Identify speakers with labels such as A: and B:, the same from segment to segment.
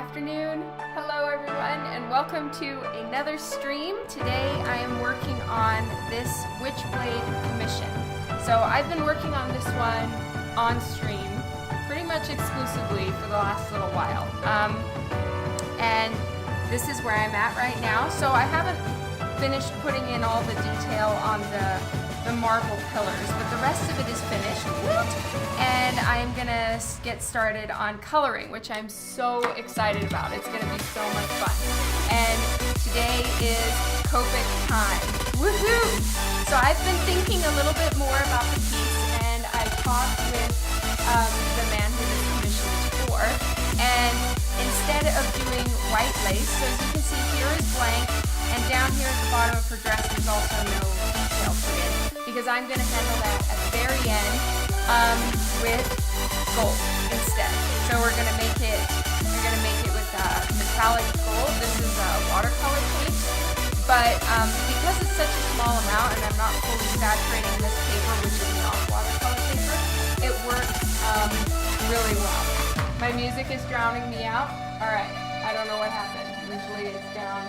A: afternoon. Hello everyone and welcome to another stream. Today I am working on this Witchblade commission. So I've been working on this one on stream pretty much exclusively for the last little while. And this is where I'm at right now. So I haven't finished putting in all the detail on the marble pillars, but the rest of it is finished. And I'm gonna get started on coloring, which I'm so excited about. It's gonna be so much fun. And today is Copic time. Woohoo! So I've been thinking a little bit more about the piece, and I talked with the man who this commission is for. And instead of doing white lace, so as you can see here is blank, and down here at the bottom of her dress there's also no detail put in, because I'm going to handle that at the very end with gold instead. So we're going to make it with metallic gold. This is watercolor paint, but because it's such a small amount and I'm not fully saturating this paper, which is not watercolor paper, it works really well. My music is drowning me out. All right, I don't know what happened. Usually it's down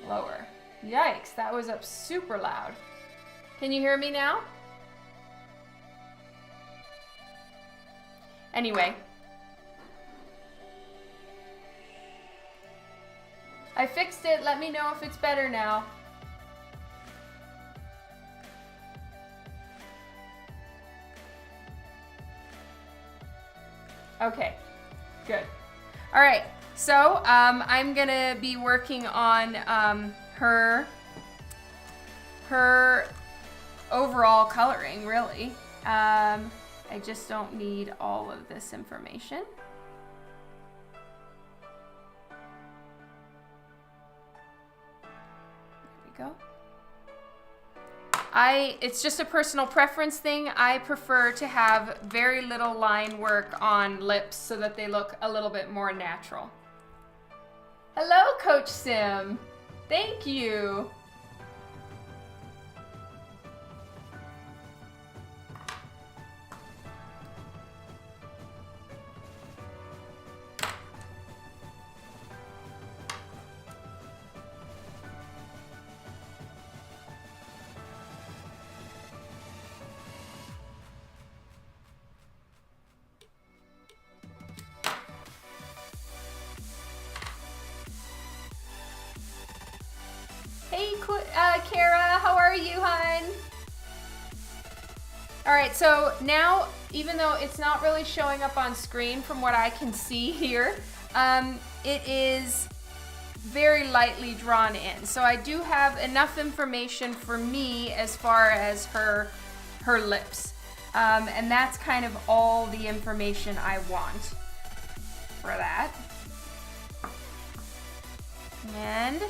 A: lower. Yikes, that was up super loud. Can you hear me now? Anyway. I fixed it. Let me know if it's better now. Okay, good. All right, so I'm gonna be working on her overall coloring, really. I just don't need all of this information. There we go. It's just a personal preference thing. I prefer to have very little line work on lips so that they look a little bit more natural. Hello, Coach Sim. Thank you. Hey, Kara, how are you, hon? All right, so now, even though it's not really showing up on screen from what I can see here, it is very lightly drawn in. So I do have enough information for me as far as her lips. And that's kind of all the information I want for that. And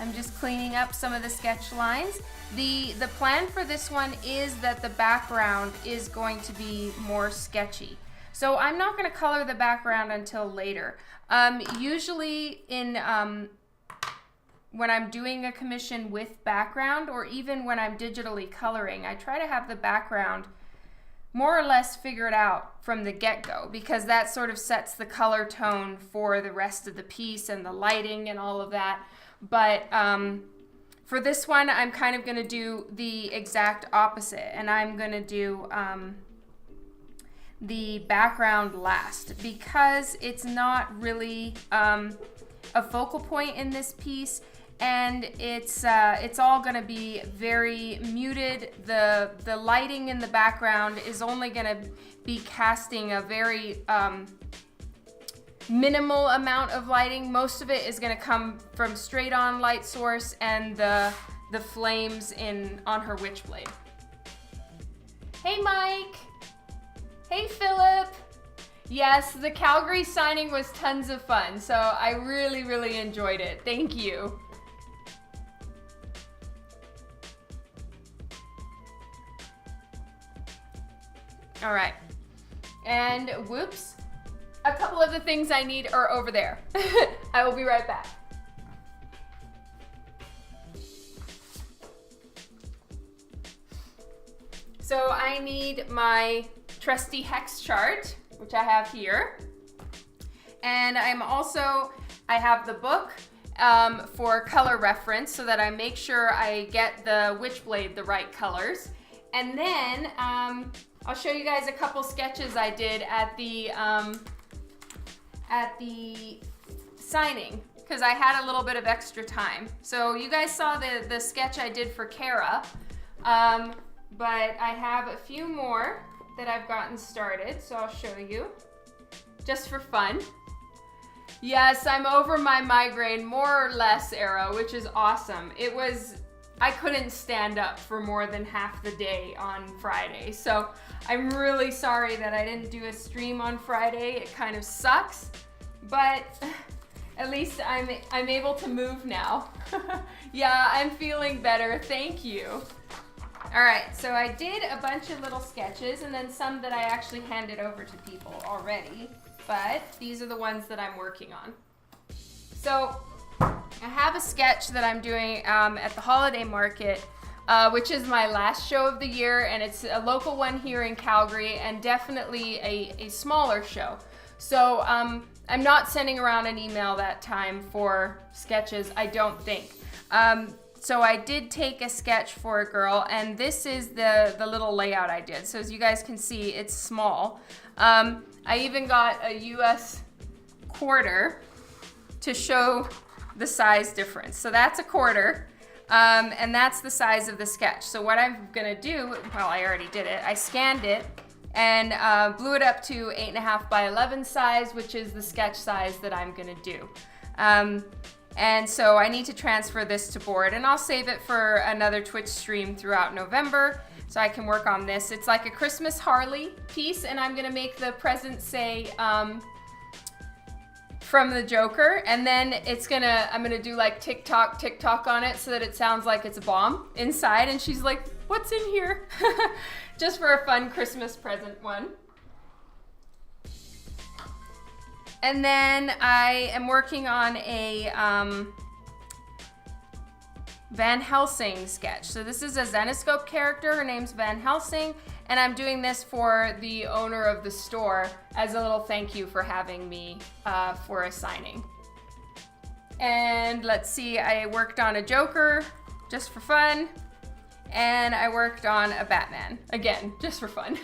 A: I'm just cleaning up some of the sketch lines. The plan for this one is that the background is going to be more sketchy. So I'm not going to color the background until later. Usually when I'm doing a commission with background, or even when I'm digitally coloring, I try to have the background more or less figured out from the get-go, because that sort of sets the color tone for the rest of the piece and the lighting and all of that. But for this one, I'm kind of going to do the exact opposite, and I'm going to do the background last, because it's not really a focal point in this piece, and it's all going to be very muted. The lighting in the background is only going to be casting a very minimal amount of lighting. Most of it is going to come from straight on light source and the flames on her Witchblade. Hey Mike! Hey Philip! Yes, the Calgary signing was tons of fun, so I really, really enjoyed it. Thank you. All right, and whoops. A couple of the things I need are over there. I will be right back. So I need my trusty hex chart, which I have here. And I have the book for color reference so that I make sure I get the Witchblade the right colors. And then I'll show you guys a couple sketches I did at the signing, because I had a little bit of extra time. So you guys saw the sketch I did for Kara, but I have a few more that I've gotten started, so I'll show you, just for fun. Yes, I'm over my migraine, more or less, Arrow, which is awesome. I couldn't stand up for more than half the day on Friday, so I'm really sorry that I didn't do a stream on Friday. It kind of sucks, but at least I'm able to move now. Yeah, I'm feeling better, thank you. All right, so I did a bunch of little sketches and then some that I actually handed over to people already, but these are the ones that I'm working on. So I have a sketch that I'm doing at the holiday market, which is my last show of the year, and it's a local one here in Calgary and definitely a smaller show. So I'm not sending around an email that time for sketches, I don't think. So I did take a sketch for a girl, and this is the little layout I did. So as you guys can see, it's small. I even got a US quarter to show the size difference. So that's a quarter, and that's the size of the sketch. So what I'm gonna do, well, I already did it. I scanned it and blew it up to 8.5 by 11 size, which is the sketch size that I'm gonna do. And so I need to transfer this to board, and I'll save it for another Twitch stream throughout November so I can work on this. It's like a Christmas Harley piece, and I'm gonna make the present say from the Joker, and then I'm gonna do like tick-tock on it so that it sounds like it's a bomb inside, and she's like, what's in here? Just for a fun Christmas present one. And then I am working on a Van Helsing sketch. So this is a Zenescope character, her name's Van Helsing, and I'm doing this for the owner of the store as a little thank you for having me for a signing. And let's see, I worked on a Joker just for fun, and I worked on a Batman, again, just for fun.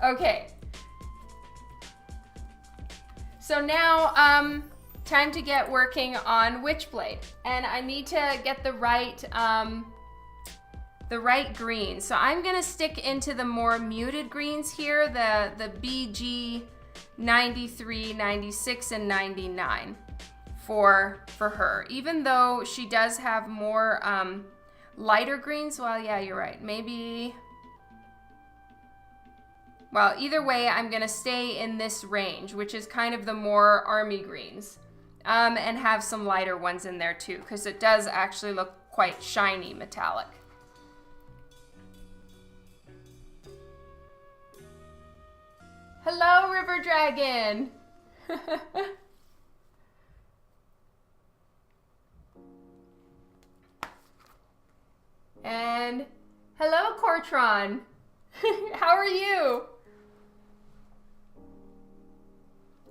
A: Okay. So now, time to get working on Witchblade, and I need to get the right green. So I'm gonna stick into the more muted greens here, the BG 93, 96, and 99 for her. Even though she does have more lighter greens, well, yeah, you're right. Maybe. Well, either way, I'm gonna stay in this range, which is kind of the more army greens, and have some lighter ones in there too, because it does actually look quite shiny metallic. Hello, River Dragon! And hello, Cortron! How are you?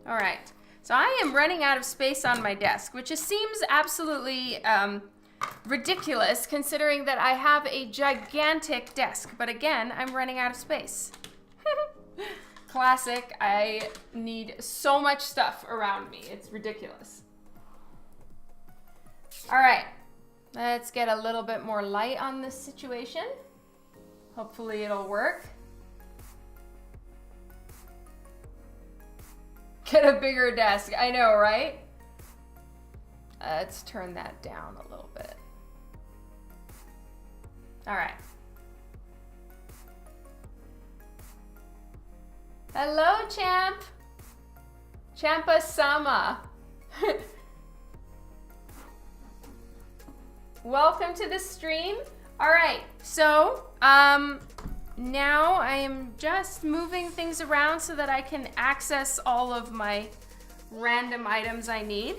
A: All right, so I am running out of space on my desk, which just seems absolutely ridiculous considering that I have a gigantic desk, but again, I'm running out of space. Classic, I need so much stuff around me, it's ridiculous. All right, let's get a little bit more light on this situation. Hopefully it'll work. Get a bigger desk, I know, right? Let's turn that down a little bit. All right. Hello, Champ. Champa-sama. Welcome to the stream. All right, so now I am just moving things around so that I can access all of my random items I need.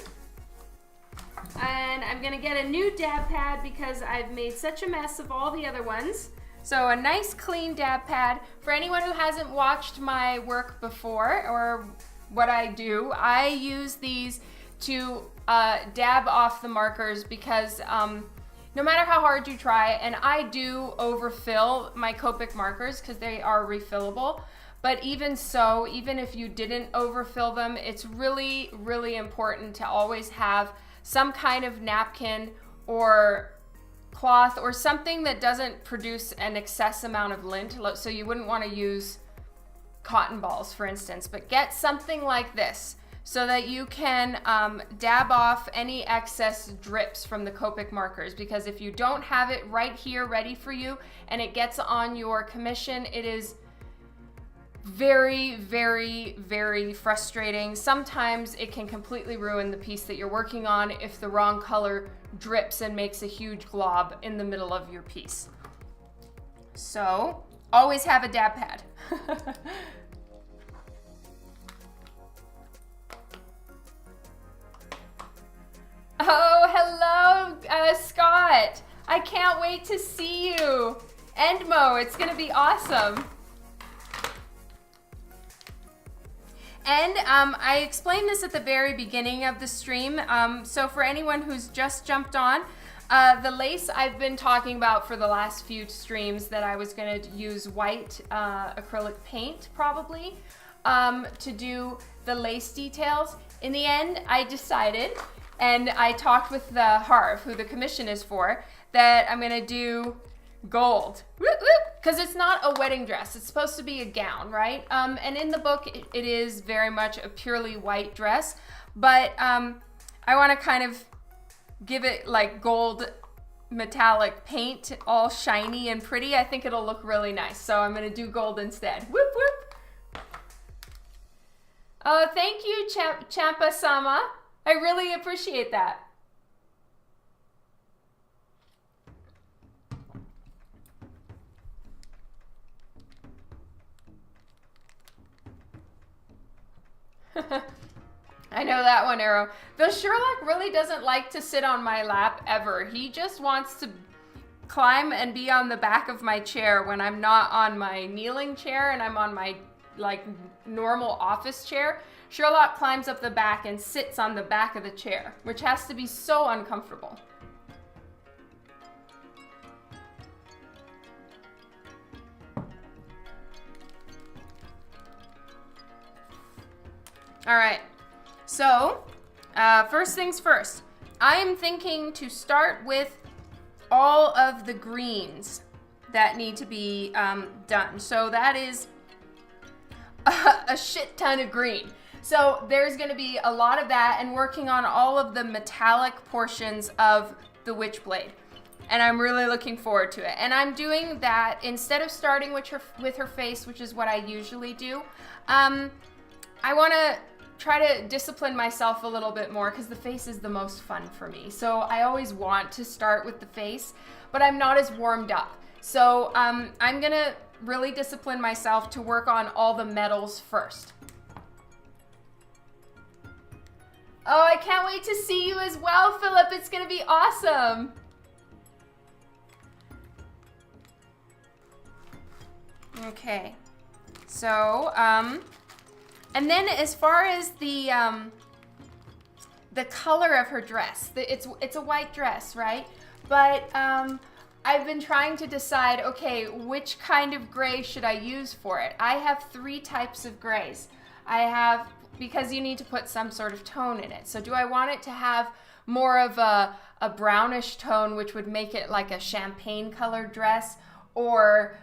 A: And I'm gonna get a new dab pad because I've made such a mess of all the other ones. So a nice clean dab pad. For anyone who hasn't watched my work before or what I do, I use these to dab off the markers because no matter how hard you try, and I do overfill my Copic markers because they are refillable, but even so, even if you didn't overfill them, it's really, really important to always have some kind of napkin or cloth or something that doesn't produce an excess amount of lint. So you wouldn't want to use cotton balls, for instance, but get something like this so that you can dab off any excess drips from the Copic markers, because if you don't have it right here ready for you and it gets on your commission, it is very, very, very frustrating. Sometimes it can completely ruin the piece that you're working on if the wrong color drips and makes a huge glob in the middle of your piece. So always have a dab pad. Oh, hello, Scott. I can't wait to see you. Endmo, it's gonna be awesome. And I explained this at the very beginning of the stream. So for anyone who's just jumped on, the lace I've been talking about for the last few streams, that I was gonna use white acrylic paint probably to do the lace details. In the end, I decided, and I talked with the Harv, who the commission is for, that I'm gonna do gold, because it's not a wedding dress. It's supposed to be a gown, right? And in the book, it is very much a purely white dress, but I want to kind of give it like gold metallic paint, all shiny and pretty. I think it'll look really nice, so I'm going to do gold instead. Whoop, whoop. Oh, thank you, Champa-sama. I really appreciate that. I know that one, Arrow. Though Sherlock really doesn't like to sit on my lap ever. He just wants to climb and be on the back of my chair when I'm not on my kneeling chair and I'm on my like normal office chair. Sherlock climbs up the back and sits on the back of the chair, which has to be so uncomfortable. All right, so first things first, I am thinking to start with all of the greens that need to be done. So that is a shit ton of green. So there's gonna be a lot of that, and working on all of the metallic portions of the Witchblade. And I'm really looking forward to it. And I'm doing that instead of starting with her face, which is what I usually do. I wanna try to discipline myself a little bit more because the face is the most fun for me. So I always want to start with the face, but I'm not as warmed up. So I'm gonna really discipline myself to work on all the metals first. Oh, I can't wait to see you as well, Philip. It's gonna be awesome. Okay, so, and then as far as the color of her dress, it's a white dress, right? But I've been trying to decide, okay, which kind of gray should I use for it? I have 3 types of grays. I have, because you need to put some sort of tone in it. So do I want it to have more of a brownish tone, which would make it like a champagne colored dress, or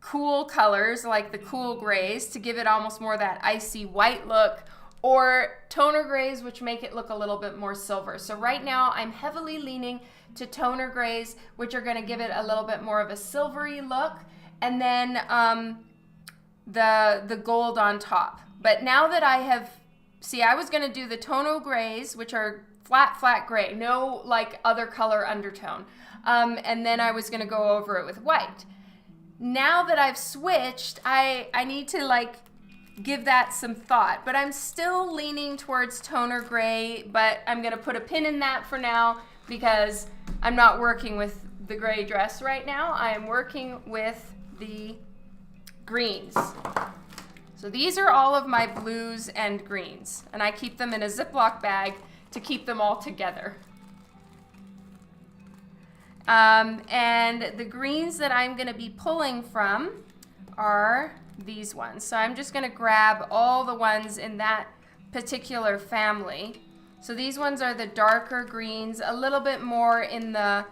A: cool colors like the cool grays to give it almost more that icy white look, or toner grays, which make it look a little bit more silver. So right now I'm heavily leaning to toner grays, which are going to give it a little bit more of a silvery look, and then the gold on top. But now that I have, see, I was going to do the tonal grays, which are flat gray, no like other color undertone, and then I was going to go over it with white. Now that I've switched, I need to like give that some thought, but I'm still leaning towards toner gray, but I'm gonna put a pin in that for now because I'm not working with the gray dress right now. I am working with the greens. So these are all of my blues and greens, and I keep them in a Ziploc bag to keep them all together. And the greens that I'm going to be pulling from are these ones. So I'm just going to grab all the ones in that particular family. So these ones are the darker greens, a little bit more in the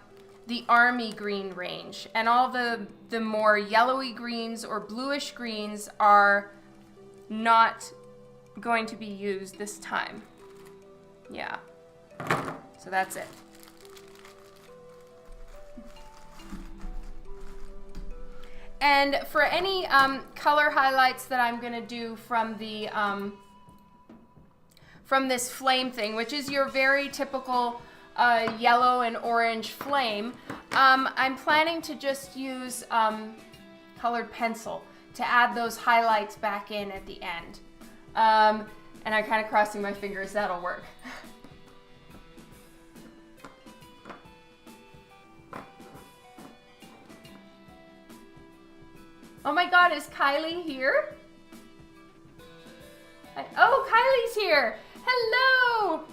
A: army green range. And all the more yellowy greens or bluish greens are not going to be used this time. Yeah. So that's it. And for any color highlights that I'm going to do from the from this flame thing, which is your very typical yellow and orange flame, I'm planning to just use colored pencil to add those highlights back in at the end. And I'm kind of crossing my fingers that'll work. Oh my God, is Kylie here? Oh, Kylie's here. Hello.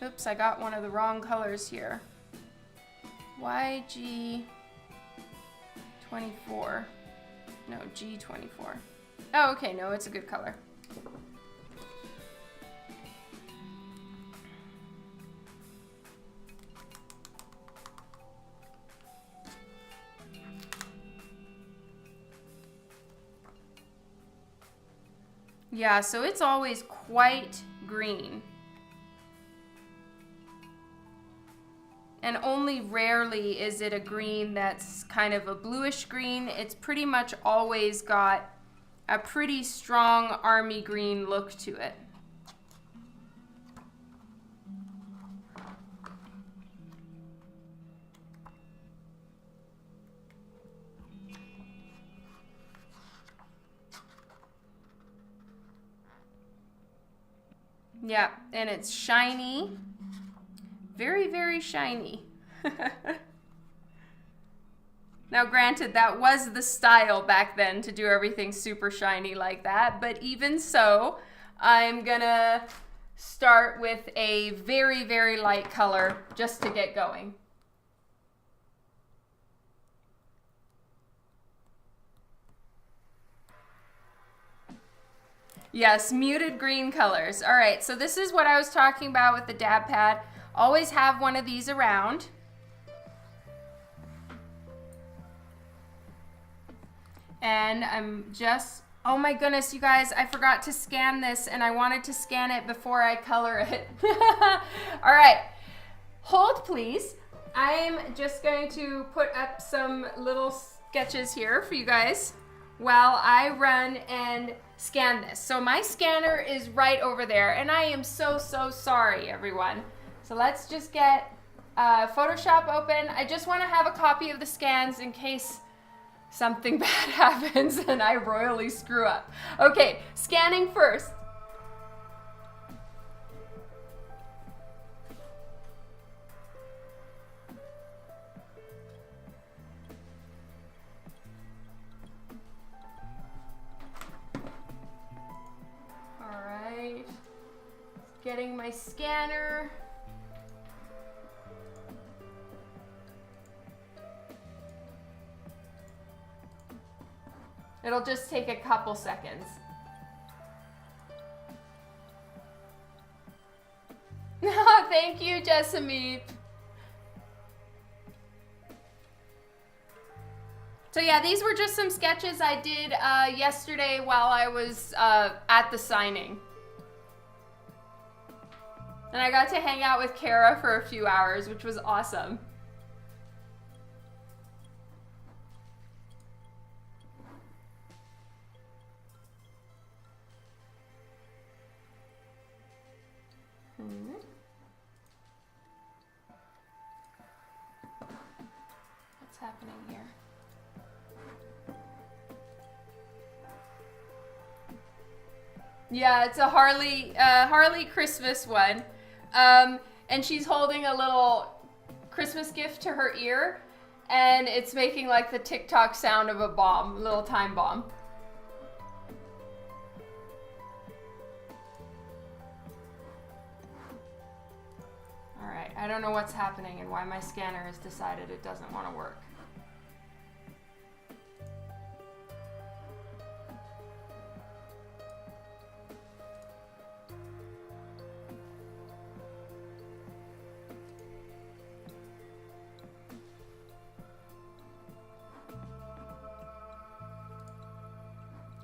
A: Oops, I got one of the wrong colors here. YG24. No, G24. Oh, okay, no, it's a good color. Yeah, so it's always quite green. And only rarely is it a green that's kind of a bluish green. It's pretty much always got a pretty strong army green look to it. Yeah, and it's shiny. Very, very shiny. Now, granted, that was the style back then to do everything super shiny like that, but even so, I'm gonna start with a very, very light color just to get going. Yes, muted green colors. All right, so this is what I was talking about with the dab pad. Always have one of these around. And I'm just, oh my goodness, you guys, I forgot to scan this and I wanted to scan it before I color it. All right, hold please. I'm just going to put up some little sketches here for you guys while I run and scan this. So my scanner is right over there and I am so sorry, everyone. So let's just get Photoshop open. I just want to have a copy of the scans in case something bad happens and I royally screw up. Okay, scanning first. All right, getting my scanner. It'll just take a couple seconds. Thank you, Jessamine. So yeah, these were just some sketches I did yesterday while I was at the signing. And I got to hang out with Kara for a few hours, which was awesome. What's happening here? Yeah, it's a Harley Christmas one. And she's holding a little Christmas gift to her ear, and it's making like the tick-tock sound of a bomb, a little time bomb. Alright, I don't know what's happening and why my scanner has decided it doesn't want to work.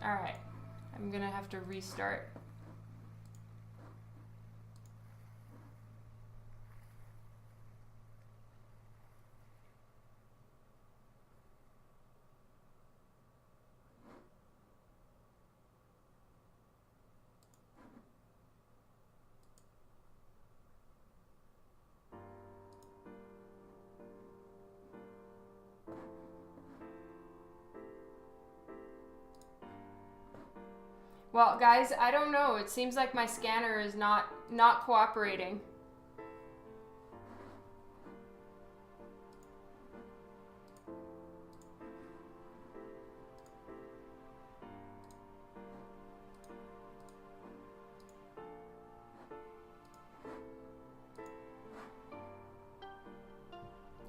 A: Alright, I'm gonna have to restart. Well, guys, I don't know. It seems like my scanner is not cooperating.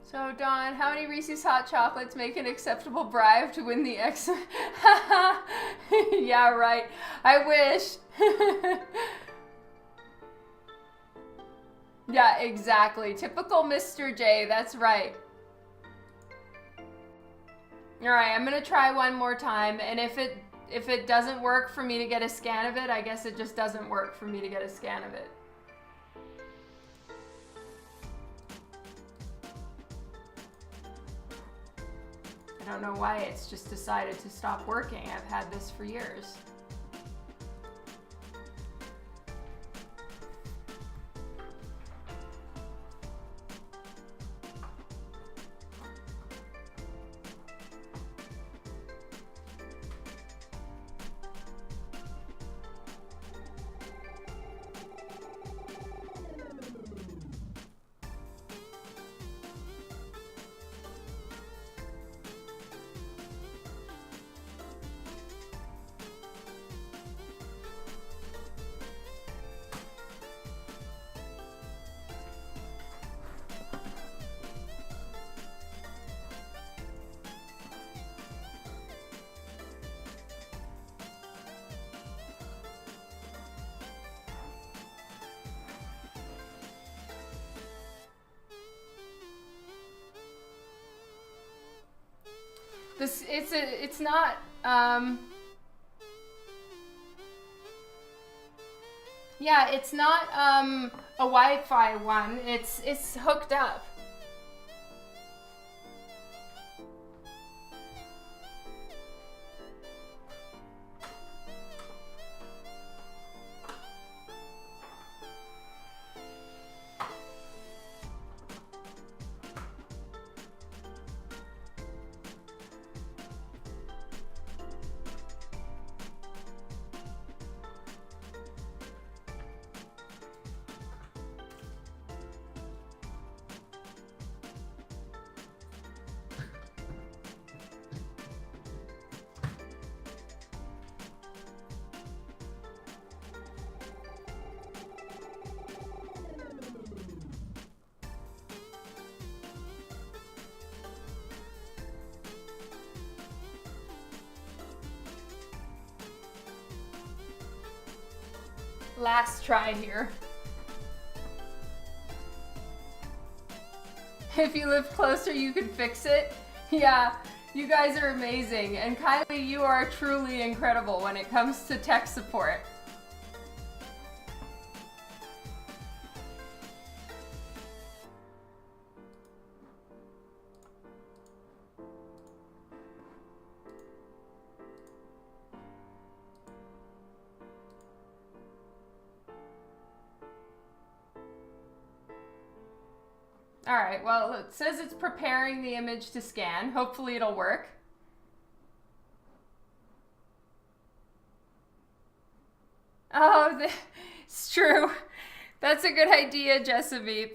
A: So, Dawn, how many Reese's Hot Chocolates make an acceptable bribe to win the X? Yeah, right. I wish. Yeah, exactly. Typical Mr. J, that's right. Alright, I'm gonna try one more time, and if it doesn't work for me to get a scan of it, I guess it just doesn't work for me to get a scan of it. I don't know why it's just decided to stop working. I've had this for years. It's not yeah, it's not a Wi-Fi one. It's hooked up. Last try here. If you live closer, you could fix it. Yeah, you guys are amazing. And Kylie, you are truly incredible when it comes to tech support. Alright, well, it says it's preparing the image to scan. Hopefully it'll work. Oh, it's true. That's a good idea, Jessamine.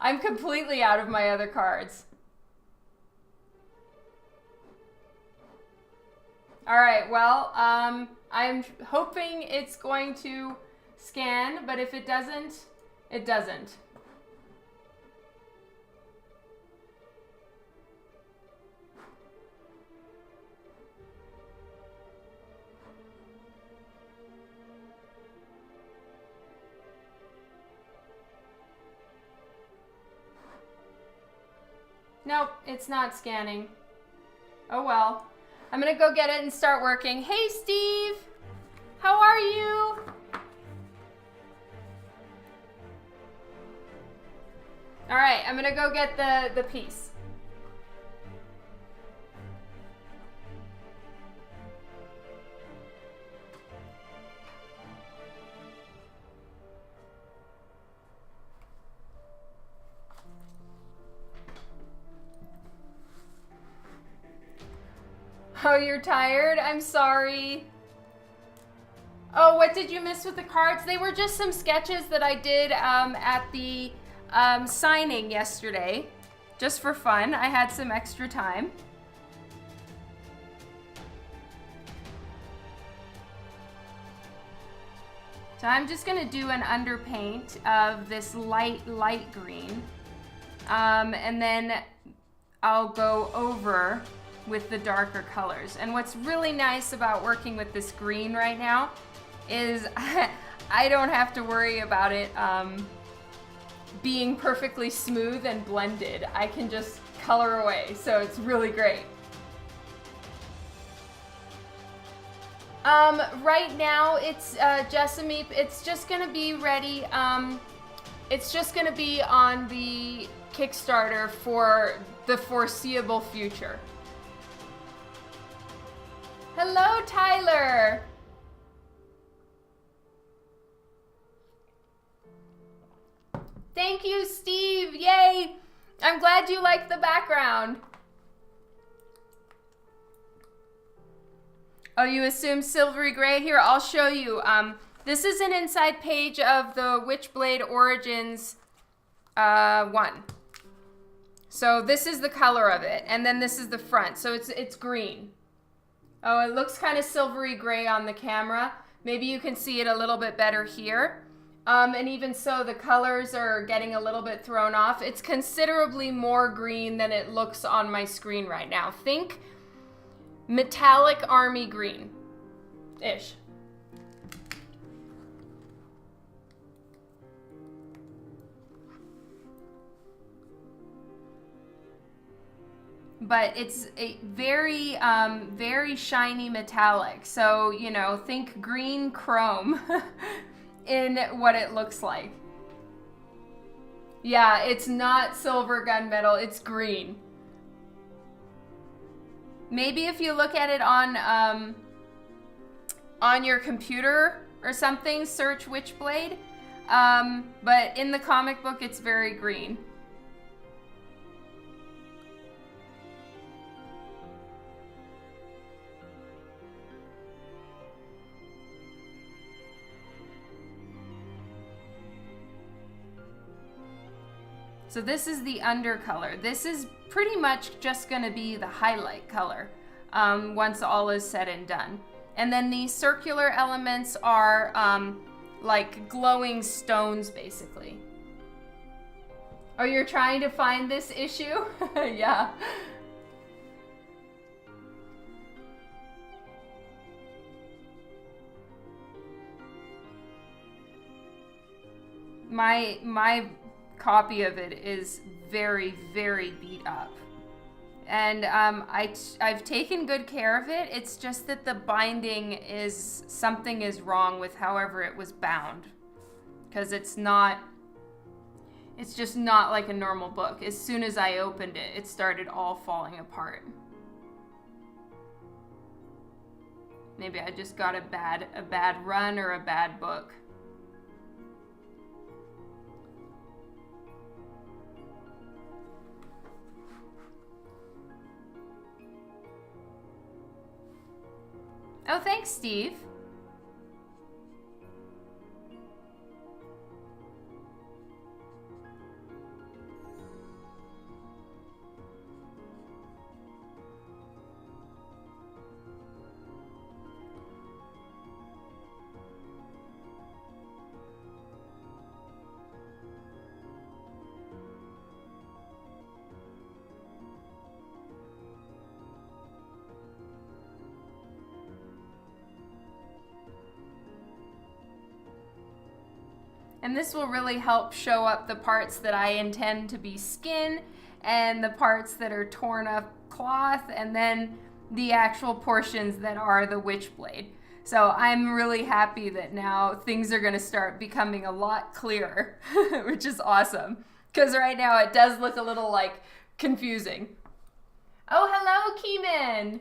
A: I'm completely out of my other cards. All right, well, I'm hoping it's going to scan, but if it doesn't, it doesn't. Nope, it's not scanning. Oh well. I'm gonna go get it and start working. Hey, Steve! How are you? All right, I'm gonna go get the piece. Oh, you're tired? I'm sorry. Oh, what did you miss with the cards? They were just some sketches that I did at the signing yesterday, just for fun. I had some extra time. So I'm just gonna do an underpaint of this light green. And then I'll go over with the darker colors. And what's really nice about working with this green right now is I don't have to worry about it being perfectly smooth and blended. I can just color away, so it's really great. Right now it's Jessamine, it's just gonna be ready, it's just gonna be on the Kickstarter for the foreseeable future. Hello, Tyler! Thank you, Steve! Yay! I'm glad you liked the background. Oh, you assume silvery gray? Here, I'll show you. This is an inside page of the Witchblade Origins 1. So this is the color of it, and then this is the front. So it's green. Oh, it looks kind of silvery gray on the camera. Maybe you can see it a little bit better here. And even so, the colors are getting a little bit thrown off. It's considerably more green than it looks on my screen right now. Think metallic army green-ish. But it's a very, very shiny metallic. So, you know, think green chrome in what it looks like. Yeah, it's not silver gunmetal, it's green. Maybe if you look at it on your computer or something, search Witchblade. But in the comic book, it's very green. So this is the undercolor. This is pretty much just gonna be the highlight color once all is said and done. And then the circular elements are like glowing stones, basically. Oh, you're trying to find this issue? Yeah. My copy of it is very, very beat up. And I've taken good care of it. It's just that the binding is, something is wrong with however it was bound. Because it's just not like a normal book. As soon as I opened it, it started all falling apart. Maybe I just got a bad run or a bad book. Oh, thanks, Steve. And this will really help show up the parts that I intend to be skin, and the parts that are torn up cloth, and then the actual portions that are the Witchblade. So I'm really happy that now things are going to start becoming a lot clearer, which is awesome. Because right now it does look a little like confusing. Oh, hello, Keeman.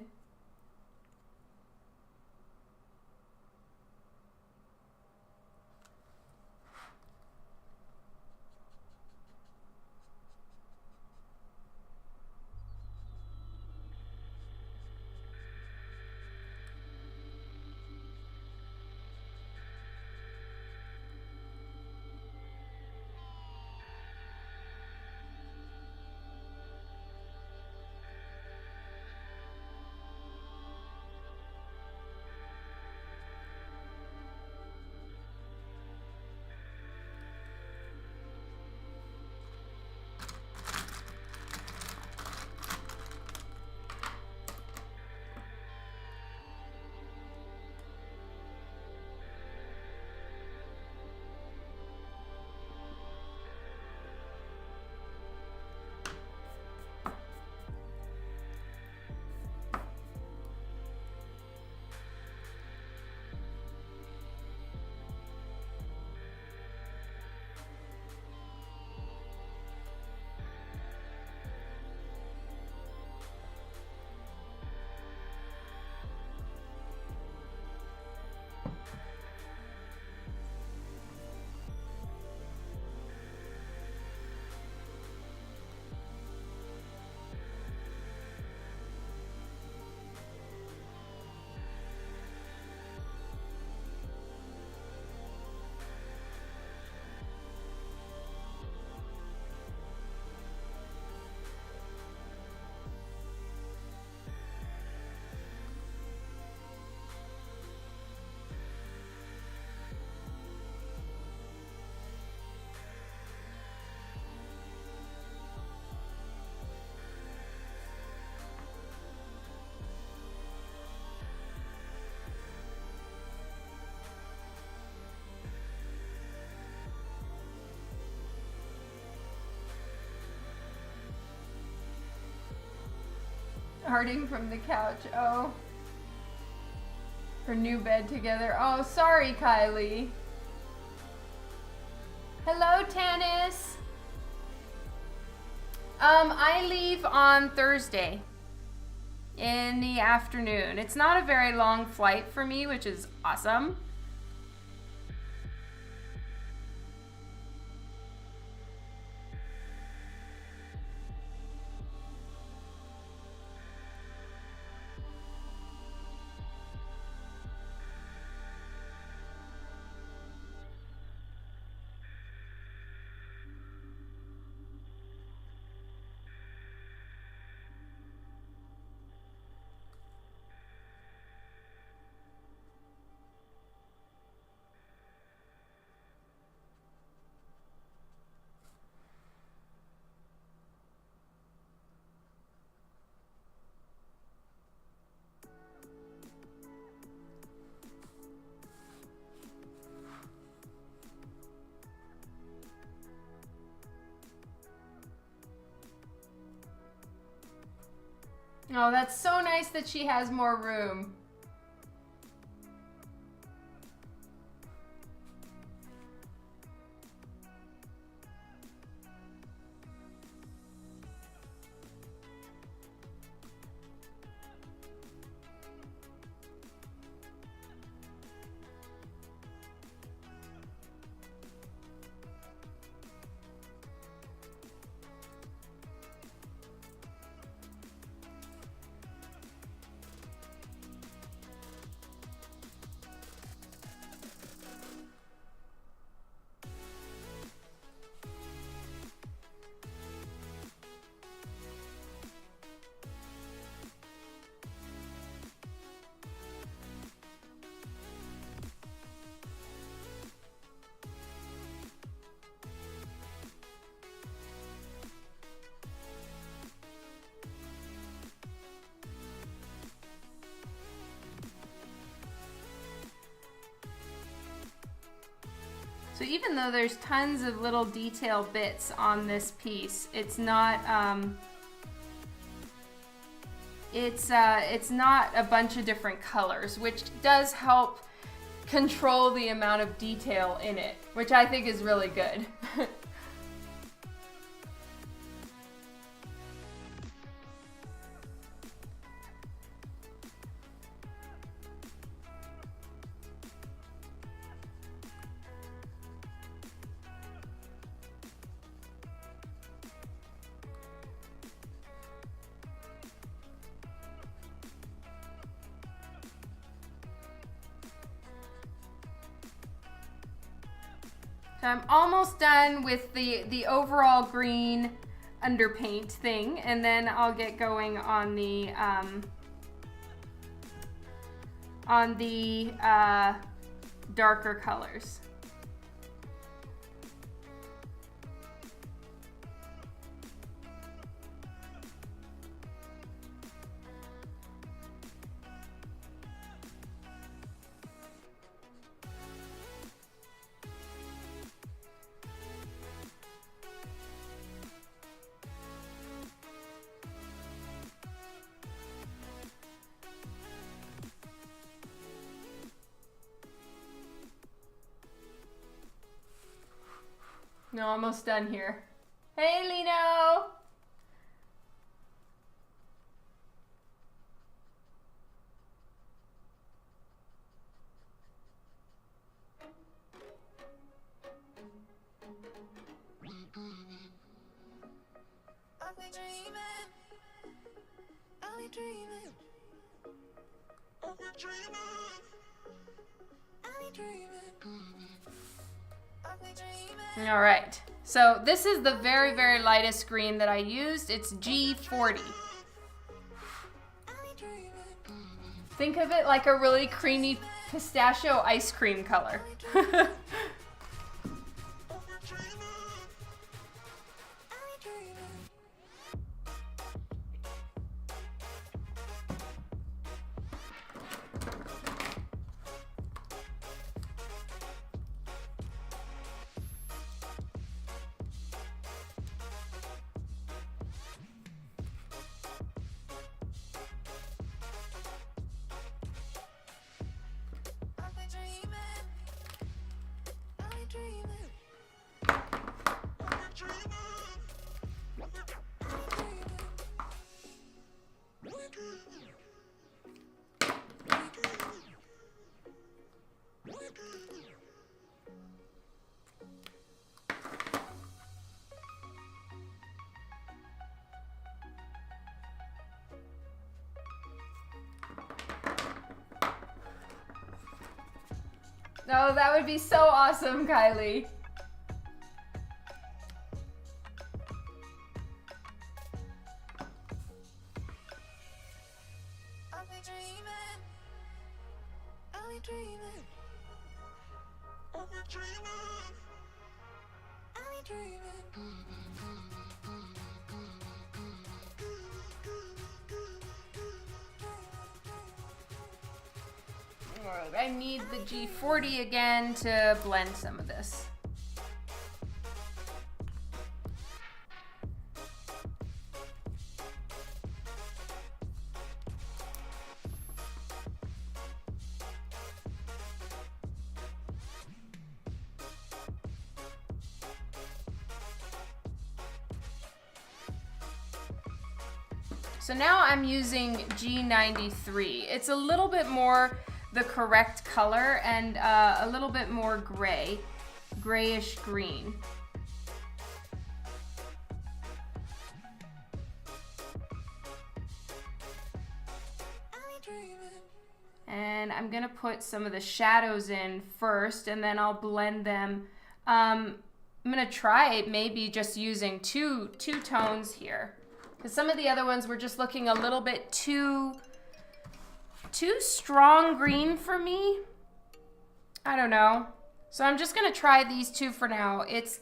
A: Harding from the couch. Oh. Her new bed together. Oh, sorry, Kylie. Hello, Tanis. I leave on Thursday in the afternoon. It's not a very long flight for me, which is awesome. Oh, that's so nice that she has more room. So even though there's tons of little detail bits on this piece, it's not a bunch of different colors, which does help control the amount of detail in it, which I think is really good. So I'm almost done with the overall green underpaint thing, and then I'll get going on the darker colors. No, almost done here. Hey, Lino! All right, so this is the very, very lightest green that I used. It's G40. Think of it like a really creamy pistachio ice cream color. Oh, that would be so awesome, Kylie. Alright, I need the G40 again to blend some of this. So now I'm using G93. It's a little bit more the correct color and a little bit more gray, grayish green. And I'm gonna put some of the shadows in first, and then I'll blend them. I'm gonna try maybe just using two tones here, because some of the other ones were just looking a little bit too strong green for me. I don't know. So I'm just gonna try these two for now. It's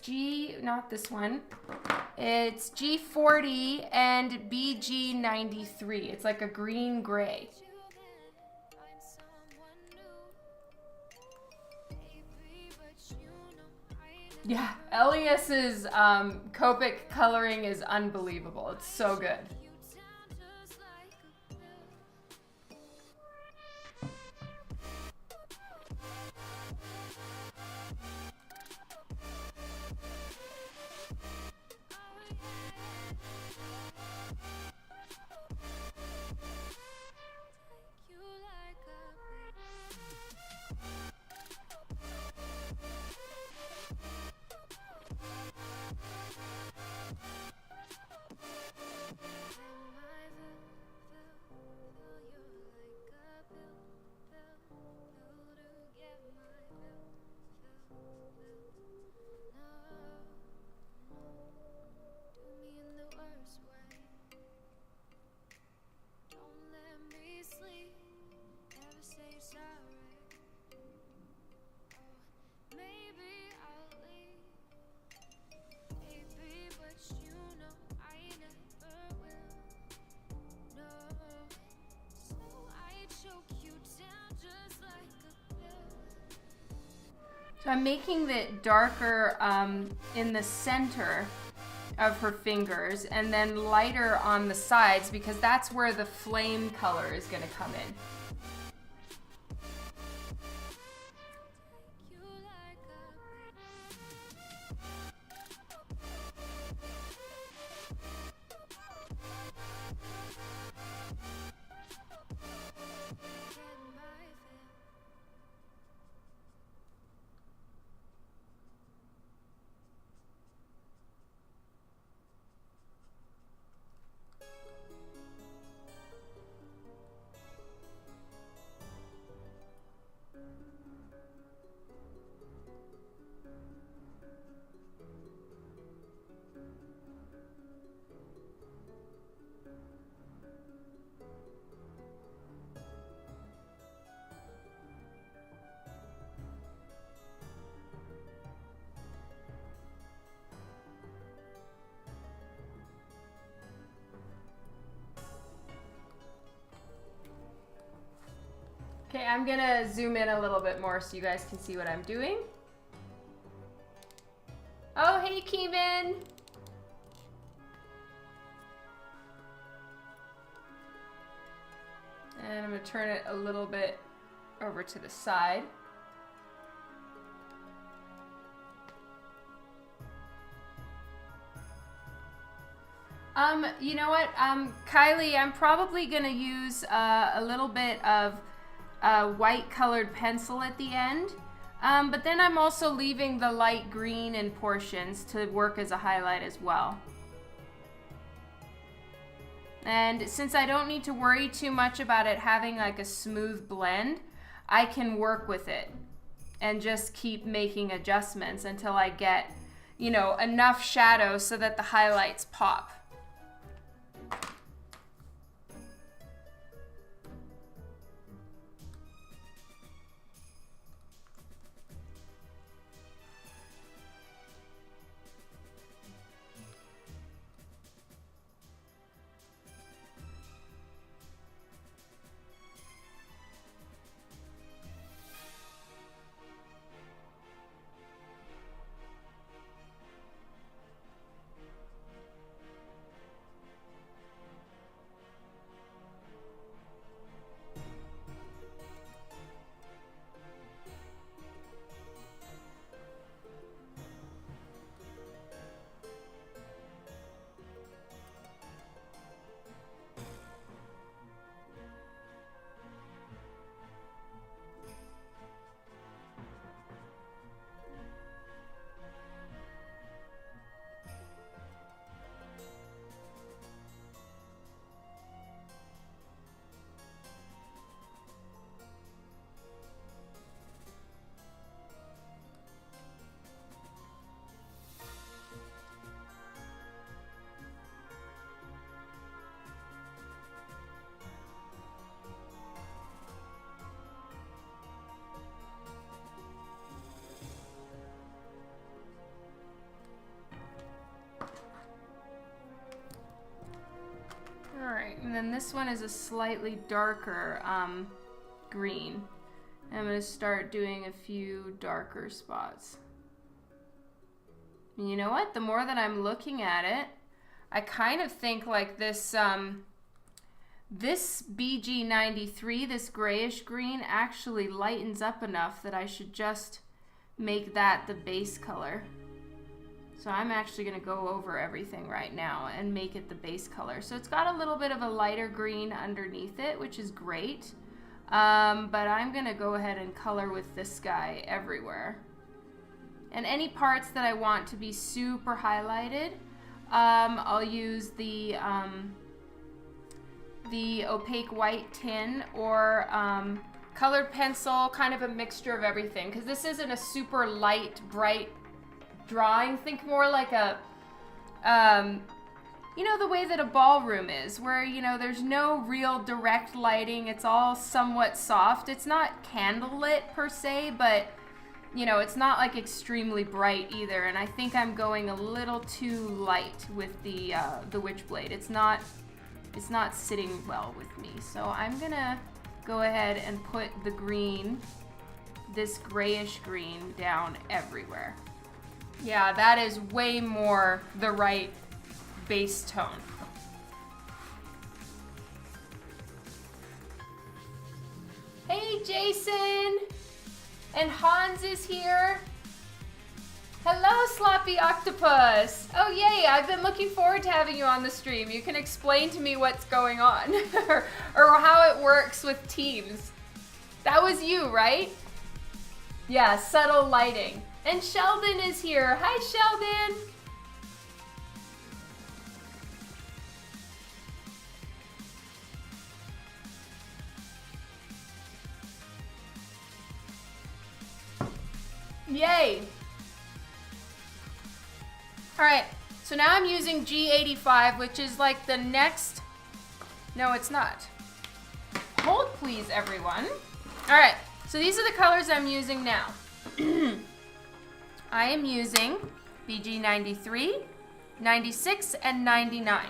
A: not this one. It's G40 and BG93. It's like a green gray. Yeah, Elias's Copic coloring is unbelievable. It's so good. So I'm making it darker in the center of her fingers and then lighter on the sides because that's where the flame color is going to come in. Okay, I'm gonna zoom in a little bit more so you guys can see what I'm doing. Oh, hey, Keeman! And I'm gonna turn it a little bit over to the side. You know what, Kylie, I'm probably gonna use a little bit of white colored pencil at the end, but then I'm also leaving the light green in portions to work as a highlight as well. And since I don't need to worry too much about it having like a smooth blend, I can work with it and just keep making adjustments until I get, you know, enough shadow so that the highlights pop. Alright, and then this one is a slightly darker green. I'm going to start doing a few darker spots. And you know what? The more that I'm looking at it, I kind of think like this, this BG93, this grayish green, actually lightens up enough that I should just make that the base color. So I'm actually going to go over everything right now and make it the base color. So it's got a little bit of a lighter green underneath it, which is great. But I'm going to go ahead and color with this guy everywhere. And any parts that I want to be super highlighted, I'll use the opaque white tin or colored pencil, kind of a mixture of everything. Because this isn't a super light, bright drawing. Think more like a, you know, the way that a ballroom is, where, you know, there's no real direct lighting. It's all somewhat soft. It's not candlelit per se, but, you know, it's not like extremely bright either. And I think I'm going a little too light with the Witchblade. It's not sitting well with me. So I'm gonna go ahead and put the green, this grayish green, down everywhere. Yeah, that is way more the right base tone. Hey, Jason! And Hans is here. Hello, Sloppy Octopus! Oh, yay, I've been looking forward to having you on the stream. You can explain to me what's going on, or how it works with teams. That was you, right? Yeah, subtle lighting. And Sheldon is here. Hi, Sheldon! Yay! Alright, so now I'm using G85, which is like the next... No, it's not. Hold please, everyone. Alright, so these are the colors I'm using now. I am using BG 93, 96, and 99.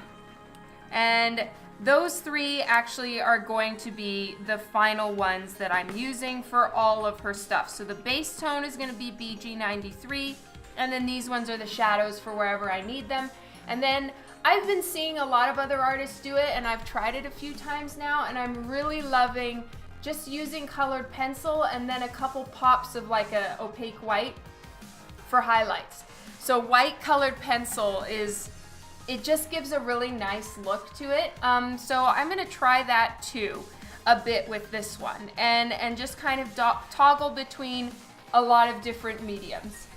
A: And those three actually are going to be the final ones that I'm using for all of her stuff. So the base tone is going to be BG 93, and then these ones are the shadows for wherever I need them. And then I've been seeing a lot of other artists do it, and I've tried it a few times now, and I'm really loving just using colored pencil and then a couple pops of like a opaque white for highlights. So white colored pencil it just gives a really nice look to it. So I'm gonna try that too a bit with this one and just kind of toggle between a lot of different mediums.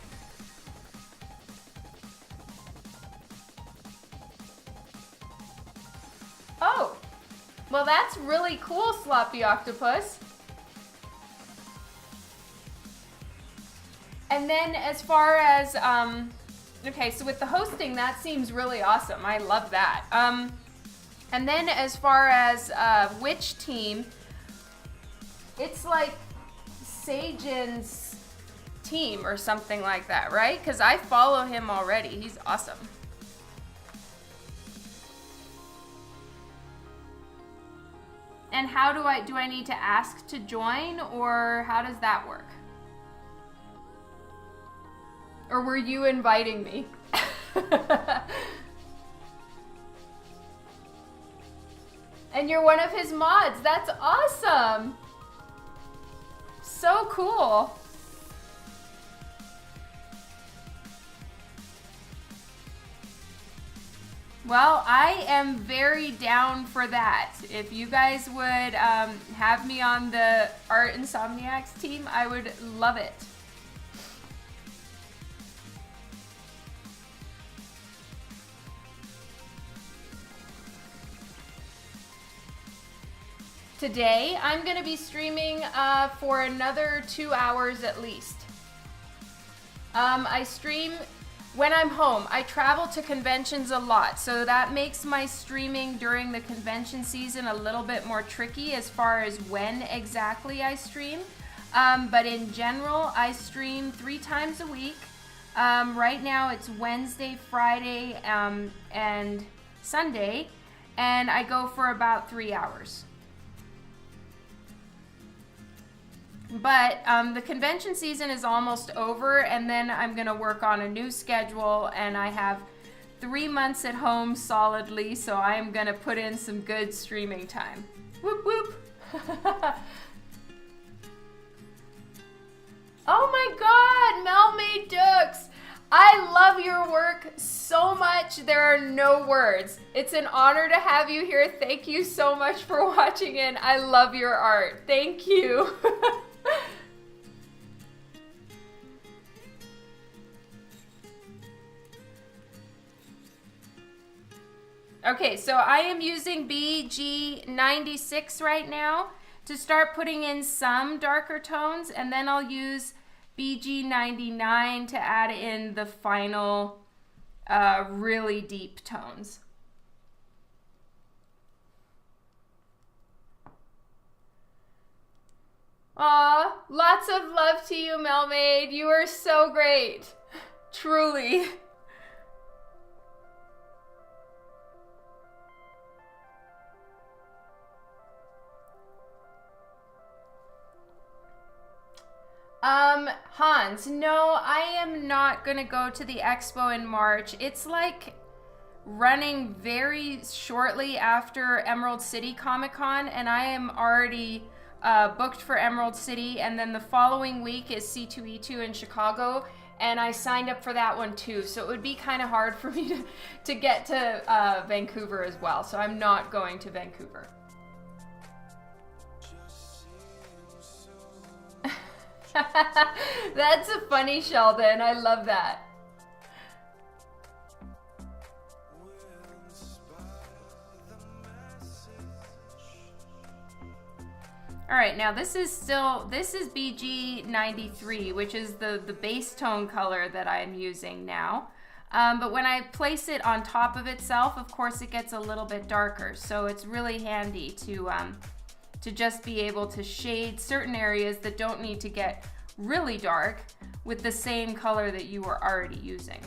A: Oh, well that's really cool, Sloppy Octopus. And then as far as, okay, so with the hosting, that seems really awesome. I love that. And then as far as which team, it's like Sajin's team or something like that, right? Because I follow him already. He's awesome. And how do I need to ask to join, or how does that work? Or were you inviting me? And you're one of his mods. That's awesome. So cool. Well, I am very down for that. If you guys would have me on the Art Insomniacs team, I would love it. Today, I'm going to be streaming for another 2 hours at least. I stream when I'm home. I travel to conventions a lot, so that makes my streaming during the convention season a little bit more tricky as far as when exactly I stream. But in general, I stream 3 times a week. Right now, it's Wednesday, Friday, and Sunday, and I go for about 3 hours. But the convention season is almost over, and then I'm going to work on a new schedule, and I have 3 months at home solidly, so I am going to put in some good streaming time. Whoop whoop. Oh my god, Melmaid Dukes! I love your work so much, there are no words. It's an honor to have you here. Thank you so much for watching, and I love your art. Thank you. Okay, so I am using BG96 right now to start putting in some darker tones, and then I'll use BG99 to add in the final really deep tones. Aw, lots of love to you, Melmaid. You are so great. Truly. Hans, no, I am not gonna go to the expo in March. It's like running very shortly after Emerald City Comic Con, and I am already booked for Emerald City, and then the following week is C2E2 in Chicago, and I signed up for that one too, so it would be kind of hard for me to get to Vancouver as well, so I'm not going to Vancouver. That's a funny, Sheldon. I love that. All right, now this is BG93, which is the base tone color that I'm using now. But when I place it on top of itself, of course, it gets a little bit darker. So it's really handy to just be able to shade certain areas that don't need to get really dark with the same color that you were already using.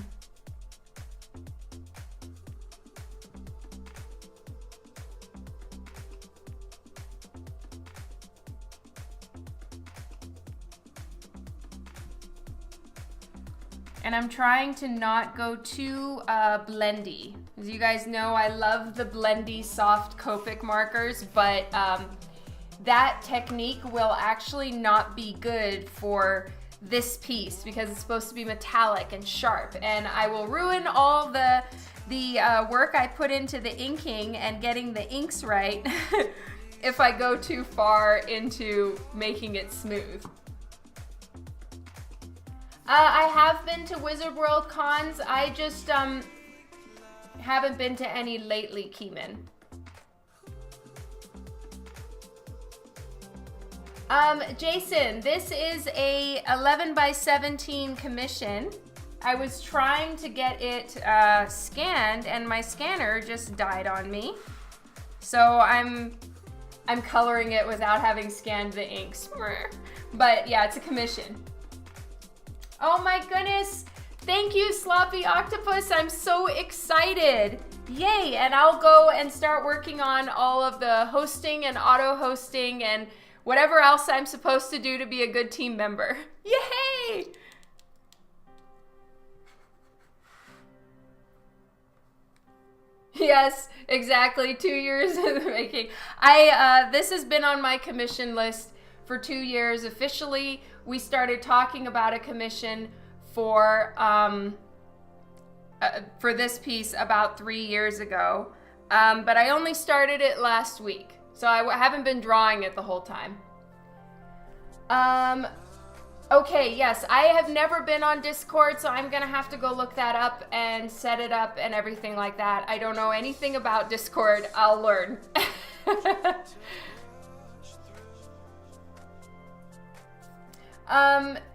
A: And I'm trying to not go too blendy. As you guys know, I love the blendy soft Copic markers, but that technique will actually not be good for this piece because it's supposed to be metallic and sharp, and I will ruin all the work I put into the inking and getting the inks right if I go too far into making it smooth. I have been to Wizard World cons. I just haven't been to any lately, Keeman. Jason, this is a 11x17 commission. I was trying to get it scanned, and my scanner just died on me. So I'm coloring it without having scanned the inks. But yeah, it's a commission. Oh my goodness! Thank you, Sloppy Octopus. I'm so excited. Yay! And I'll go and start working on all of the hosting and auto hosting and whatever else I'm supposed to do to be a good team member. Yay! Yes, exactly. 2 years in the making. This has been on my commission list for 2 years. Officially, we started talking about a commission for this piece about 3 years ago, but I only started it last week. So I haven't been drawing it the whole time. Okay, yes, I have never been on Discord, so I'm gonna have to go look that up and set it up and everything like that. I don't know anything about Discord. I'll learn.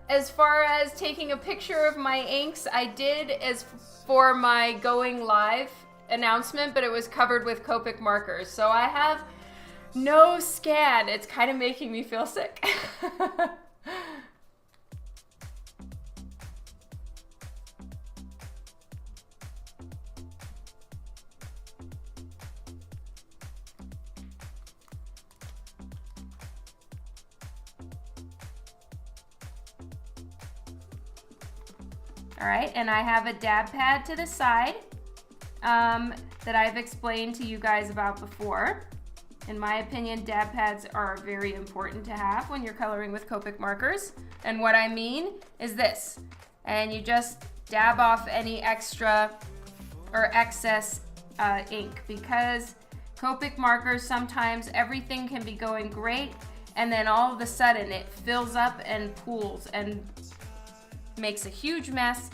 A: As far as taking a picture of my inks, I did as for my going live announcement, but it was covered with Copic markers. So I have no scan. It's kind of making me feel sick. All right, and I have a dab pad to the side that I've explained to you guys about before. In my opinion, dab pads are very important to have when you're coloring with Copic markers. And what I mean is this, and you just dab off any extra or excess ink, because Copic markers, sometimes everything can be going great and then all of a sudden it fills up and pools and makes a huge mess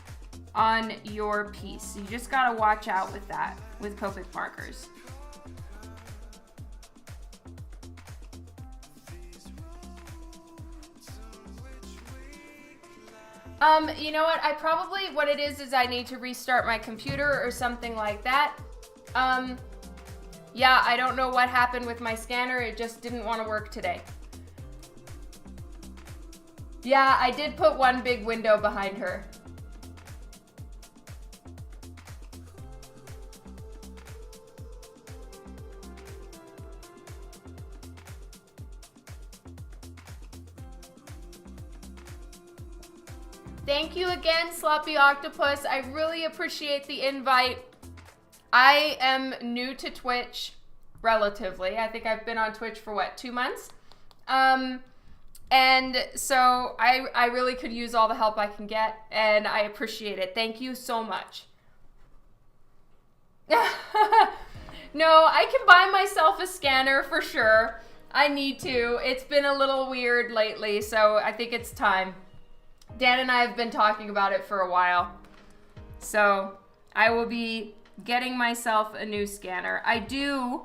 A: on your piece. You just gotta watch out with that with Copic markers. You know what? What it is I need to restart my computer or something like that. Yeah, I don't know what happened with my scanner. It just didn't want to work today. Yeah, I did put one big window behind her. Thank you again, Sloppy Octopus. I really appreciate the invite. I am new to Twitch, relatively. I think I've been on Twitch for what, 2 months? And so I really could use all the help I can get, and I appreciate it. Thank you so much. No, I can buy myself a scanner for sure. I need to. It's been a little weird lately, so I think it's time. Dan and I have been talking about it for a while. So I will be getting myself a new scanner. I do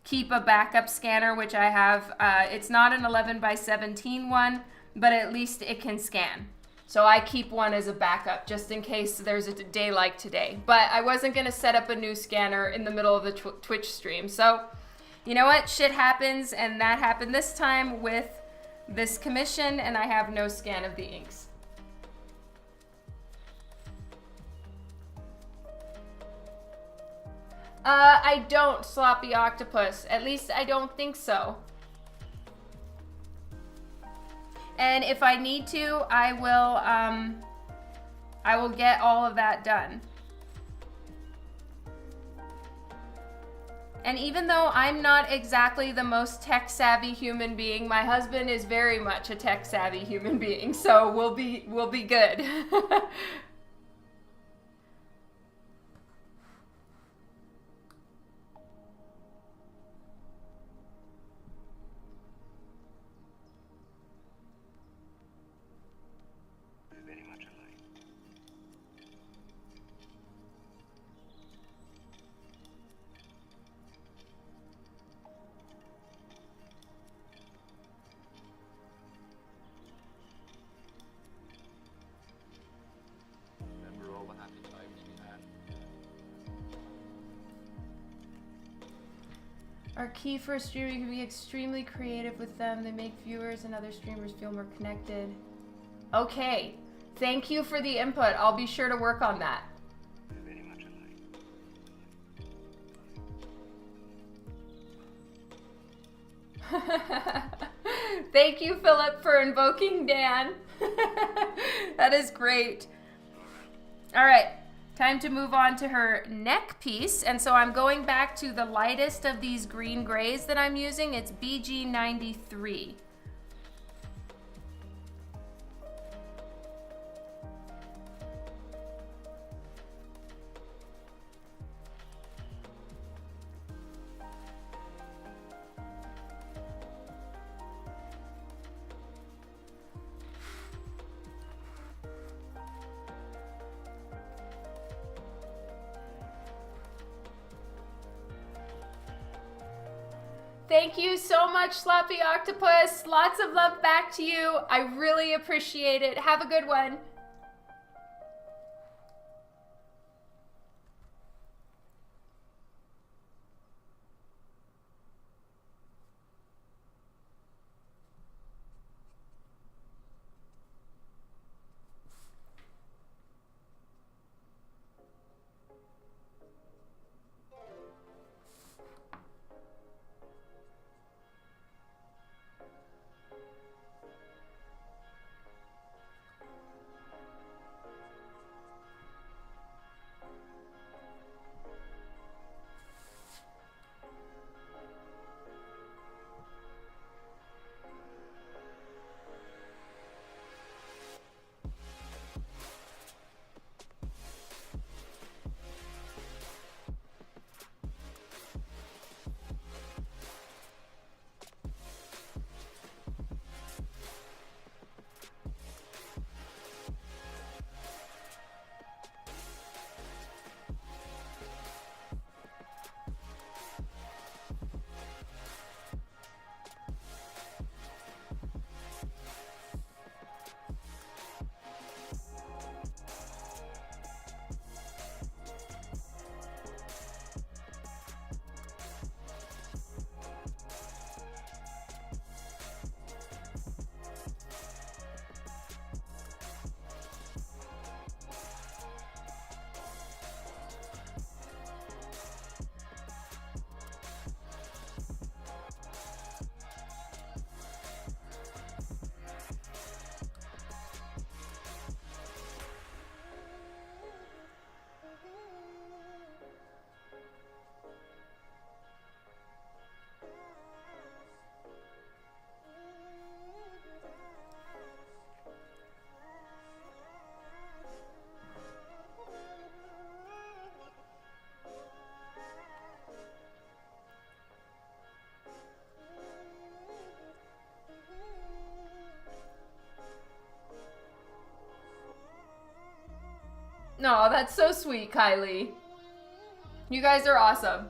A: keep a backup scanner, which I have. It's not an 11x17 one, but at least it can scan. So I keep one as a backup just in case there's a day like today. But I wasn't going to set up a new scanner in the middle of the Twitch stream. So you know what? Shit happens, and that happened this time with this commission, and I have no scan of the inks. I don't, Sloppy Octopus. At least I don't think so. And if I need to, I will get all of that done. And even though I'm not exactly the most tech-savvy human being, my husband is very much a tech-savvy human being, so we'll be good. Our key for a streamer, you can be extremely creative with them. They make viewers and other streamers feel more connected. Okay, thank you for the input. I'll be sure to work on that.
B: Very much
A: alike. Thank you, Philip, for invoking Dan. That is great. All right. Time to move on to her neck piece. And so I'm going back to the lightest of these green grays that I'm using. It's BG93. Thank you so much, Sloppy Octopus. Lots of love back to you. I really appreciate it. Have a good one. No, that's so sweet, Kylie. You guys are awesome.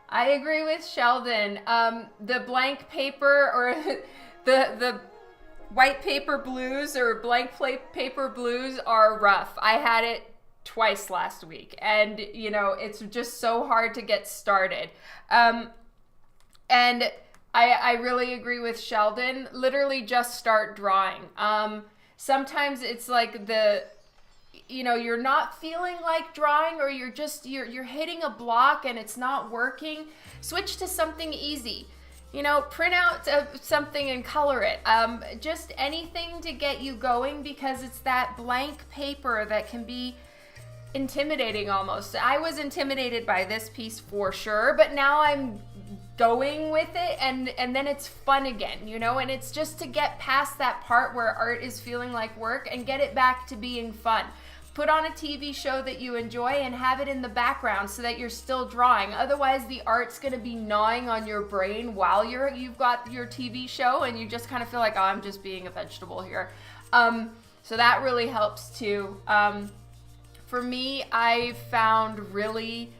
A: I agree with Sheldon. The blank paper or the white paper blues or blank paper blues are rough. I had it twice last week, and you know, it's just so hard to get started. And I really agree with Sheldon. Literally just start drawing. Sometimes it's like you're not feeling like drawing, or you're hitting a block and it's not working. Switch to something easy. Print out something and color it. Just anything to get you going, because it's that blank paper that can be intimidating almost. I was intimidated by this piece for sure, but now I'm going with it, and then it's fun again, and it's just to get past that part where art is feeling like work and get it back to being fun. Put on a TV show that you enjoy and have it in the background so that you're still drawing. Otherwise, the art's gonna be gnawing on your brain while you've got your TV show, and you just kind of feel like, oh, I'm just being a vegetable here. So that really helps too. For me, I found really,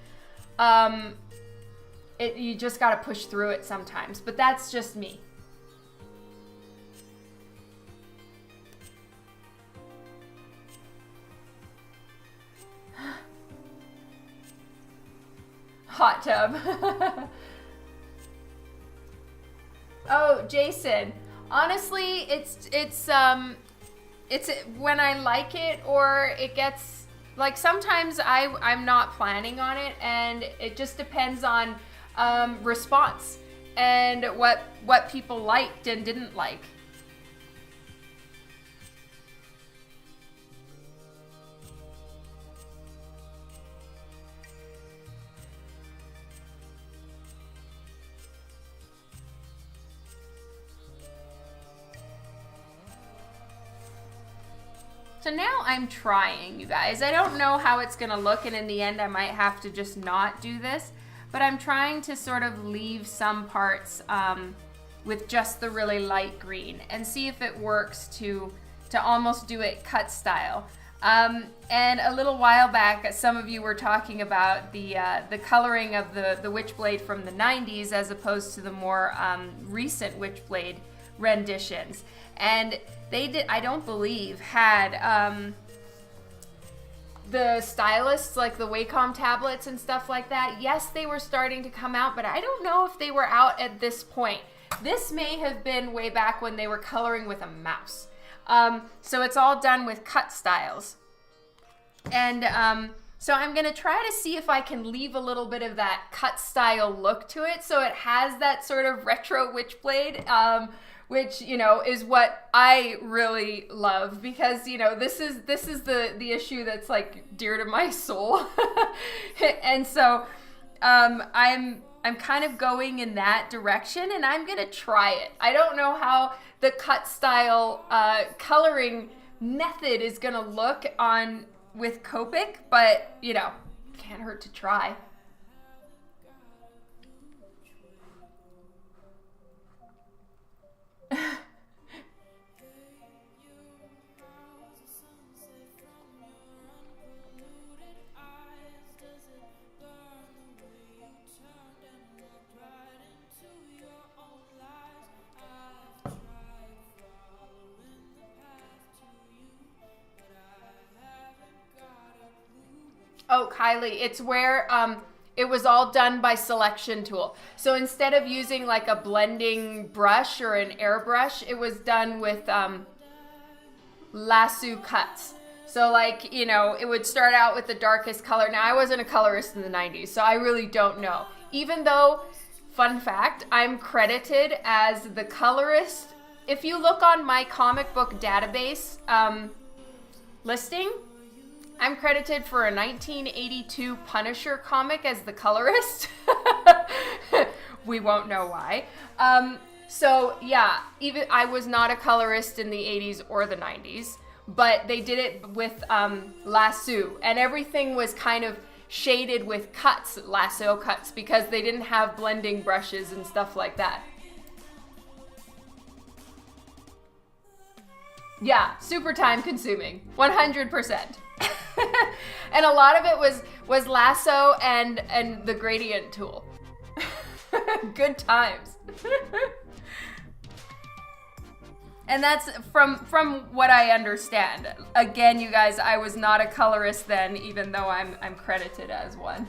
A: you just gotta push through it sometimes, but that's just me. Hot tub. Oh, Jason. Honestly, it's when I like it, or it gets like, sometimes I'm not planning on it, and it just depends on response and what people liked and didn't like. So now I'm trying, you guys. I don't know how it's gonna look, and in the end I might have to just not do this, but I'm trying to sort of leave some parts with just the really light green and see if it works to almost do it cut style. And a little while back, some of you were talking about the coloring of the Witchblade from the 90s as opposed to the more recent Witchblade renditions. And they did, I don't believe, had the stylists, like the Wacom tablets and stuff like that. Yes, they were starting to come out, but I don't know if they were out at this point. This may have been way back when they were coloring with a mouse. So it's all done with cut styles. And so I'm gonna try to see if I can leave a little bit of that cut style look to it, so it has that sort of retro Witchblade, which, is what I really love, because, this is the issue that's like dear to my soul. And so I'm kind of going in that direction, and I'm gonna try it. I don't know how the cut style coloring method is gonna look with Copic, but can't hurt to try. Oh, Kylie, it's where it was all done by selection tool. So instead of using like a blending brush or an airbrush, it was done with lasso cuts. So like, you know, it would start out with the darkest color. Now, I wasn't a colorist in the 90s, so I really don't know. Even though, fun fact, I'm credited as the colorist. If you look on my comic book database listing, I'm credited for a 1982 Punisher comic as the colorist. We won't know why. So yeah, even I was not a colorist in the 80s or the 90s, but they did it with lasso, and everything was kind of shaded with cuts, lasso cuts, because they didn't have blending brushes and stuff like that. Yeah, super time consuming, 100%. And a lot of it was lasso and the gradient tool. Good times. And that's from what I understand. Again, you guys, I was not a colorist then, even though I'm credited as one.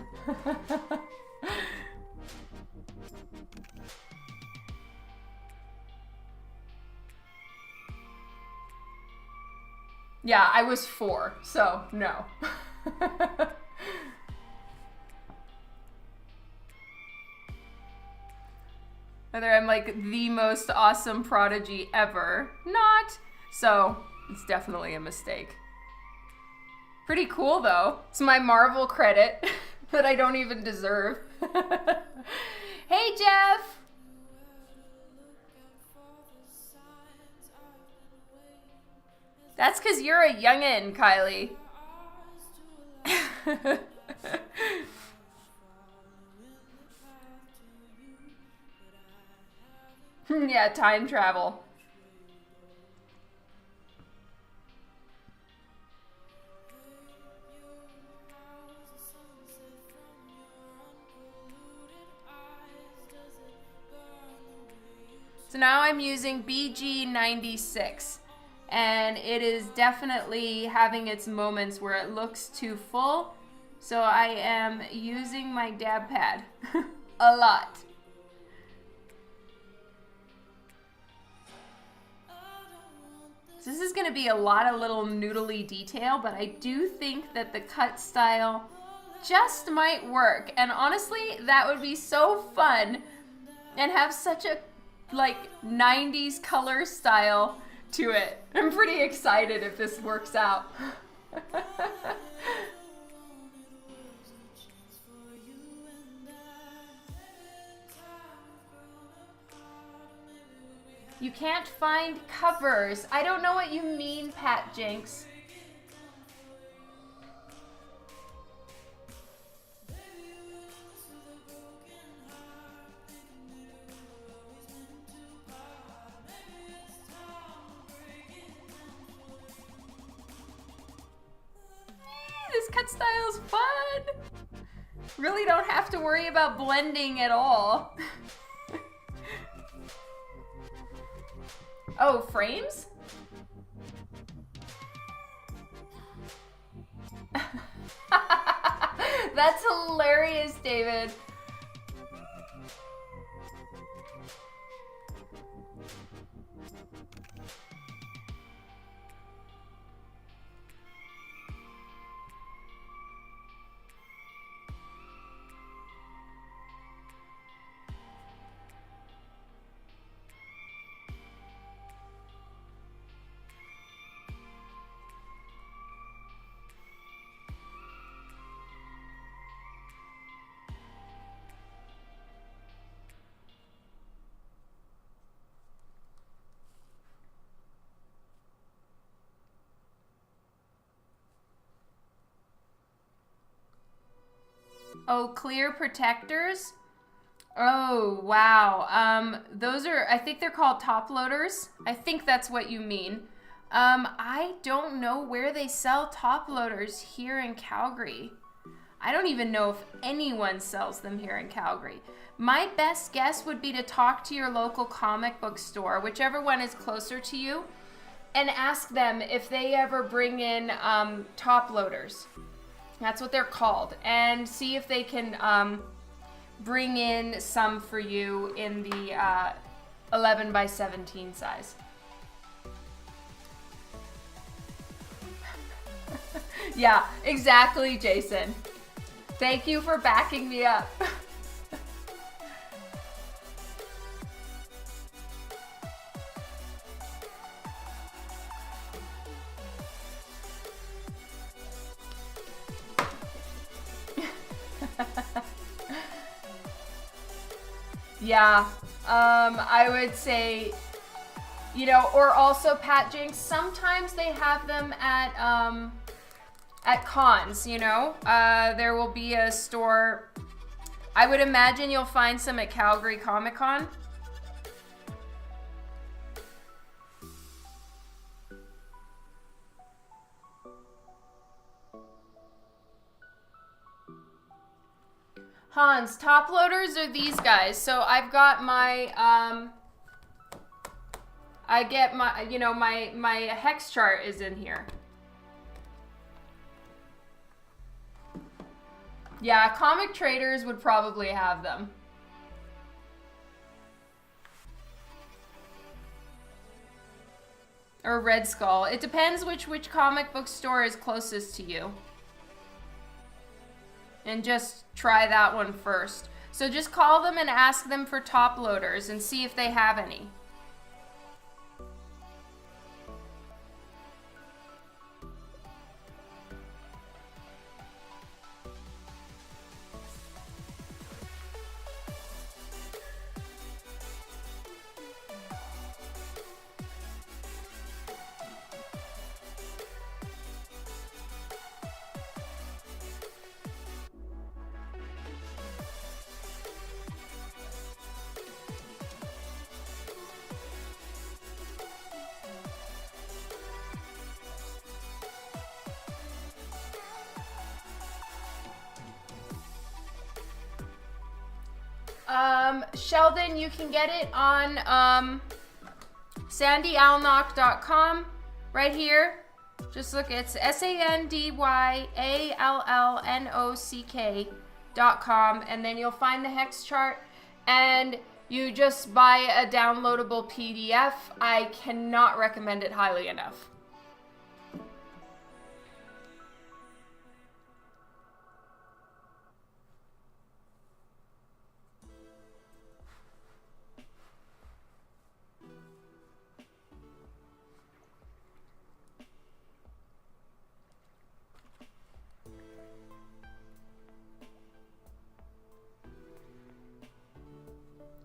A: Yeah, I was 4, so no. Whether I'm like the most awesome prodigy ever, not. So it's definitely a mistake. Pretty cool though. It's my Marvel credit that I don't even deserve. Hey Jeff! That's because you're a youngin', Kylie. Yeah, time travel. So now I'm using BG96. And it is definitely having its moments where it looks too full. So I am using my dab pad a lot. So this is going to be a lot of little noodly detail, but I do think that the cut style just might work. And honestly, that would be so fun and have such a like 90s color style to it. I'm pretty excited if this works out. You can't find covers. I don't know what you mean, Pat Jinx. This cut style's fun. Really don't have to worry about blending at all. Oh, frames? That's hilarious, David. Oh, clear protectors? Oh, wow. Those are, I think they're called top loaders. I think that's what you mean. I don't know where they sell top loaders here in Calgary. I don't even know if anyone sells them here in Calgary. My best guess would be to talk to your local comic book store, whichever one is closer to you, and ask them if they ever bring in top loaders. That's what they're called. And see if they can bring in some for you in the 11 by 17 size. Yeah, exactly, Jason. Thank you for backing me up. Yeah, I would say, you know, or also Pat Jinx, sometimes they have them at cons, you know? There will be a store, I would imagine you'll find some at Calgary Comic Con. Hans, top loaders are these guys. So I've got my, I get my, you know, my hex chart is in here. Yeah, comic traders would probably have them. Or Red Skull. It depends which comic book store is closest to you. And just try that one first. So just call them and ask them for top loaders and see if they have any. Sheldon, you can get it on sandyalnock.com right here. Just look, it's SANDYALLNOCK.com, and then you'll find the hex chart and you just buy a downloadable PDF. I cannot recommend it highly enough.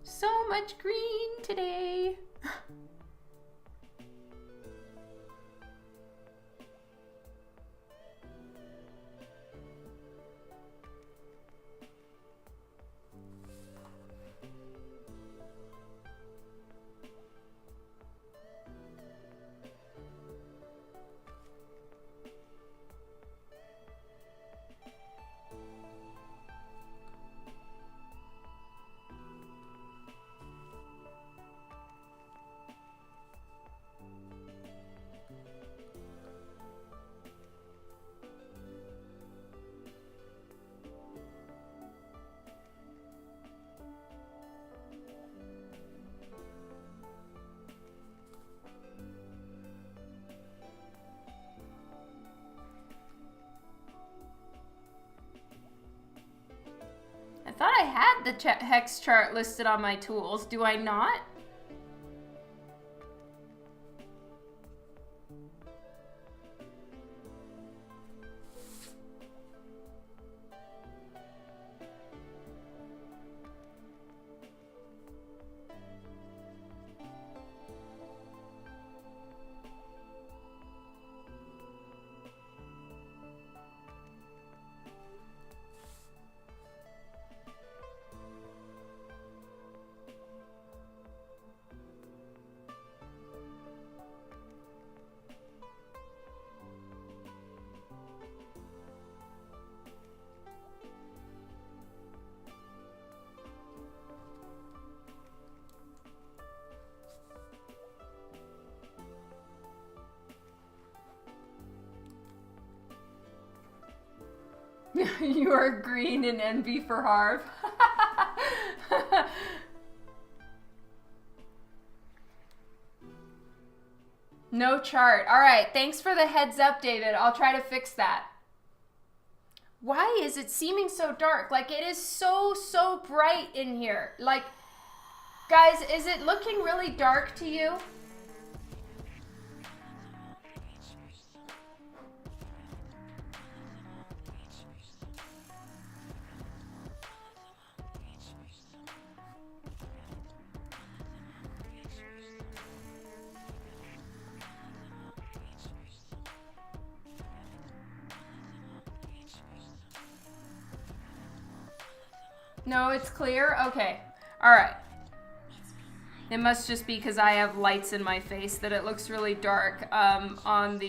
A: So much green today. I thought I had the hex chart listed on my tools. Do I not? You are green and envy for Harv. No chart. All right, thanks for the heads up, David. I'll try to fix that. why is it seeming so dark? Like, it is so, so bright in here. Like, guys, is it looking really dark to you? No, it's clear? Okay. All right. It must just be because I have lights in my face that it looks really dark on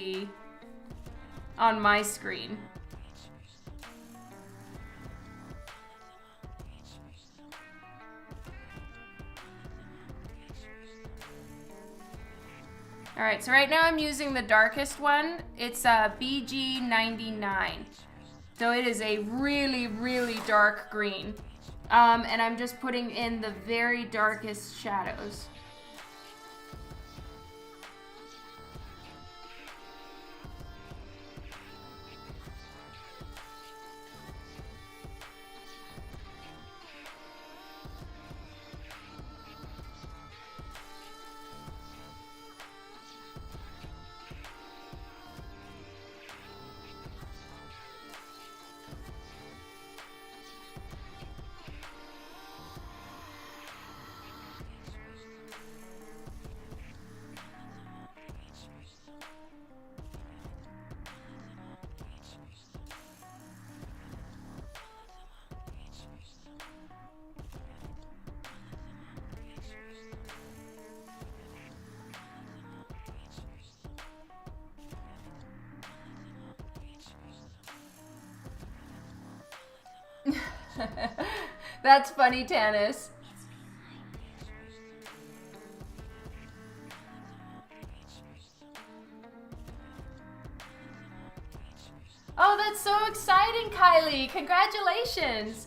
A: my screen. All right, so right now I'm using the darkest one. It's BG99. So it is a really, really dark green. And I'm just putting in the very darkest shadows. That's funny, Tanis. Oh, that's so exciting, Kylie. Congratulations.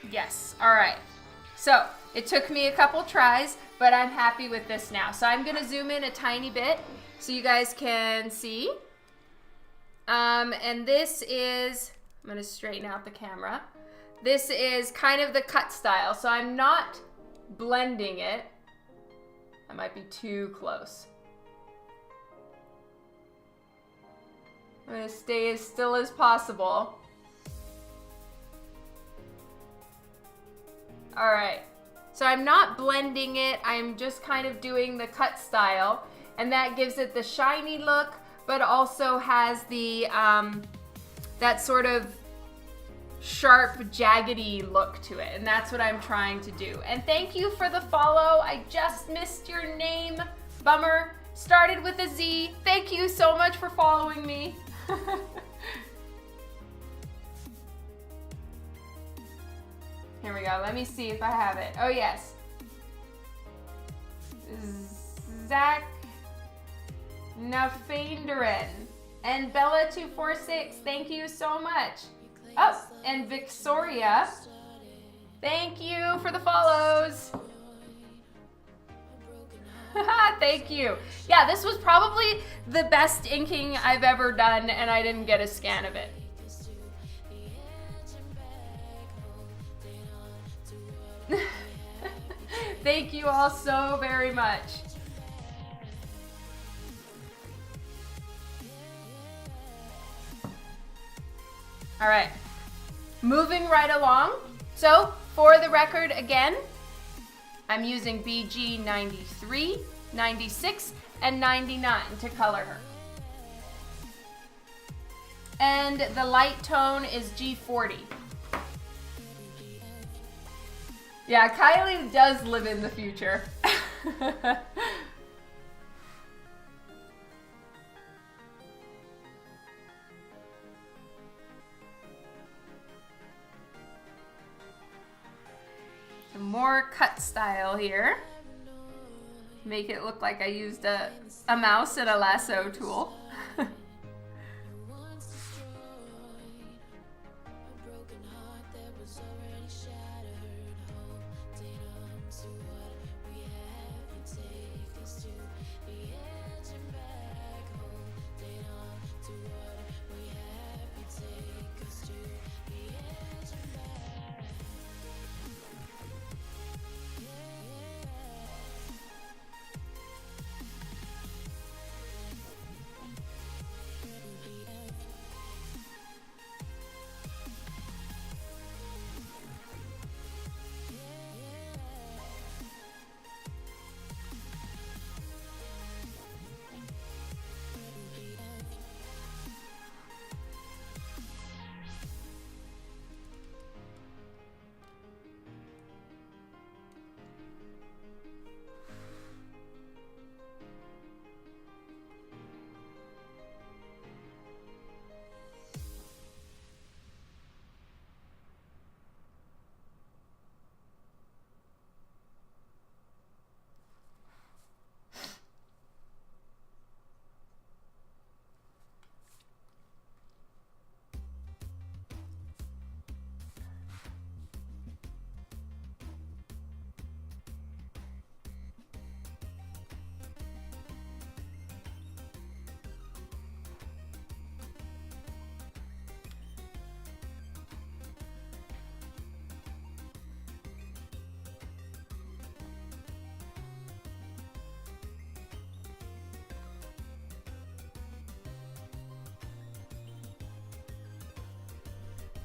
A: Yes, all right. So it took me a couple tries, but I'm happy with this now. So I'm gonna zoom in a tiny bit so you guys can see. And this is, I'm gonna straighten out the camera. This is kind of the cut style. So I'm not blending it. I might be too close. I'm gonna stay as still as possible. All right, so I'm not blending it, I'm just kind of doing the cut style, and that gives it the shiny look, but also has the, that sort of sharp, jaggedy look to it, and that's what I'm trying to do. And thank you for the follow. I just missed your name. Bummer. Started with a Z. Thank you so much for following me. Here we go. Let me see if I have it. Oh, yes. Zach Nafanderen and Bella246. Thank you so much. Oh, and Victoria. Thank you for the follows. Thank you. Yeah, this was probably the best inking I've ever done, and I didn't get a scan of it. Thank you all so very much. All right, moving right along. So for the record again, I'm using BG 93, 96, and 99 to color her. And the light tone is G40. Yeah, Kylie does live in the future. Some more cut style here. Make it look like I used a mouse and a lasso tool.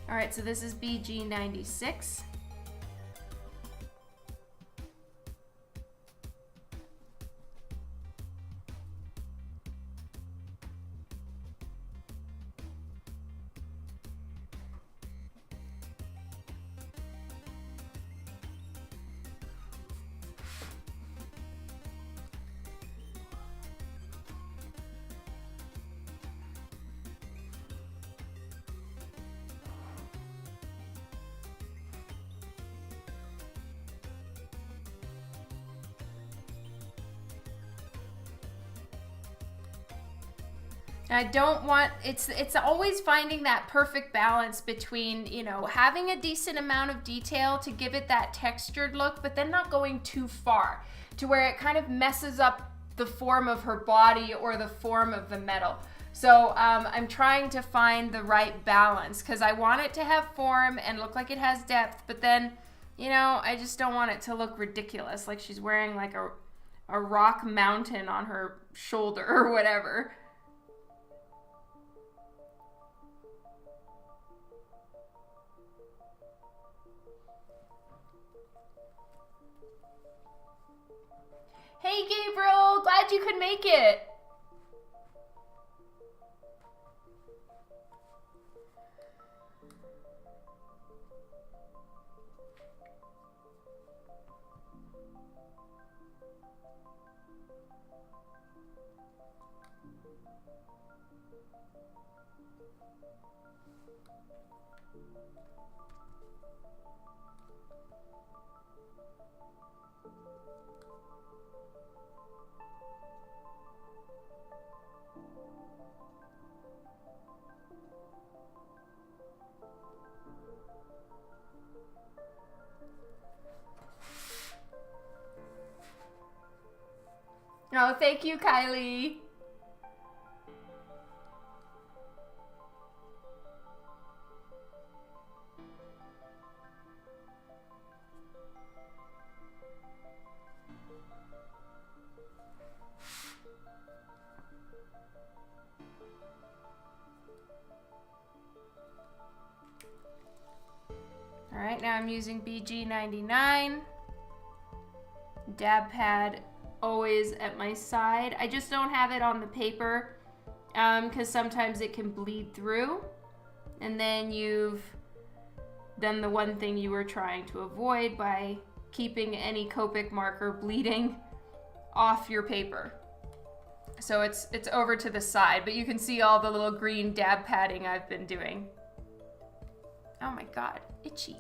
A: All right, so this is BG 96. I don't want, it's always finding that perfect balance between, you know, having a decent amount of detail to give it that textured look, but then not going too far to where it kind of messes up the form of her body or the form of the metal. So I'm trying to find the right balance because I want it to have form and look like it has depth, but then, you know, I just don't want it to look ridiculous, like she's wearing like a rock mountain on her shoulder or whatever. Hey Gabriel, glad you could make it. Oh, thank you, Kylie. All right, now I'm using BG99. Dab pad always at my side. I just don't have it on the paper because sometimes it can bleed through. And then you've done the one thing you were trying to avoid by keeping any Copic marker bleeding off your paper. So it's over to the side, but you can see all the little green dab padding I've been doing. Oh my God, itchy.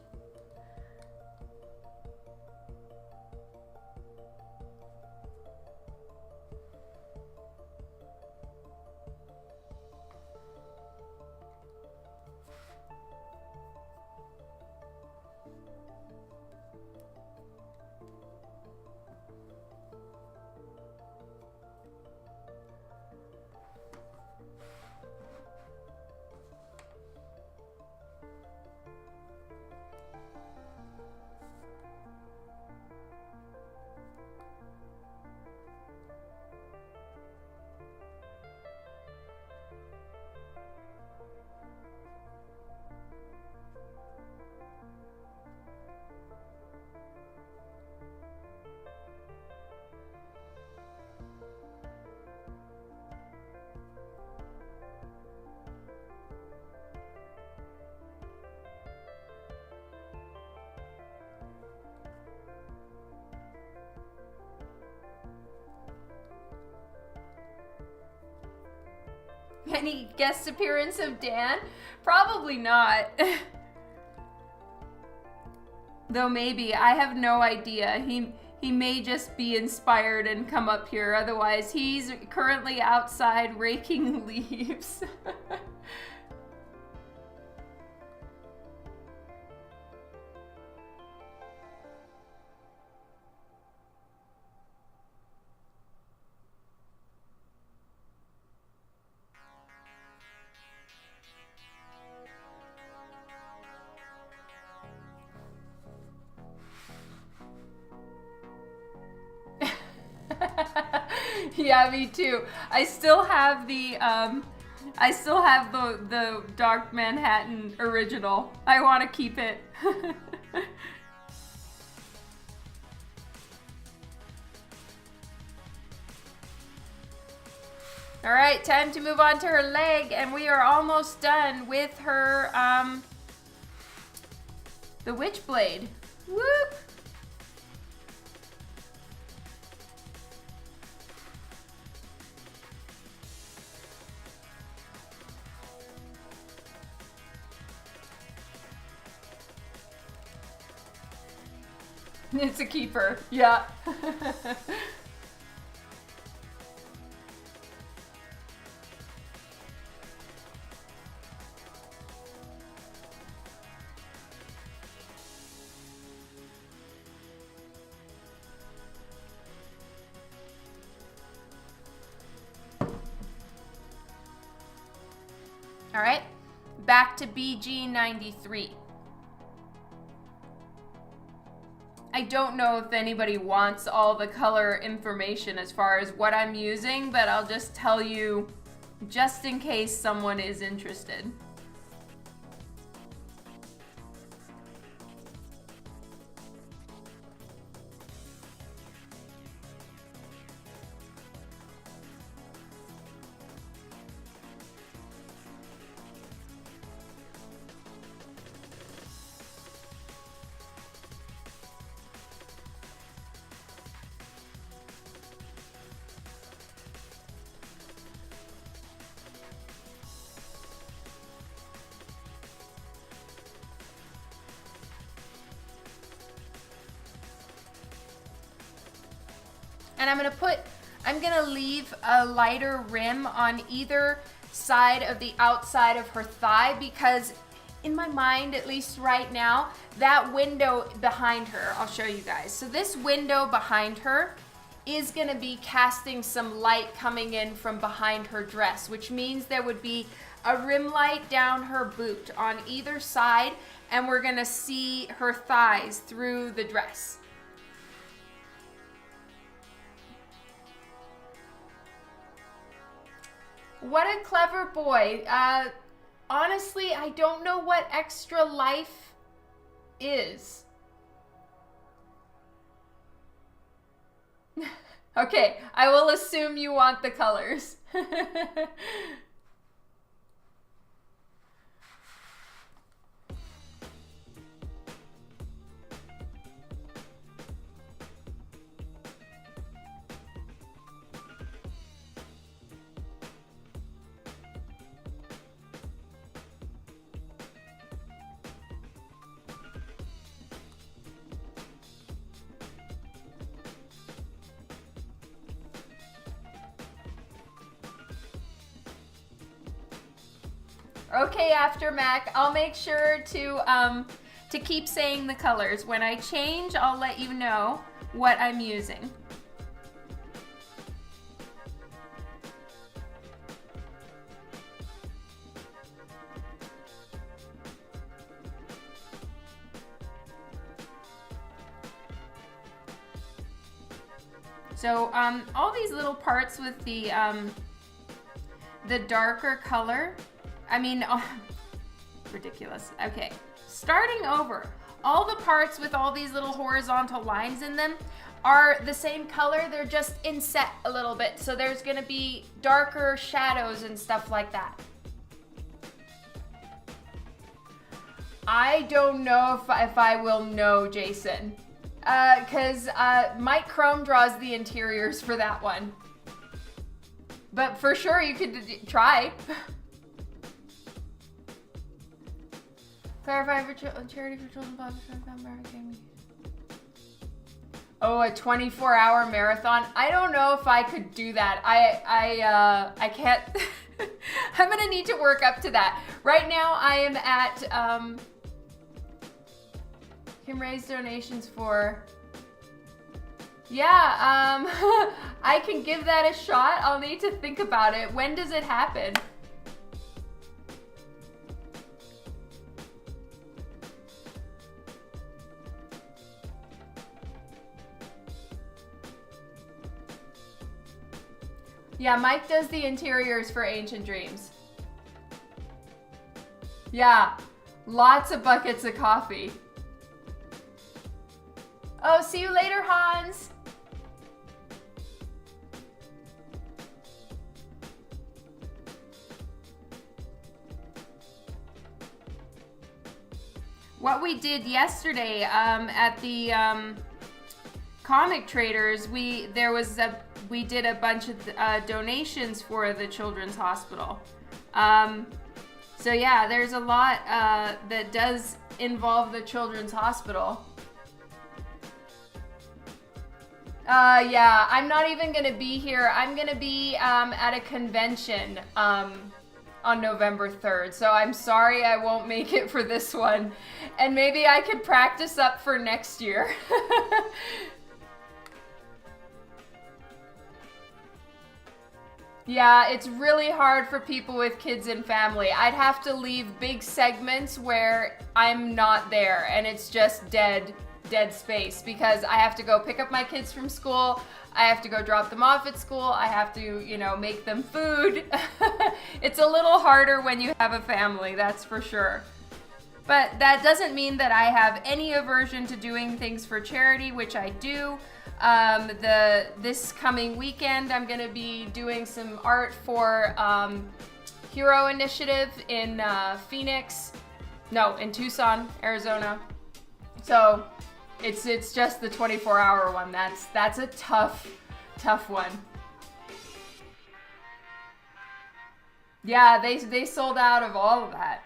A: Any guest appearance of Dan? Probably not. Though maybe, I have no idea. He may just be inspired and come up here. Otherwise, he's currently outside raking leaves. Yeah, me too. I still have the Dark Manhattan original. I want to keep it. All right, time to move on to her leg, and we are almost done with her the Witchblade. Whoop! It's a keeper, yeah. All right, back to BG93. I don't know if anybody wants all the color information as far as what I'm using, but I'll just tell you just in case someone is interested. And I'm gonna leave a lighter rim on either side of the outside of her thigh because in my mind, at least right now, that window behind her, I'll show you guys. So this window behind her is gonna be casting some light coming in from behind her dress, which means there would be a rim light down her boot on either side, and we're gonna see her thighs through the dress. What a clever boy. Honestly, I don't know what extra life is. Okay, I will assume you want the colors. Okay, Aftermac, I'll make sure to keep saying the colors. When I change, I'll let you know what I'm using. So all these little parts with the darker color, I mean, oh, ridiculous. Okay, starting over. All the parts with all these little horizontal lines in them are the same color. They're just inset a little bit. So there's gonna be darker shadows and stuff like that. I don't know if I will know, Jason. Because Mike Chrome draws the interiors for that one. But for sure you could try. Clarify for charity for children. Oh, a 24-hour marathon. I don't know if I could do that. I can't. I'm gonna need to work up to that. Right now I am at can raise donations for. Yeah, I can give that a shot. I'll need to think about it. When does it happen? Yeah, Mike does the interiors for Ancient Dreams. Yeah, lots of buckets of coffee. Oh, see you later, Hans. What we did yesterday at the comic traders, we did a bunch of donations for the Children's Hospital. So yeah, there's a lot that does involve the Children's Hospital. Yeah, I'm not even gonna be here. I'm gonna be at a convention on November 3rd, so I'm sorry I won't make it for this one. And maybe I could practice up for next year. Yeah, it's really hard for people with kids and family. I'd have to leave big segments where I'm not there and it's just dead space because I have to go pick up my kids from school. I have to go drop them off at school. I have to, you know, make them food. It's a little harder when you have a family, that's for sure. But that doesn't mean that I have any aversion to doing things for charity, which I do. This coming weekend, I'm gonna be doing some art for Hero Initiative in in Tucson, Arizona. So it's just the 24-hour one. That's a tough one. Yeah, they sold out of all of that.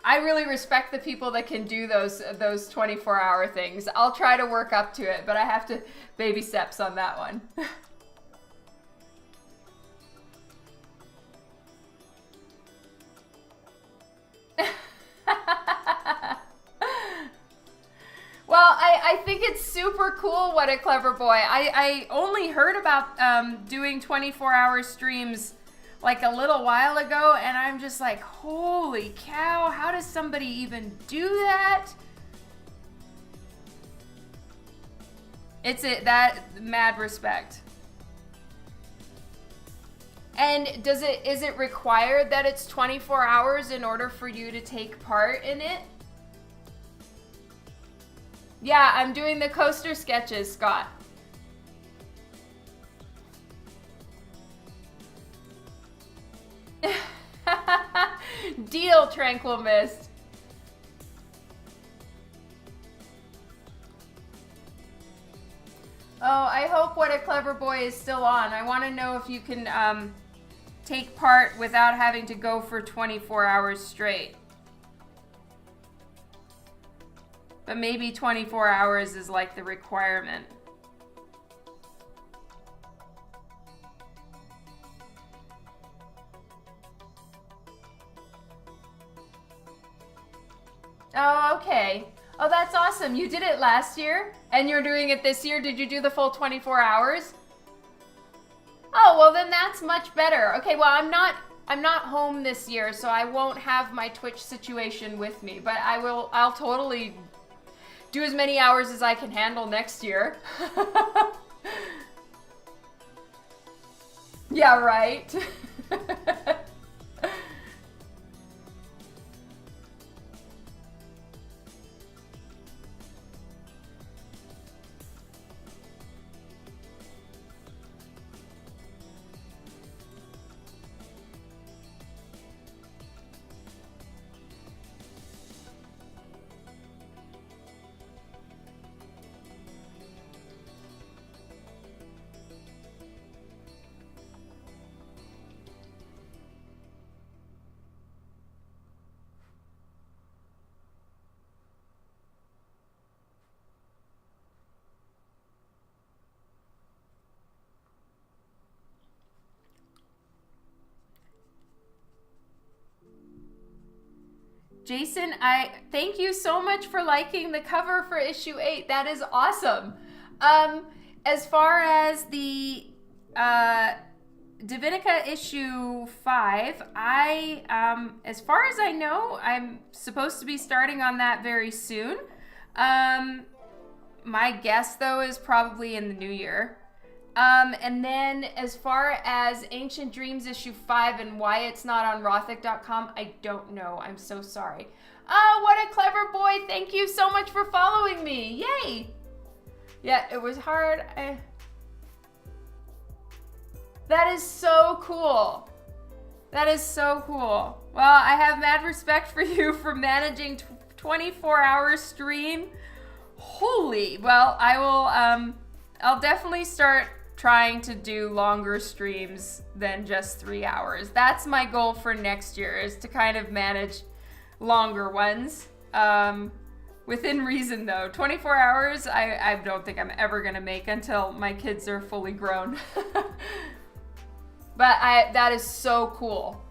A: I really respect the people that can do those 24-hour things. I'll try to work up to it, but I have to baby steps on that one. Well, I think it's super cool. What a clever boy. I only heard about doing 24-hour streams like a little while ago, and I'm just like, holy cow, how does somebody even do that? That mad respect. And is it required that it's 24 hours in order for you to take part in it? Yeah, I'm doing the coaster sketches, Scott. Deal, Tranquil Mist. Oh, I hope What a Clever Boy is still on. I want to know if you can take part without having to go for 24 hours straight. But maybe 24 hours is like the requirement. Oh, okay. Oh, that's awesome. You did it last year and you're doing it this year. Did you do the full 24 hours? Oh, well then that's much better. Okay, well I'm not home this year, so I won't have my Twitch situation with me, but I'll totally do as many hours as I can handle next year. Yeah, right. Jason, I thank you so much for liking the cover for issue 8. That is awesome. As far as the Divinica issue 5, as far as I know, I'm supposed to be starting on that very soon. My guess though is probably in the new year. And then as far as Ancient Dreams issue 5 and why it's not on Rothic.com, I don't know. I'm so sorry. Oh, what a clever boy. Thank you so much for following me. Yay. Yeah, it was hard. That is so cool. That is so cool. Well, I have mad respect for you for managing 24-hour stream. Holy. Well, I'll definitely start trying to do longer streams than just 3 hours. That's my goal for next year, is to kind of manage longer ones. Within reason though. 24 hours, I don't think I'm ever gonna make until my kids are fully grown. But that is so cool.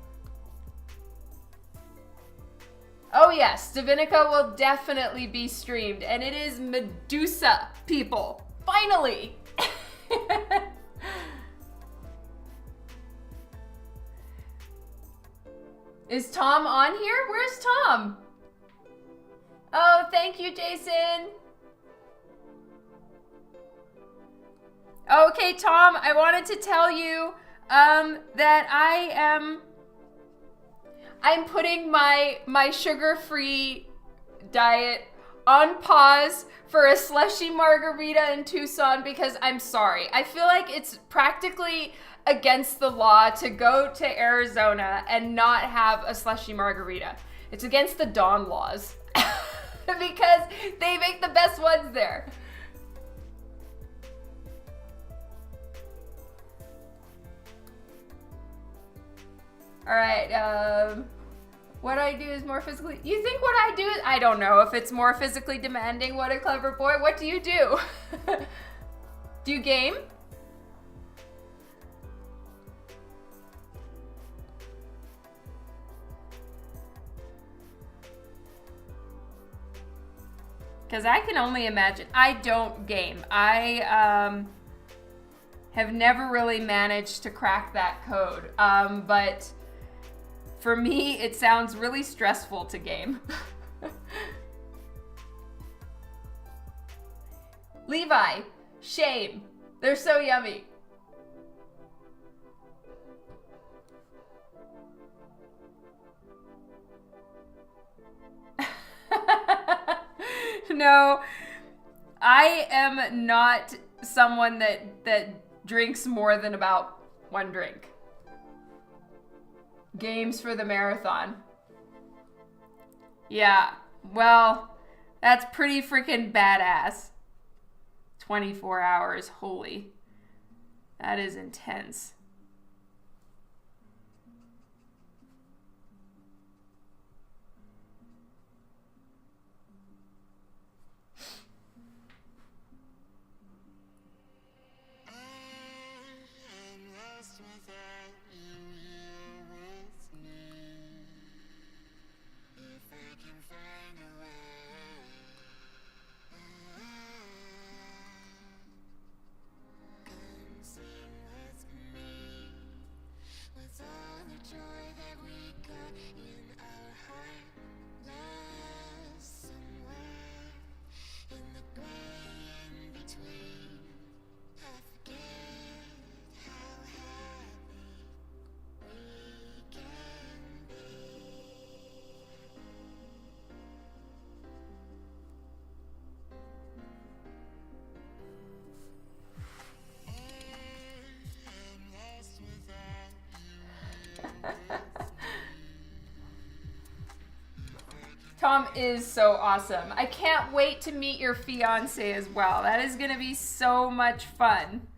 A: Oh yes, Divinica will definitely be streamed, and it is Medusa, people. Finally! Is Tom on here? Where's Tom? Oh, thank you, Jason. Okay, Tom, I wanted to tell you that I'm putting my sugar-free diet on pause for a slushy margarita in Tucson because I'm sorry. I feel like it's practically against the law to go to Arizona and not have a slushy margarita. It's against the Dawn laws because they make the best ones there. All right, what I do is more physically... You think what I do is... I don't know if it's more physically demanding. What a clever boy. What do you do? Do you game? Because I can only imagine. I don't game. have never really managed to crack that code. But for me, it sounds really stressful to game. Levi, shame. They're so yummy. No, I am not someone that drinks more than about one drink. Games for the marathon. Yeah, well, that's pretty freaking badass. 24 hours, holy. That is intense. Tom is so awesome. I can't wait to meet your fiance as well. That is gonna be so much fun.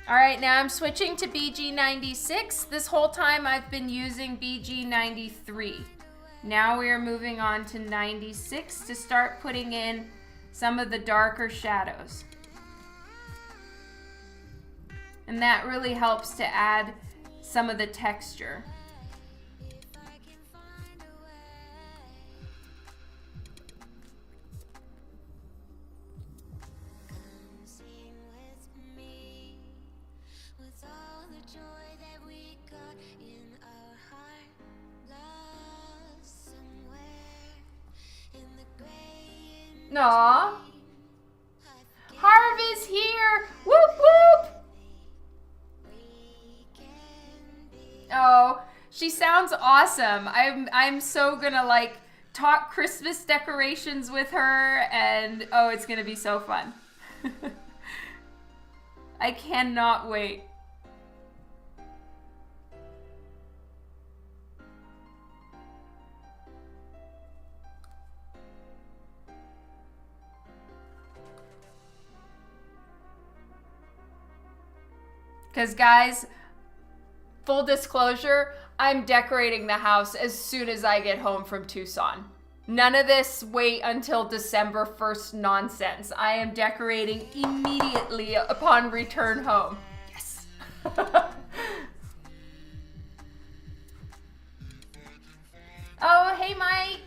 A: All right, now I'm switching to BG96. This whole time I've been using BG93. Now we are moving on to 96 to start putting in some of the darker shadows. And that really helps to add some of the texture. Aw. Harv is here. Whoop whoop. Oh, she sounds awesome. I'm so gonna like talk Christmas decorations with her, and oh, it's gonna be so fun. I cannot wait. Because guys, full disclosure, I'm decorating the house as soon as I get home from Tucson. None of this wait until December 1st nonsense. I am decorating immediately upon return home. Yes. Oh, hey Mike.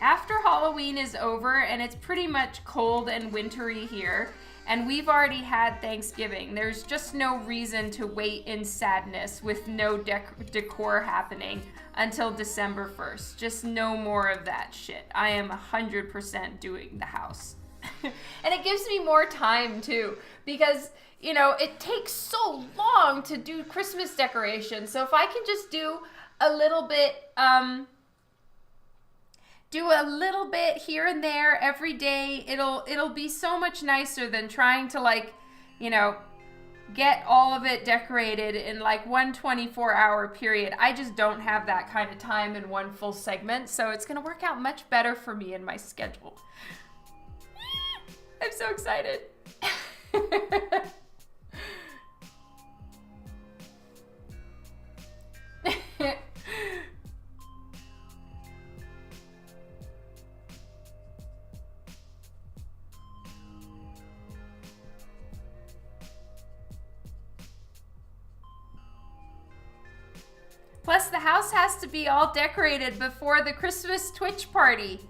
A: After Halloween is over and it's pretty much cold and wintry here, and we've already had Thanksgiving, there's just no reason to wait in sadness with no decor happening until December 1st. Just no more of that shit. I am 100% doing the house. And it gives me more time too, because you know, it takes so long to do Christmas decorations. So if I can just do a little bit, do a little bit here and there every day, it'll be so much nicer than trying to, like, you know, get all of it decorated in like one 24-hour period. I just don't have that kind of time in one full segment, so it's gonna work out much better for me in my schedule. I'm so excited. Plus, the house has to be all decorated before the Christmas Twitch party.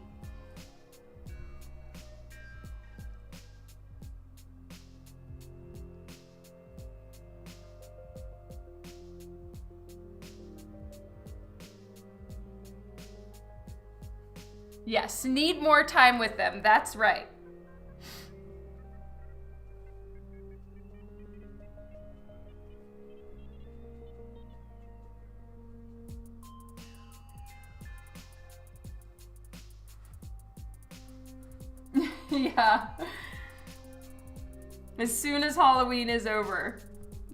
A: Yes, need more time with them. That's right. Yeah. As soon as Halloween is over.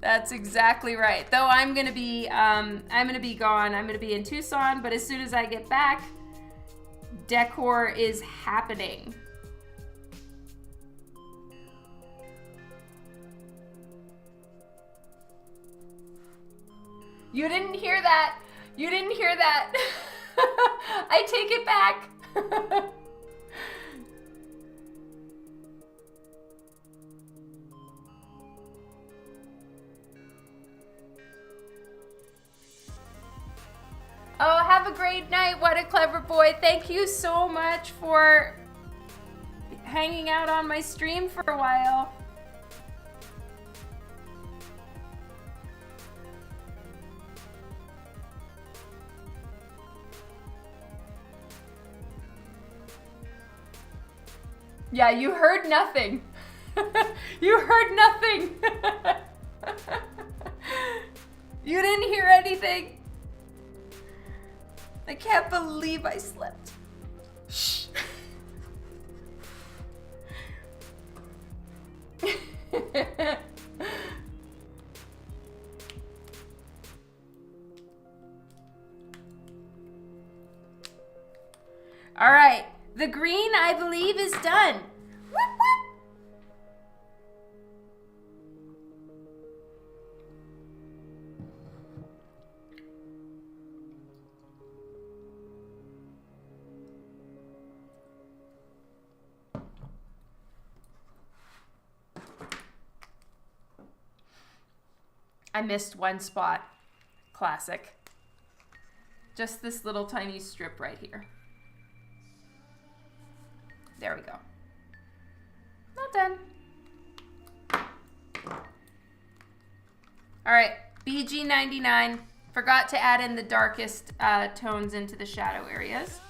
A: That's exactly right. Though I'm gonna be gone. I'm gonna be in Tucson, but as soon as I get back, decor is happening. You didn't hear that. You didn't hear that. I take it back. Oh, have a great night. What a clever boy. Thank you so much for hanging out on my stream for a while. Yeah, you heard nothing. You heard nothing. You didn't hear anything. I can't believe I slept. Shh. All right, the green, I believe, is done. Whoop, whoop. I missed one spot. Classic. Just this little tiny strip right here. There we go. Not done. All right, BG99. Forgot to add in the darkest tones into the shadow areas.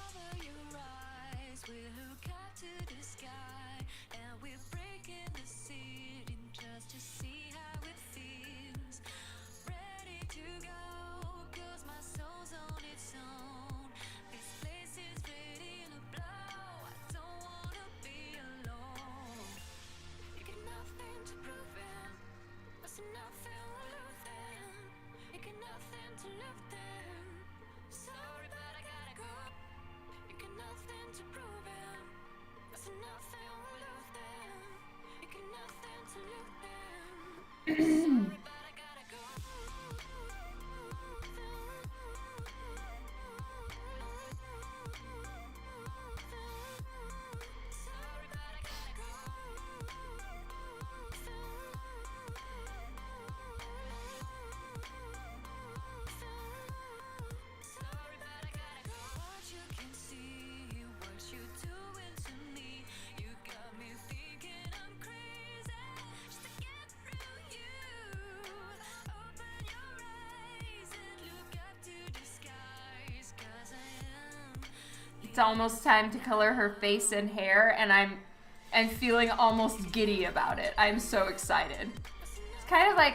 A: It's almost time to color her face and hair, and I'm feeling almost giddy about it. I'm so excited. It's kind of like,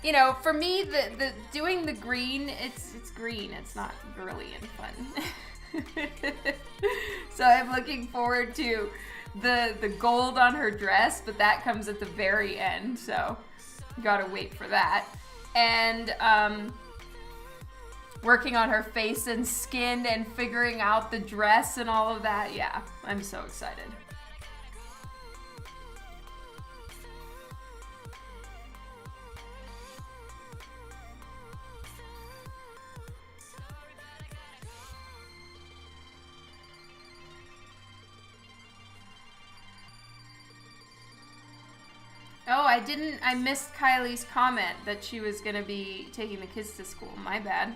A: you know, for me, the doing the green, it's green. It's not girly and fun. So I'm looking forward to the gold on her dress, but that comes at the very end, so gotta wait for that. And working on her face and skin and figuring out the dress and all of that. Yeah, I'm so excited. Oh, I missed Kylie's comment that she was gonna be taking the kids to school. My bad.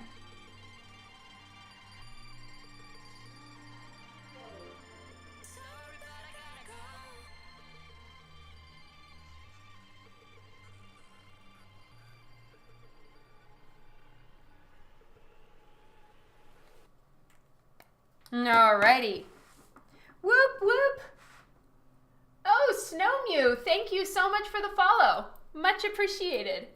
A: Alrighty. Whoop whoop. Oh, Snowmew, thank you so much for the follow. Much appreciated.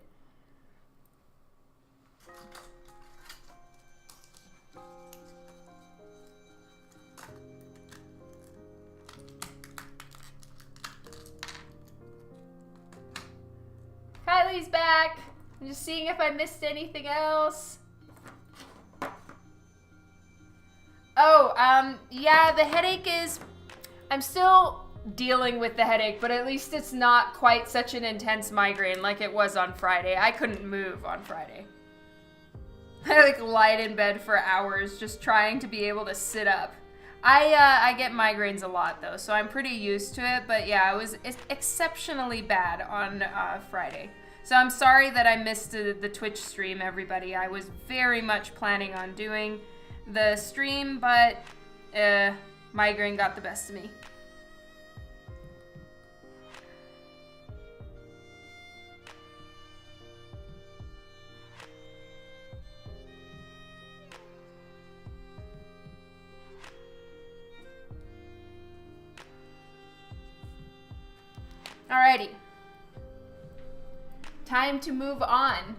A: Kylie's back. I'm just seeing if I missed anything else. Oh, yeah, the headache is... I'm still dealing with the headache, but at least it's not quite such an intense migraine like it was on Friday. I couldn't move on Friday. I like lied in bed for hours just trying to be able to sit up. I get migraines a lot though, so I'm pretty used to it, but yeah, it was exceptionally bad on Friday. So I'm sorry that I missed the Twitch stream, everybody. I was very much planning on doing the stream, but migraine got the best of me. Alrighty. Time to move on.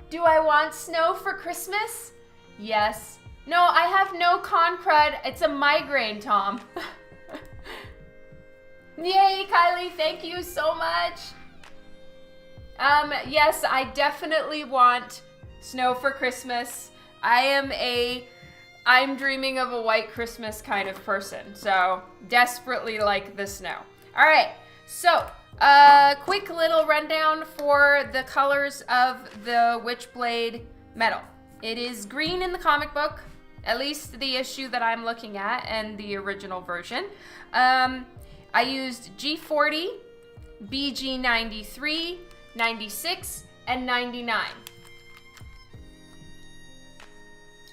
A: Do I want snow for Christmas? Yes. No, I have no con crud. It's a migraine, Tom. Yay, Kylie, thank you so much. Yes, I definitely want snow for Christmas. I'm dreaming of a white Christmas kind of person, so desperately like the snow. All right, so quick little rundown for the colors of the Witchblade metal. It is green in the comic book, at least the issue that I'm looking at and the original version. I used G40, BG93, 96, and 99.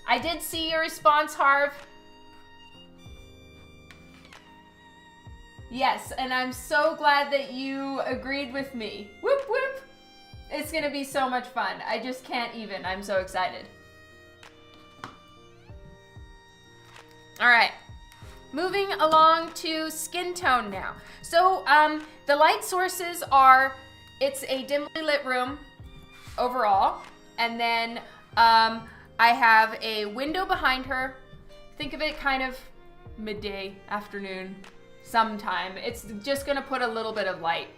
A: I did see your response, Harv. Yes, and I'm so glad that you agreed with me. Whoop whoop. It's gonna be so much fun. I just can't even. I'm so excited. All right, moving along to skin tone now. So the light sources are, it's a dimly lit room overall, and then I have a window behind her. Think of it kind of midday, afternoon, sometime. It's just gonna put a little bit of light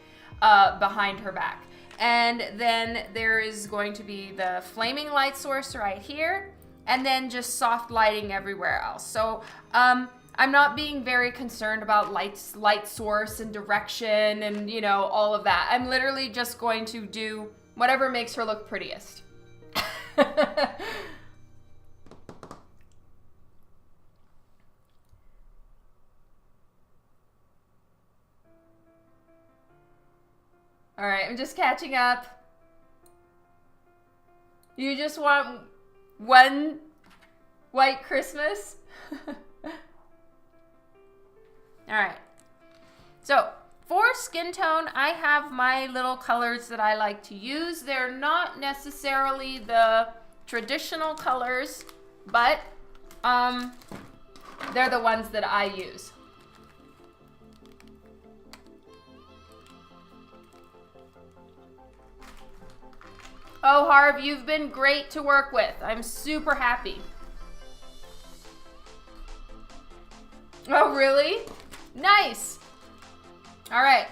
A: behind her back. And then there is going to be the flaming light source right here, and then just soft lighting everywhere else. So I'm not being very concerned about light source and direction and, you know, all of that. I'm literally just going to do whatever makes her look prettiest. All right, I'm just catching up. You just want one white Christmas? All right. So for skin tone, I have my little colors that I like to use. They're not necessarily the traditional colors, but they're the ones that I use. Oh, Harv, you've been great to work with. I'm super happy. Oh, really? Nice. All right.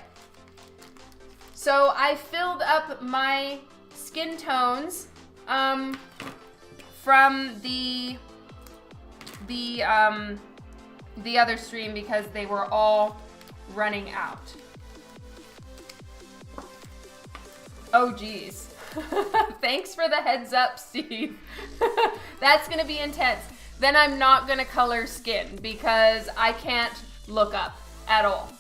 A: So I filled up my skin tones from the other stream because they were all running out. Oh, geez. Thanks for the heads up, Steve. That's gonna be intense. Then I'm not gonna color skin because I can't look up at all.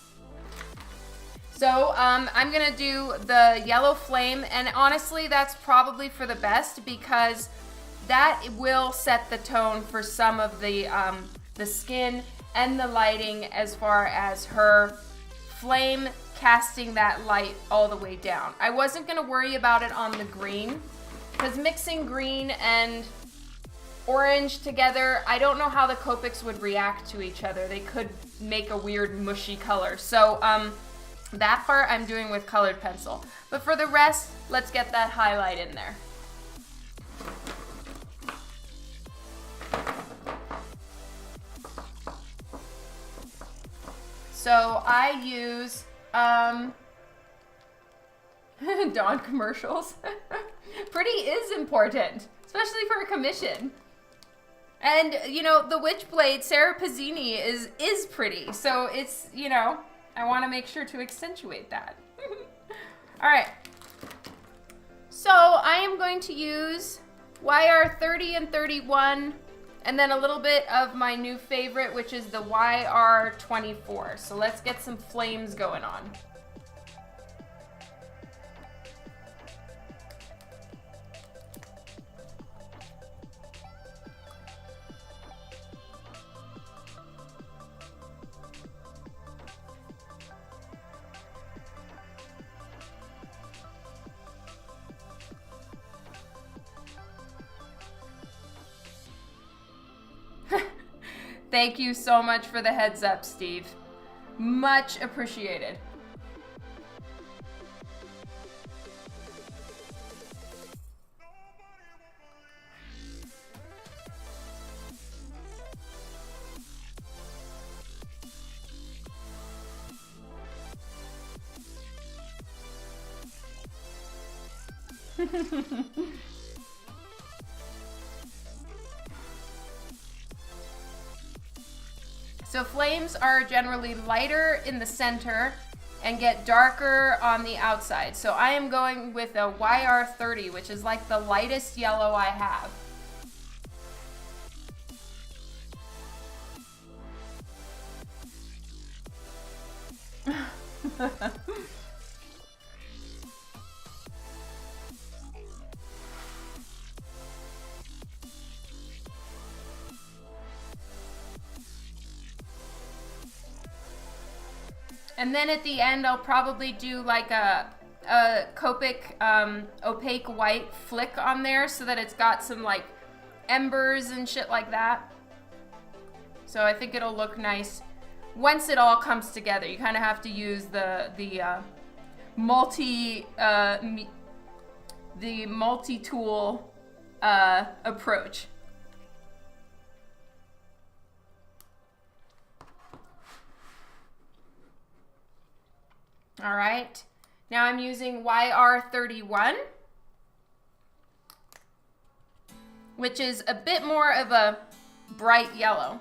A: So I'm gonna do the yellow flame, and honestly that's probably for the best because that will set the tone for some of the skin and the lighting as far as her flame casting that light all the way down. I wasn't gonna worry about it on the green because mixing green and orange together, I don't know how the Copics would react to each other. They could make a weird mushy color. So that part I'm doing with colored pencil. But for the rest, let's get that highlight in there. So I use Dawn commercials. Pretty is important, especially for a commission. And you know, the Witchblade, Sarah Pizzini is pretty. So it's, you know, I want to make sure to accentuate that. All right. So I am going to use YR30 and 31, and then a little bit of my new favorite, which is the YR24. So let's get some flames going on. Thank you so much for the heads up, Steve. Much appreciated. So flames are generally lighter in the center and get darker on the outside. So I am going with a YR30, which is like the lightest yellow I have. And then at the end, I'll probably do like a Copic opaque white flick on there so that it's got some like embers and shit like that. So I think it'll look nice once it all comes together. You kind of have to use the multi-tool approach. All right, now I'm using YR31, which is a bit more of a bright yellow.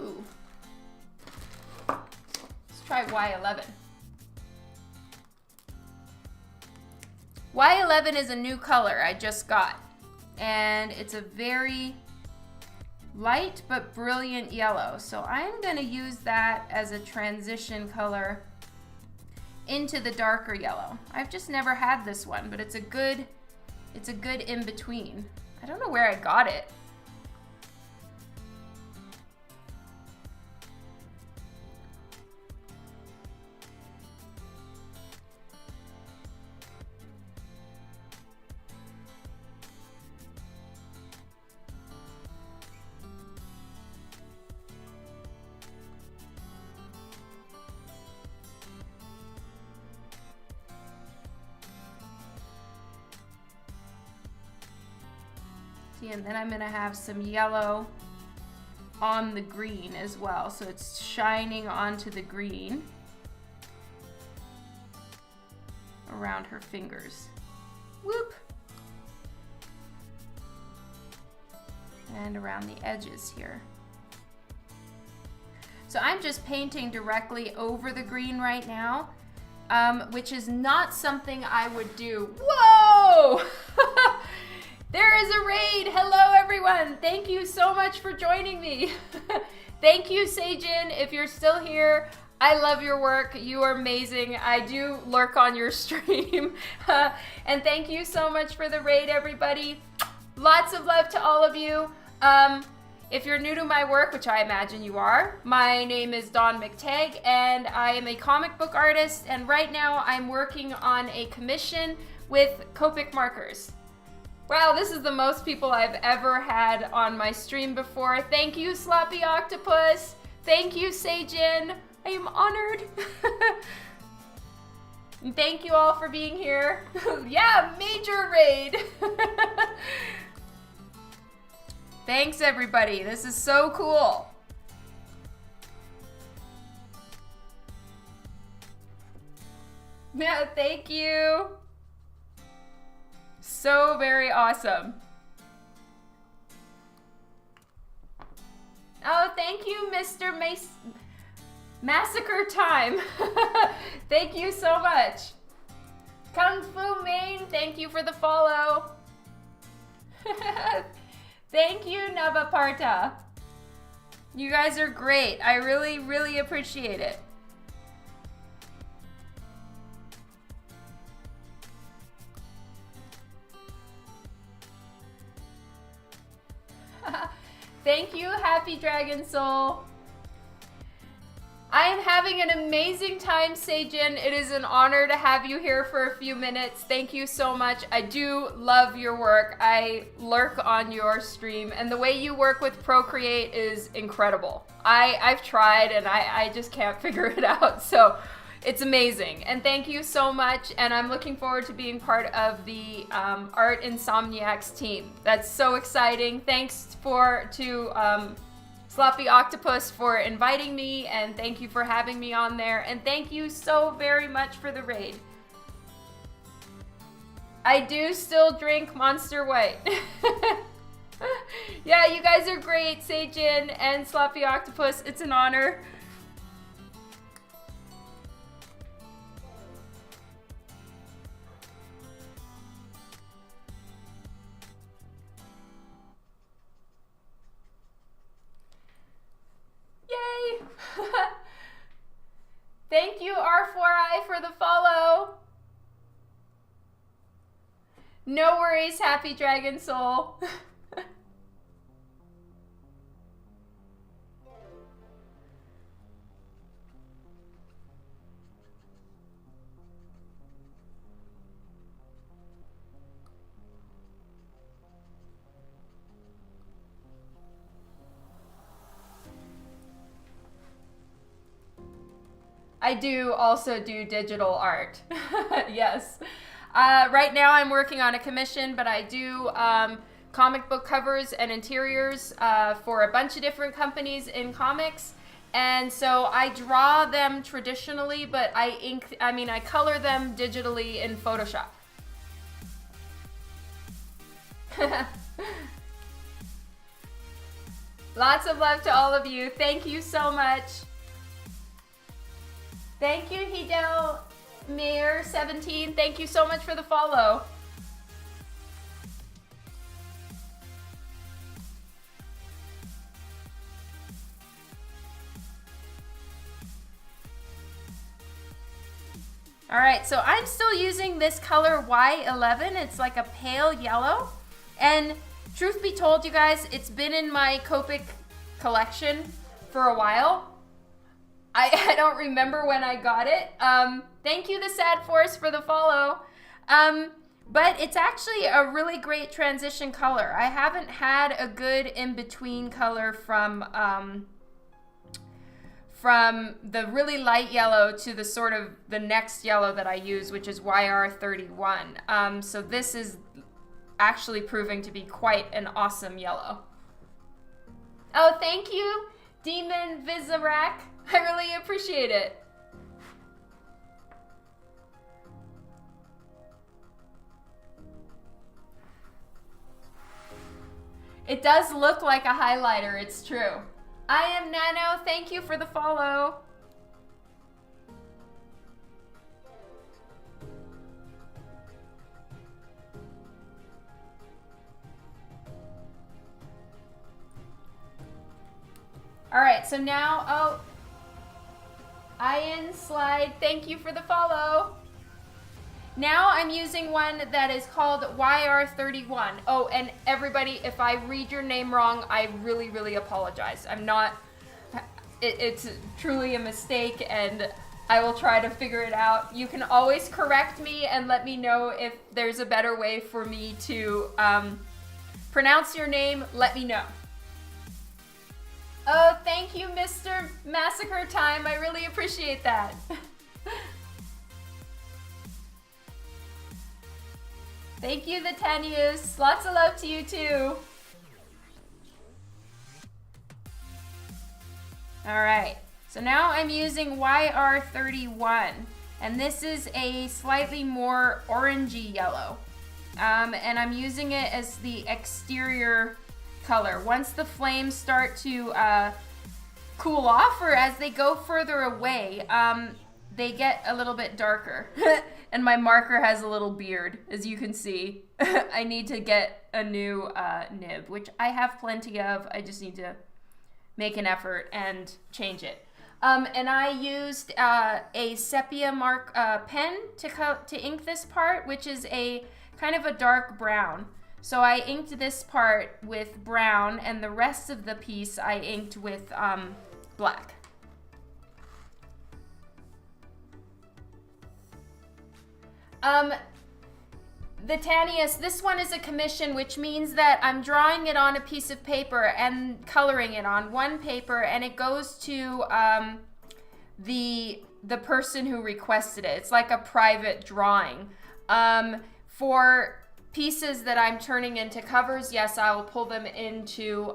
A: Ooh. Let's try Y11. Y11 is a new color I just got, and it's a very light but brilliant yellow. So I'm gonna use that as a transition color into the darker yellow. I've just never had this one, but it's a good in between. I don't know where I got it. And then I'm gonna have some yellow on the green as well. So it's shining onto the green around her fingers. Whoop! And around the edges here. So I'm just painting directly over the green right now, which is not something I would do. Whoa! There is a raid. Hello, everyone. Thank you so much for joining me. Thank you, Seijin, if you're still here. I love your work. You are amazing. I do lurk on your stream. And thank you so much for the raid, everybody. Lots of love to all of you. If you're new to my work, which I imagine you are, my name is Dawn McTeigue, and I am a comic book artist, and right now I'm working on a commission with Copic Markers. Wow, this is the most people I've ever had on my stream before. Thank you, Sloppy Octopus. Thank you, Seijin. I am honored. And thank you all for being here. Yeah, major raid. Thanks, everybody. This is so cool. Yeah, thank you. So very awesome. Oh, thank you, Mr. Massacre Time. Thank you so much. Kung Fu Main, thank you for the follow. Thank you, Navaparta. You guys are great. I really, really appreciate it. Thank you, Happy Dragon Soul. I am having an amazing time, Seijin. It is an honor to have you here for a few minutes. Thank you so much. I do love your work. I lurk on your stream, and the way you work with Procreate is incredible. I've tried, and I just can't figure it out, so it's amazing. And thank you so much, and I'm looking forward to being part of the Art Insomniacs team. That's so exciting. Thanks to Sloppy Octopus for inviting me, and thank you for having me on there, and thank you so very much for the raid. I do still drink Monster White. Yeah, you guys are great, Seijin and Sloppy Octopus. It's an honor. Yay! Thank you, R4I, for the follow. No worries, Happy Dragon Soul. I do also do digital art. Yes. Right now I'm working on a commission, but I do comic book covers and interiors for a bunch of different companies in comics. And so I draw them traditionally, but I color them digitally in Photoshop. Lots of love to all of you. Thank you so much. Thank you, Hidel Mayor 17. Thank you so much for the follow. All right, so I'm still using this color Y11. It's like a pale yellow. And truth be told, you guys, it's been in my Copic collection for a while. I don't remember when I got it. Thank you, the Sad Force, for the follow. But it's actually a really great transition color. I haven't had a good in-between color from the really light yellow to the sort of the next yellow that I use, which is YR31. So this is actually proving to be quite an awesome yellow. Oh, thank you, Demon Vizarak. I really appreciate it. It does look like a highlighter, it's true. I am Nano, thank you for the follow. All right, so now, oh, Ian Slide, thank you for the follow. Now I'm using one that is called YR31. Oh, and everybody, if I read your name wrong, I really, really apologize. I'm not, it's truly a mistake, and I will try to figure it out. You can always correct me and let me know if there's a better way for me to pronounce your name. Let me know. Oh, thank you, Mr. Massacre Time. I really appreciate that. Thank you, the Tenius. Lots of love to you, too. All right. So now I'm using YR31. And this is a slightly more orangey yellow. And I'm using it as the exterior color. Once the flames start to cool off, or as they go further away, they get a little bit darker. And my marker has a little beard, as you can see. I need to get a new nib, which I have plenty of. I just need to make an effort and change it. And I used a sepia mark pen to ink this part, which is a kind of a dark brown. So I inked this part with brown, and the rest of the piece I inked with black. The Tanius, this one is a commission, which means that I'm drawing it on a piece of paper and coloring it on one paper, and it goes to the person who requested it. It's like a private drawing. For pieces that I'm turning into covers, yes, I will pull them into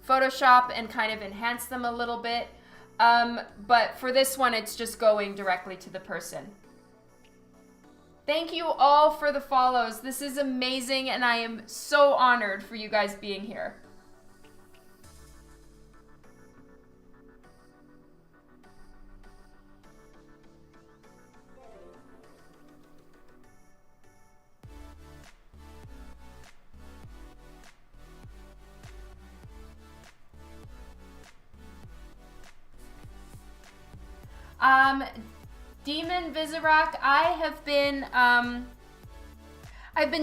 A: Photoshop and kind of enhance them a little bit. But for this one, it's just going directly to the person. Thank you all for the follows. This is amazing, and I am so honored for you guys being here. Demon Vizarak, I've been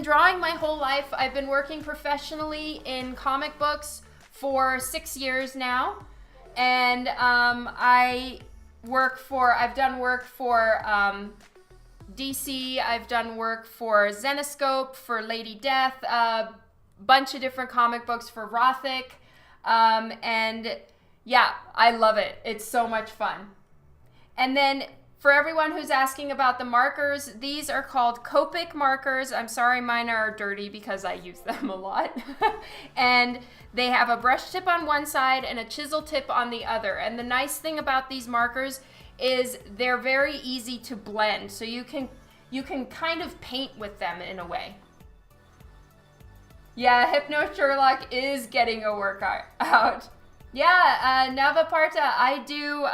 A: drawing my whole life. I've been working professionally in comic books for 6 years now, and I've done work for DC, I've done work for Zenoscope, for Lady Death, a bunch of different comic books for Rothic, and yeah, I love it. It's so much fun. And then for everyone who's asking about the markers, these are called Copic Markers. I'm sorry, mine are dirty because I use them a lot. And they have a brush tip on one side and a chisel tip on the other. And the nice thing about these markers is they're very easy to blend. So you can kind of paint with them in a way. Yeah, Hypno Sherlock is getting a workout. Yeah, Navaparta, I do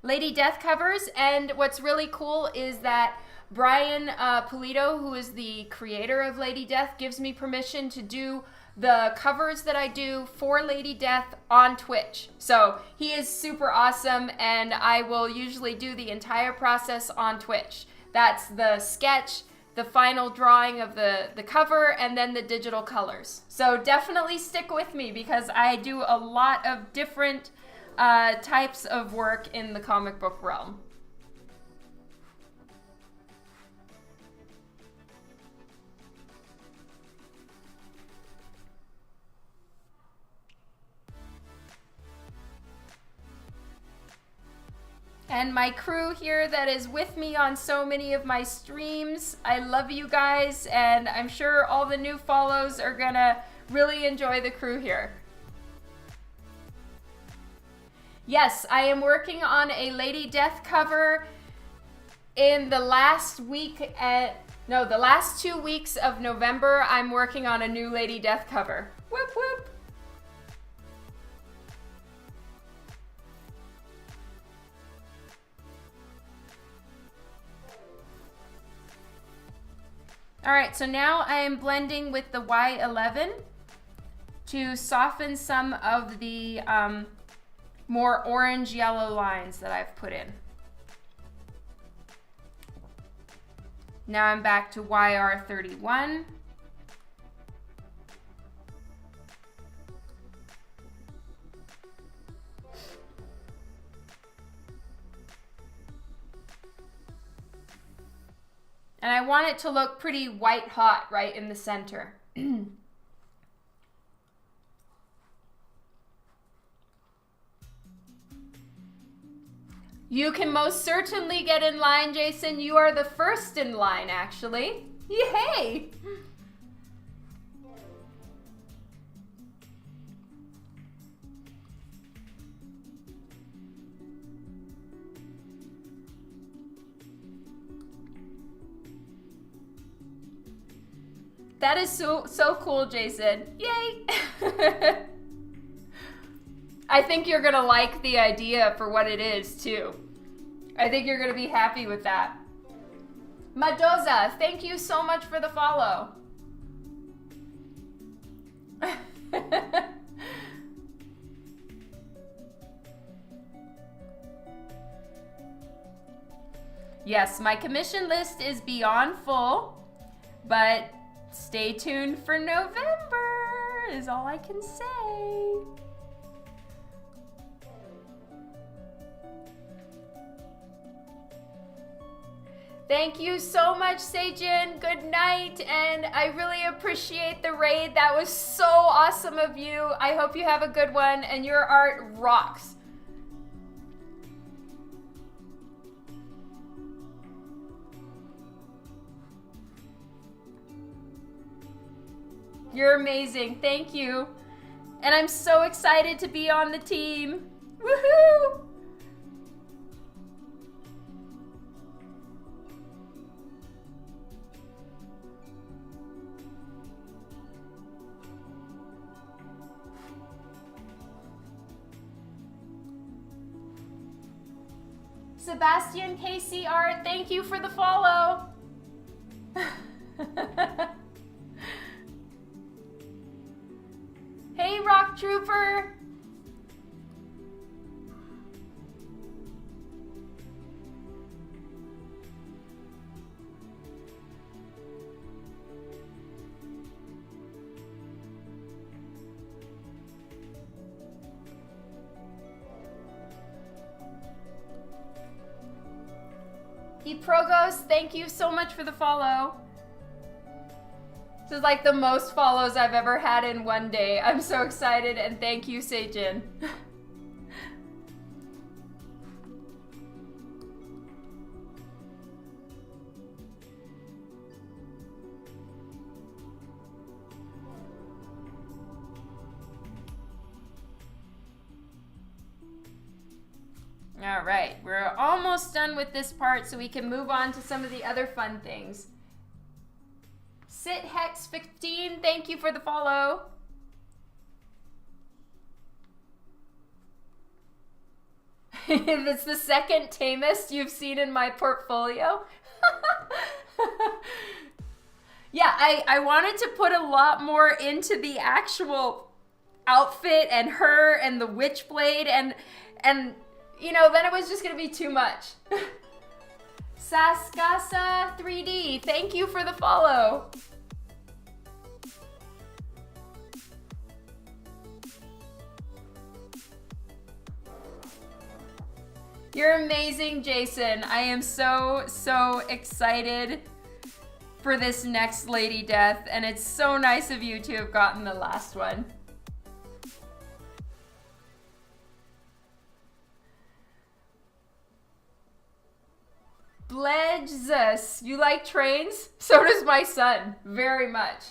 A: Lady Death covers, and what's really cool is that Brian Pulido, who is the creator of Lady Death, gives me permission to do the covers that I do for Lady Death on Twitch. So he is super awesome, and I will usually do the entire process on Twitch. That's the sketch, the final drawing of the cover, and then the digital colors. So definitely stick with me because I do a lot of different types of work in the comic book realm. And my crew here that is with me on so many of my streams, I love you guys, and I'm sure all the new follows are gonna really enjoy the crew here. Yes, I am working on a Lady Death cover in the last the last 2 weeks of November. I'm working on a new Lady Death cover. Whoop whoop. All right, so now I am blending with the Y11 to soften some of the more orange yellow lines that I've put in. Now I'm back to YR31. And I want it to look pretty white hot right in the center. You can most certainly get in line, Jason. You are the first in line, actually. Yay! That is so cool, Jason. Yay! I think you're gonna like the idea for what it is, too. I think you're gonna be happy with that. Madoza, thank you so much for the follow. Yes, my commission list is beyond full, but stay tuned for November is all I can say. Thank you so much, Seijin. Good night, and I really appreciate the raid. That was so awesome of you. I hope you have a good one, and your art rocks. You're amazing. Thank you. And I'm so excited to be on the team. Woohoo! Sebastian KCR, thank you for the follow. Hey, Rock Trooper. Progos, thank you so much for the follow. This is like the most follows I've ever had in one day. I'm so excited, and thank you, Seijin. All right, we're almost done with this part so we can move on to some of the other fun things. Sit Hex 15, thank you for the follow. It's the second tamest you've seen in my portfolio. Yeah, I wanted to put a lot more into the actual outfit and her and the Witchblade and you know, then it was just gonna be too much. Saskasa 3D, thank you for the follow. You're amazing, Jason. I am so excited for this next Lady Death, and it's so nice of you to have gotten the last one. Bledges, you like trains? So does my son, very much.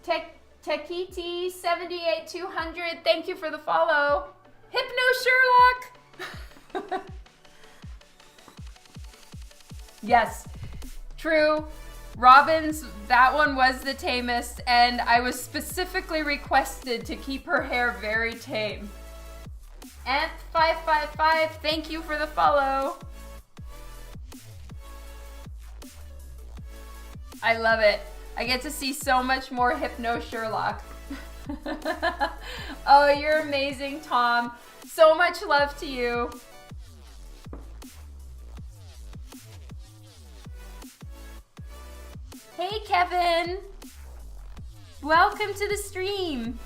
A: Tekiti 78200, thank you for the follow. Hypno Sherlock! Yes, true. Robin's, that one was the tamest, and I was specifically requested to keep her hair very tame. Ant555, thank you for the follow. I love it. I get to see so much more Hypno Sherlock. Oh, you're amazing, Tom. So much love to you. Hey, Kevin. Welcome to the stream.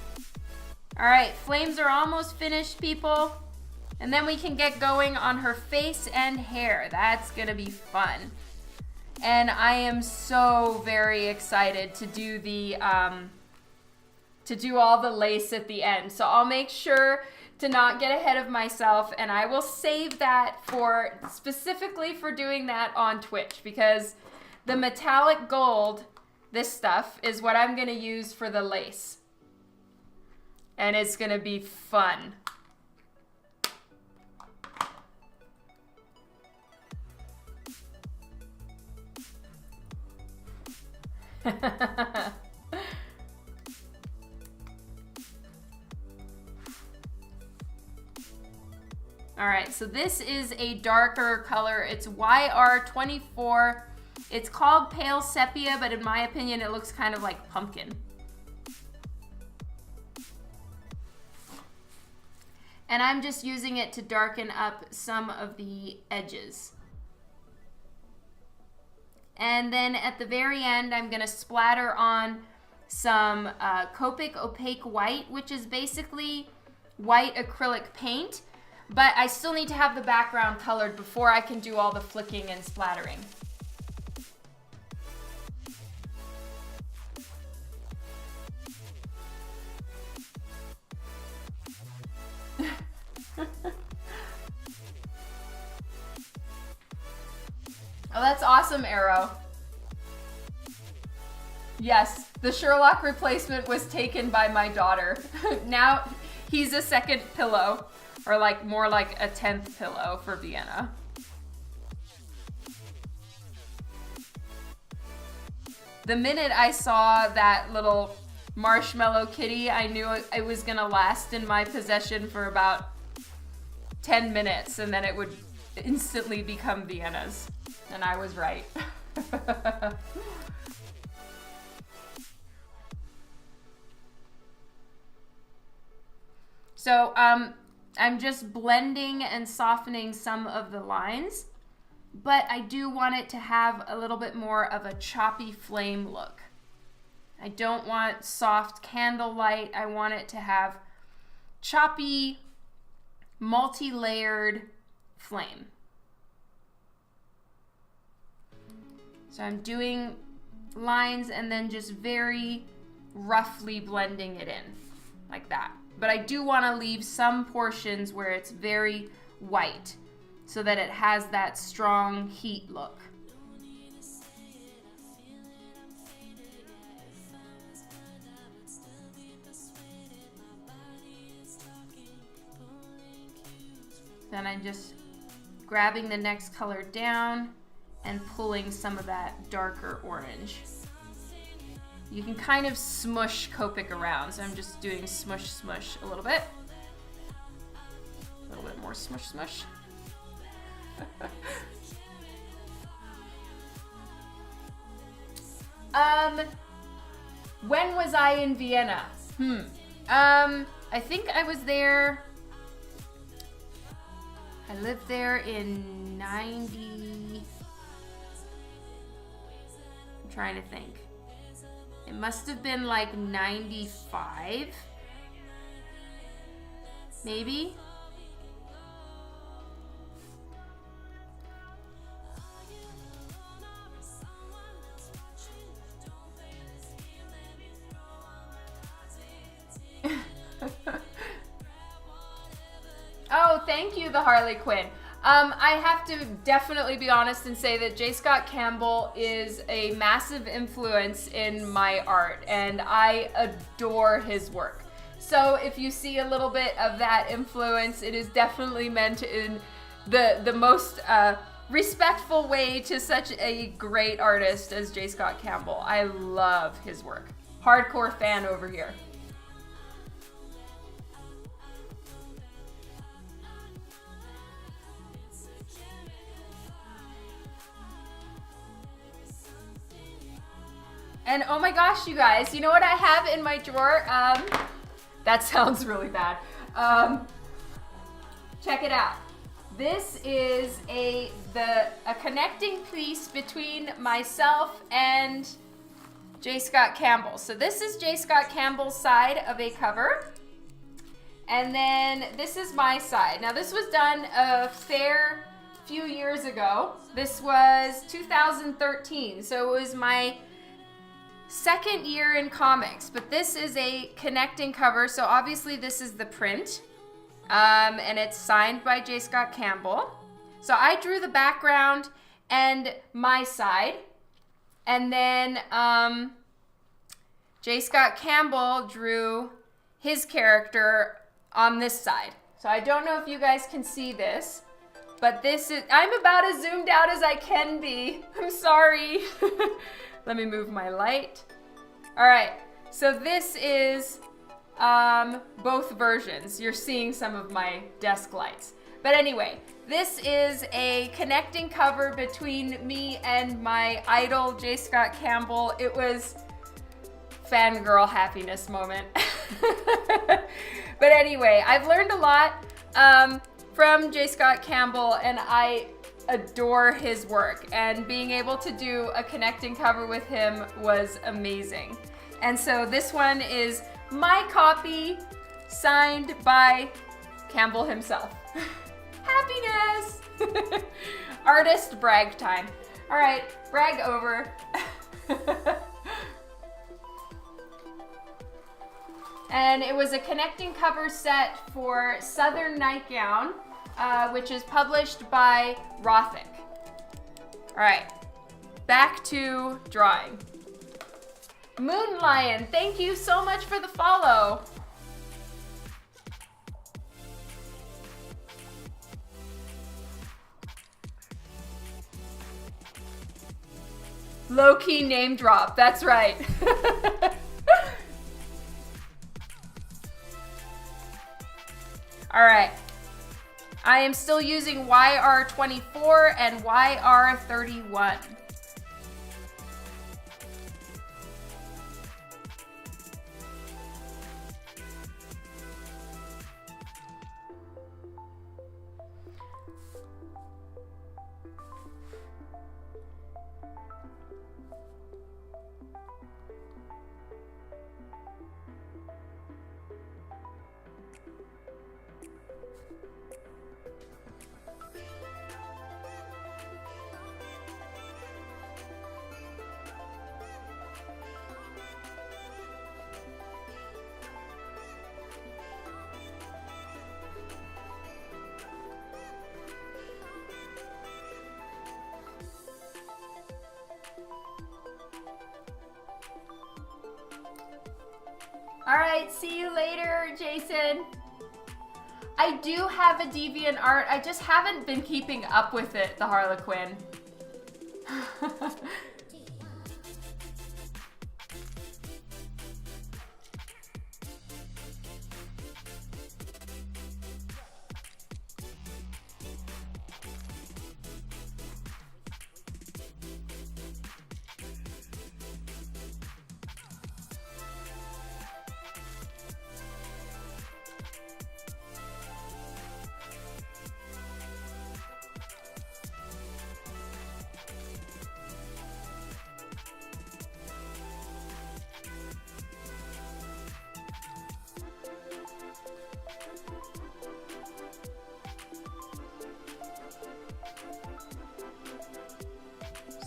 A: All right, flames are almost finished, people. And then we can get going on her face and hair. That's gonna be fun. And I am so very excited to do the all the lace at the end. So I'll make sure to not get ahead of myself, and I will save that for specifically for doing that on Twitch, because the metallic gold, this stuff, is what I'm gonna use for the lace. And it's gonna be fun. All right, so this is a darker color. It's YR24. It's called Pale Sepia, but in my opinion, it looks kind of like pumpkin. And I'm just using it to darken up some of the edges. And then at the very end, I'm gonna splatter on some Copic Opaque White, which is basically white acrylic paint, but I still need to have the background colored before I can do all the flicking and splattering. Oh, that's awesome, Arrow. Yes, the Sherlock replacement was taken by my daughter. Now he's a second pillow, or like more like a 10th pillow for Vienna. The minute I saw that little marshmallow kitty, I knew it was gonna last in my possession for about 10 minutes, and then it would instantly become Vienna's. And I was right. So I'm just blending and softening some of the lines, but I do want it to have a little bit more of a choppy flame look. I don't want soft candlelight. I want it to have choppy, multi-layered flame. So I'm doing lines and then just very roughly blending it in, like that. But I do want to leave some portions where it's very white, so that it has that strong heat look. Then I'm just grabbing the next color down and pulling some of that darker orange. You can kind of smush Copic around, so I'm just doing smush, smush a little bit. A little bit more smush, smush. When was I in Vienna? I think I was there, I lived there in 90, I'm trying to think. It must have been like 95, maybe. Oh, thank you, the Harley Quinn. I have to definitely be honest and say that J. Scott Campbell is a massive influence in my art, and I adore his work. So if you see a little bit of that influence, it is definitely meant in the most respectful way to such a great artist as J. Scott Campbell. I love his work. Hardcore fan over here. And oh my gosh, you guys, you know what I have in my drawer? That sounds really bad. Check it out. This is a connecting piece between myself and J. Scott Campbell. So this is J. Scott Campbell's side of a cover. And then this is my side. Now this was done a fair few years ago. This was 2013. So it was my second year in comics, but this is a connecting cover. So obviously this is the print, and it's signed by J. Scott Campbell. So I drew the background and my side, and then J. Scott Campbell drew his character on this side. So I don't know if you guys can see this, but this is, I'm about as zoomed out as I can be. I'm sorry. Let me move my light. All right, so this is both versions. You're seeing some of my desk lights. But anyway, this is a connecting cover between me and my idol, J. Scott Campbell. It was fangirl happiness moment. But anyway, I've learned a lot from J. Scott Campbell, and I adore his work, and being able to do a connecting cover with him was amazing. And so this one is my copy, signed by Campbell himself. Happiness! Artist brag time. All right, brag over. And it was a connecting cover set for Southern Nightgown, which is published by Rothic. All right, back to drawing. Moon Lion, thank you so much for the follow. Low-key name drop, that's right. All right. I am still using YR24 and YR31. All right, see you later, Jason. I do have a DeviantArt. I just haven't been keeping up with it, the Harlequin.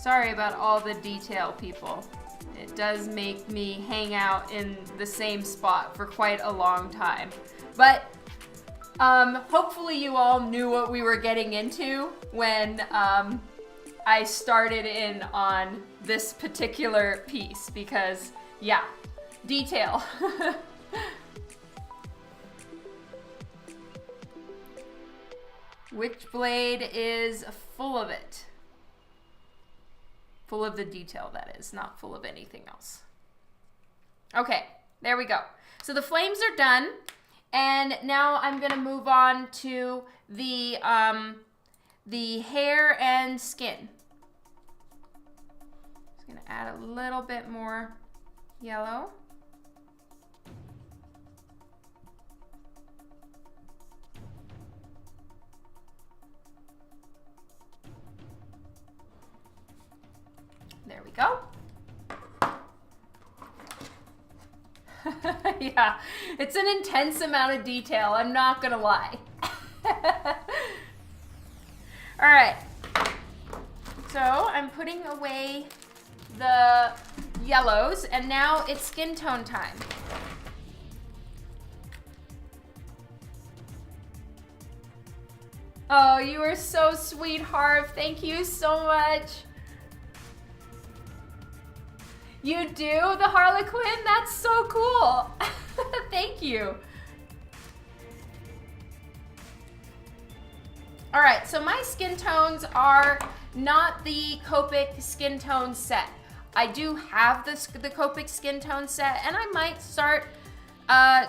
A: Sorry about all the detail, people. It does make me hang out in the same spot for quite a long time. But hopefully you all knew what we were getting into when I started in on this particular piece, because yeah, detail. Witchblade is full of it. Full of the detail, that is, not full of anything else. Okay, there we go. So the flames are done, and now I'm gonna move on to the hair and skin. Just gonna add a little bit more yellow. There we go. Yeah, it's an intense amount of detail, I'm not gonna lie. All right, so I'm putting away the yellows, and now it's skin tone time. Oh, you are so sweet, Harv. Thank you so much. You do? The Harlequin? That's so cool. Thank you. All right, so my skin tones are not the Copic skin tone set. I do have the Copic skin tone set, and I might start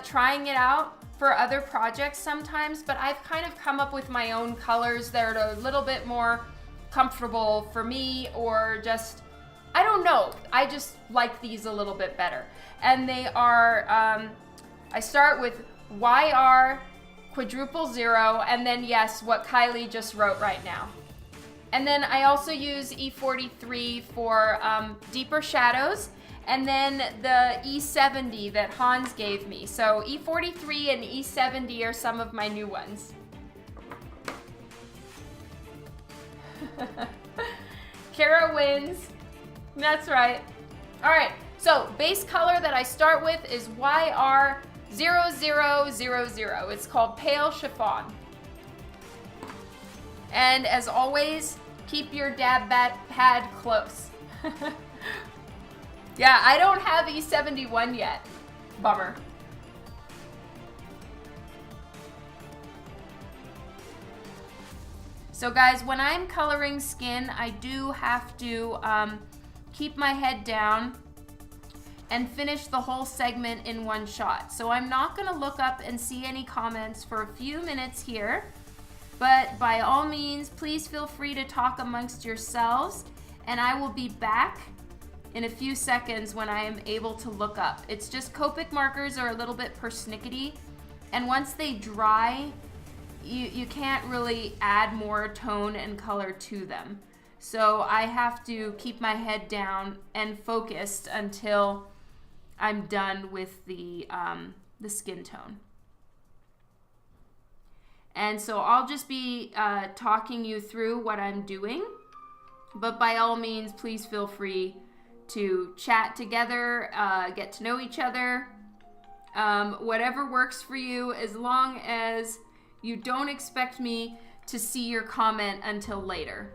A: trying it out for other projects sometimes, but I've kind of come up with my own colors that are a little bit more comfortable for me, or just, I don't know, I just like these a little bit better. And they are, I start with YR quadruple 0, and then yes, what Kylie just wrote right now. And then I also use E43 for deeper shadows, and then the E70 that Hans gave me. So E43 and E70 are some of my new ones. Kara wins. That's right. All right, so base color that I start with is YR0000. It's called Pale Chiffon. And as always, keep your dab pad close. Yeah, I don't have E71 yet. Bummer. So guys, when I'm coloring skin, I do have to keep my head down and finish the whole segment in one shot. So I'm not gonna look up and see any comments for a few minutes here, but by all means, please feel free to talk amongst yourselves, and I will be back in a few seconds when I am able to look up. It's just Copic markers are a little bit persnickety, and once they dry, you can't really add more tone and color to them. So I have to keep my head down and focused until I'm done with the skin tone. And so I'll just be talking you through what I'm doing, but by all means, please feel free to chat together, get to know each other, whatever works for you, as long as you don't expect me to see your comment until later.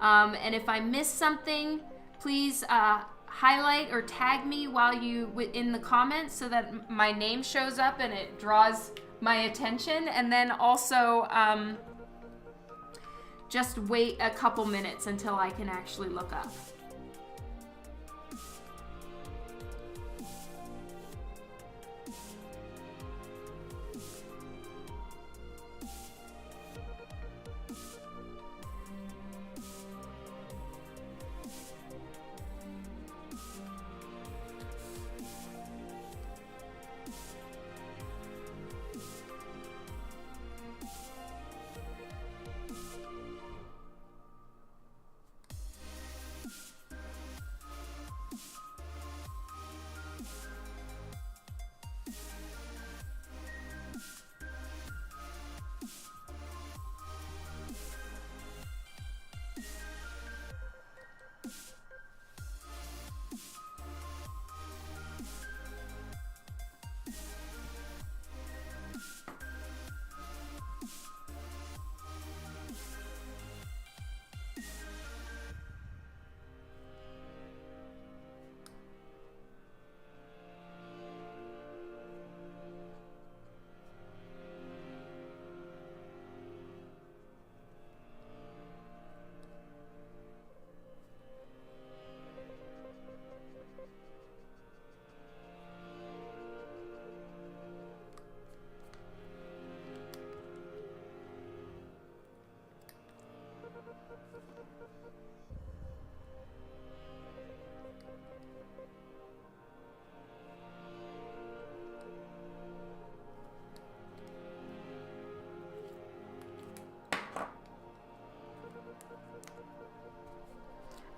A: And if I miss something, please highlight or tag me while in the comments so that my name shows up and it draws my attention. And then also just wait a couple minutes until I can actually look up.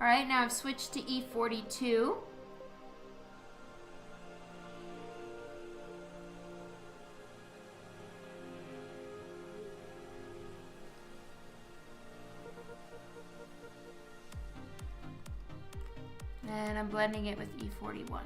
A: Alright, now I've switched to E42. And I'm blending it with E41.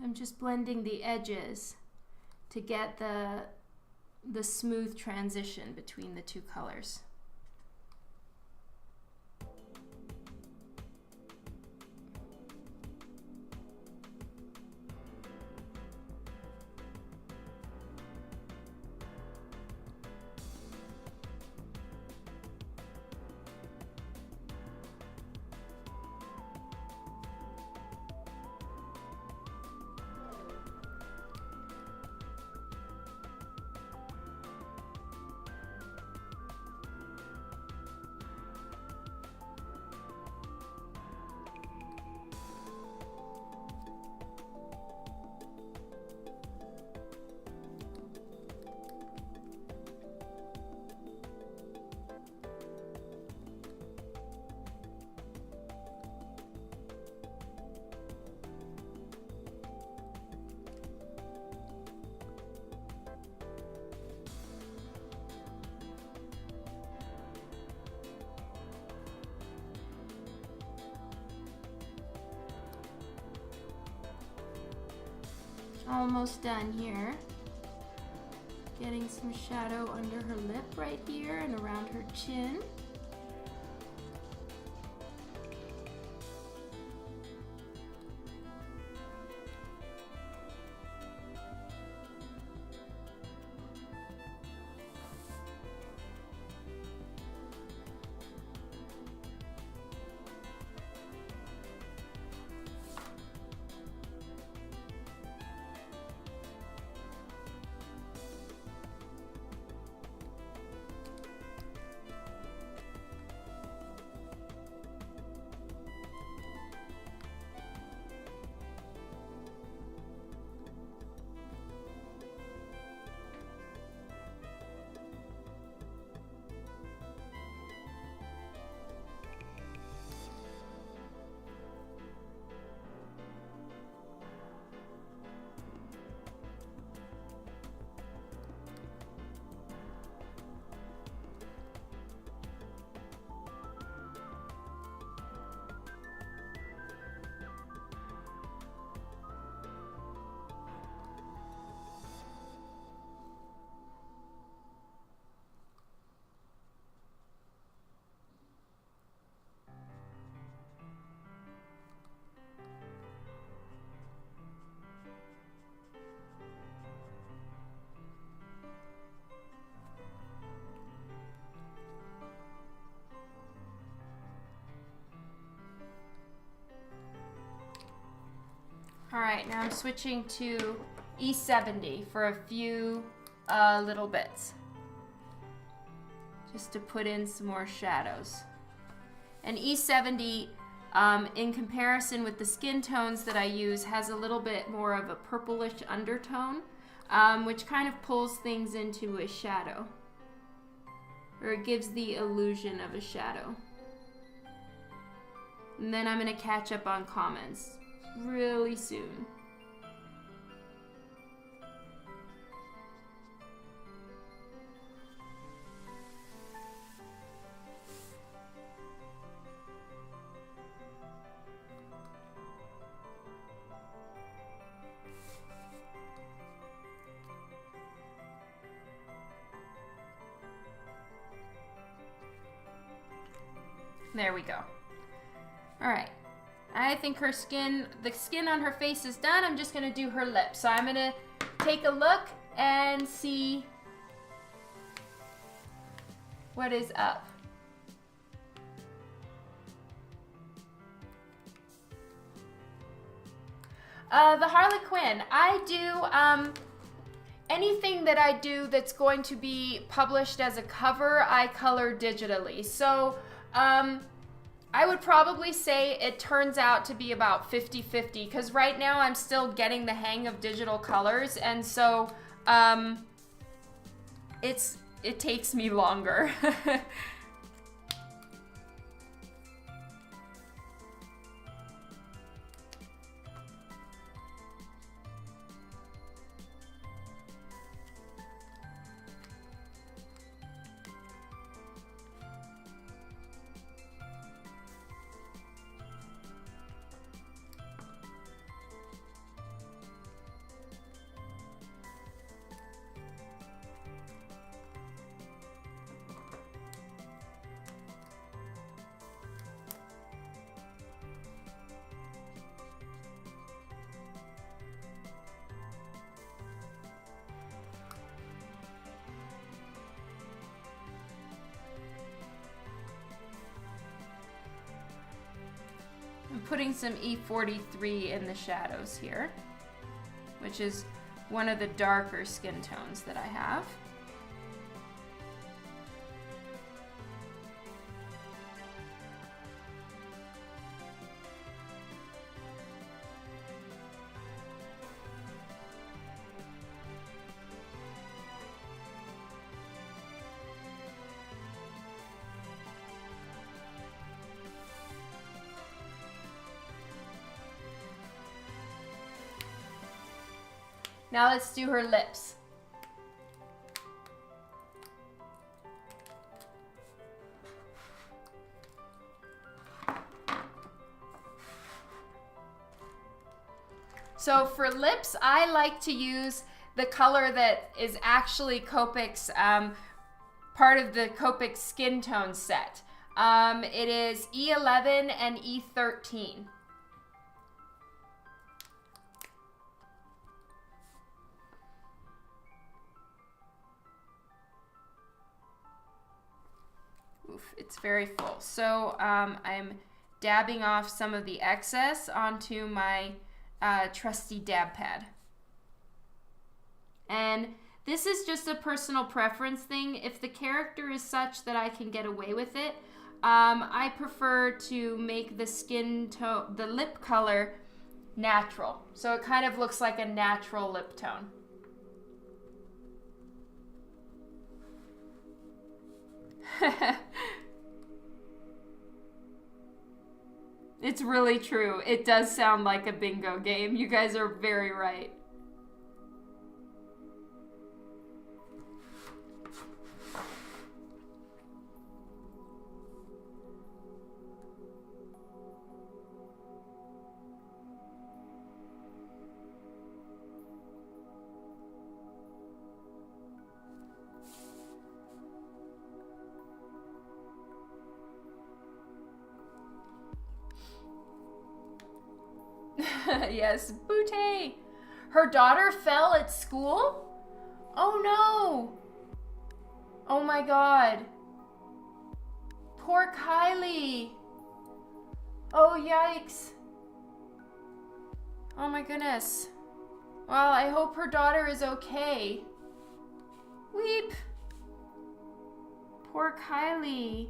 A: I'm just blending the edges to get the smooth transition between the two colors. Almost done here. Getting some shadow under her lip right here and around her chin. right, now I'm switching to E70 for a few little bits. Just to put in some more shadows. And E70, in comparison with the skin tones that I use, has a little bit more of a purplish undertone, which kind of pulls things into a shadow. Or it gives the illusion of a shadow. And then I'm going to catch up on comments really soon. There we go. All right. I think her skin, the skin on her face is done. I'm just gonna do her lips. So I'm gonna take a look and see what is up. The Harlequin. I do, anything that I do that's going to be published as a cover, I color digitally. So, I would probably say it turns out to be about 50-50 because right now I'm still getting the hang of digital colors, and so it takes me longer. I'm putting some E43 in the shadows here, which is one of the darker skin tones that I have. Now let's do her lips. So for lips, I like to use the color that is actually Copic's, part of the Copic skin tone set. It is E11 and E13. It's very full. So I'm dabbing off some of the excess onto my trusty dab pad. And this is just a personal preference thing. If the character is such that I can get away with it, I prefer to make the skin tone, the lip color, natural. So it kind of looks like a natural lip tone. It's really true. It does sound like a bingo game. You guys are very right. Yes, Booty. Her daughter fell at school? Oh no. Oh my god. Poor Kylie. Oh yikes. Oh my goodness. Well, I hope her daughter is okay. Weep. Poor Kylie.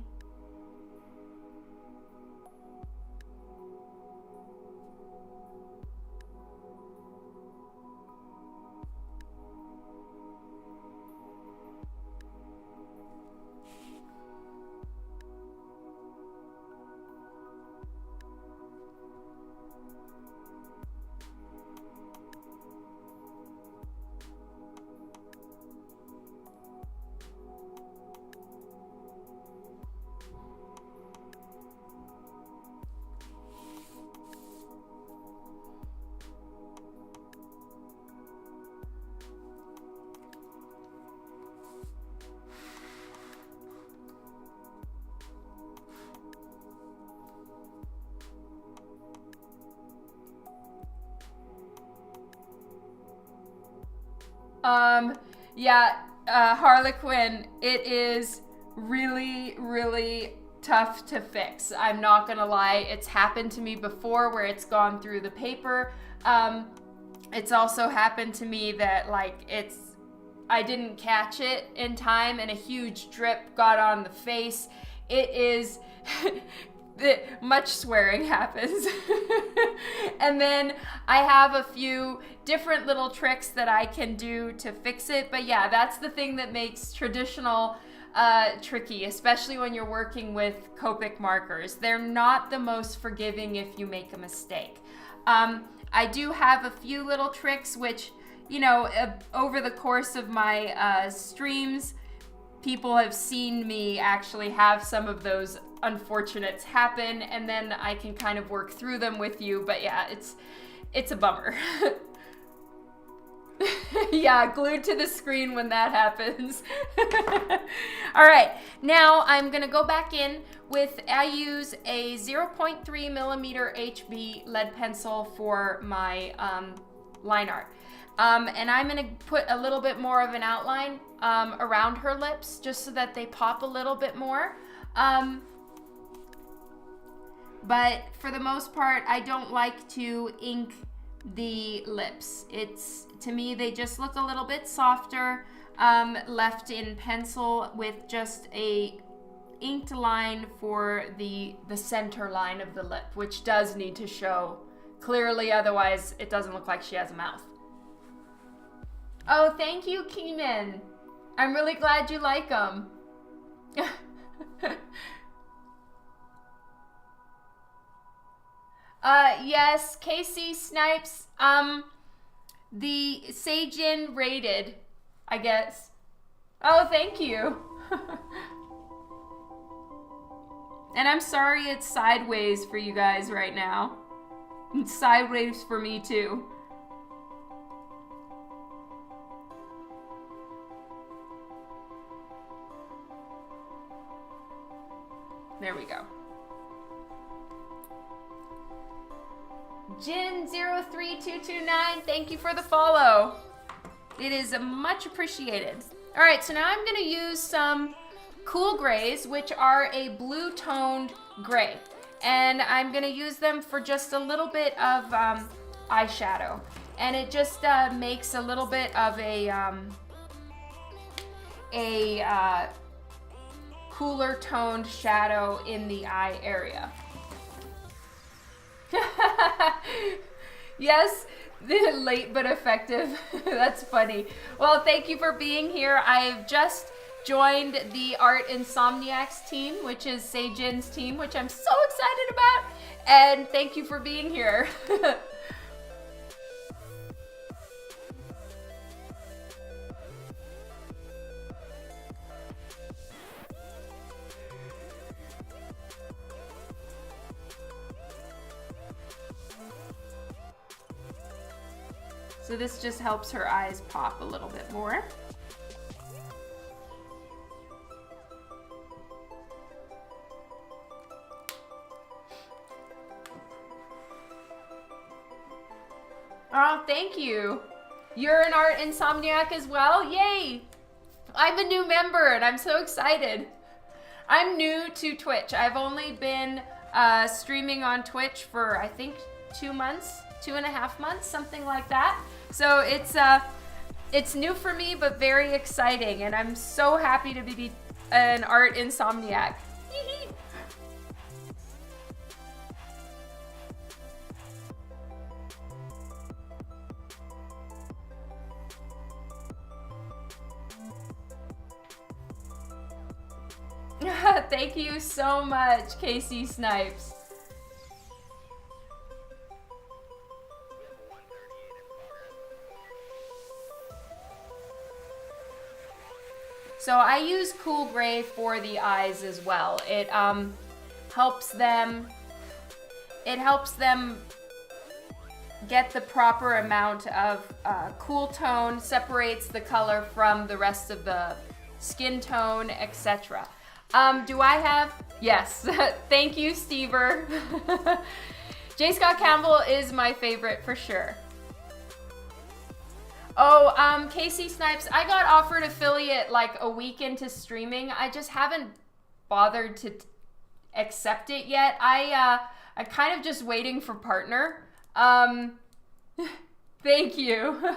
A: Yeah, Harlequin, it is really, really tough to fix. I'm not gonna lie, it's happened to me before where it's gone through the paper. It's also happened to me that I didn't catch it in time and a huge drip got on the face. It is, much swearing happens. And then I have a few different little tricks that I can do to fix it. But yeah, that's the thing that makes traditional tricky, especially when you're working with Copic markers. They're not the most forgiving if you make a mistake. I do have a few little tricks which, you know, over the course of my streams, people have seen me actually have some of those unfortunates happen, and then I can kind of work through them with you. But yeah, it's a bummer. Yeah, glued to the screen when that happens. All right, now I'm gonna go back in with, I use a 0.3 millimeter HB lead pencil for my line art. And I'm gonna put a little bit more of an outline around her lips just so that they pop a little bit more. But for the most part, I don't like to ink the lips. To me, they just look a little bit softer, left in pencil with just a inked line for the center line of the lip, which does need to show clearly, otherwise it doesn't look like she has a mouth. Oh, thank you, Keenan. I'm really glad you like them. Yes, Casey Snipes, the Seijin rated, I guess. Oh, thank you. And I'm sorry it's sideways for you guys right now. It's sideways for me too. There we go. Jin03229, thank you for the follow. It is much appreciated. All right, so now I'm gonna use some cool grays, which are a blue toned gray. And I'm gonna use them for just a little bit of eyeshadow. And it just makes a little bit of a cooler toned shadow in the eye area. Yes, late but effective. That's funny. Well, thank you for being here. I've just joined the Art Insomniacs team, which is Seijin's team, which I'm so excited about. And thank you for being here. So this just helps her eyes pop a little bit more. Oh, thank you. You're an Art Insomniac as well? Yay! I'm a new member and I'm so excited. I'm new to Twitch. I've only been streaming on Twitch for, I think, 2 months, 2.5 months, something like that. So it's new for me, but very exciting, and I'm so happy to be an art insomniac. Thank you so much, Casey Snipes. So I use cool gray for the eyes as well. It helps them get the proper amount of cool tone, separates the color from the rest of the skin tone, etc. Do I have? Yes. Thank you, Stever. J. Scott Campbell is my favorite for sure. Oh, Casey Snipes, I got offered affiliate like a week into streaming. I just haven't bothered to accept it yet. I'm kind of just waiting for partner. Thank you.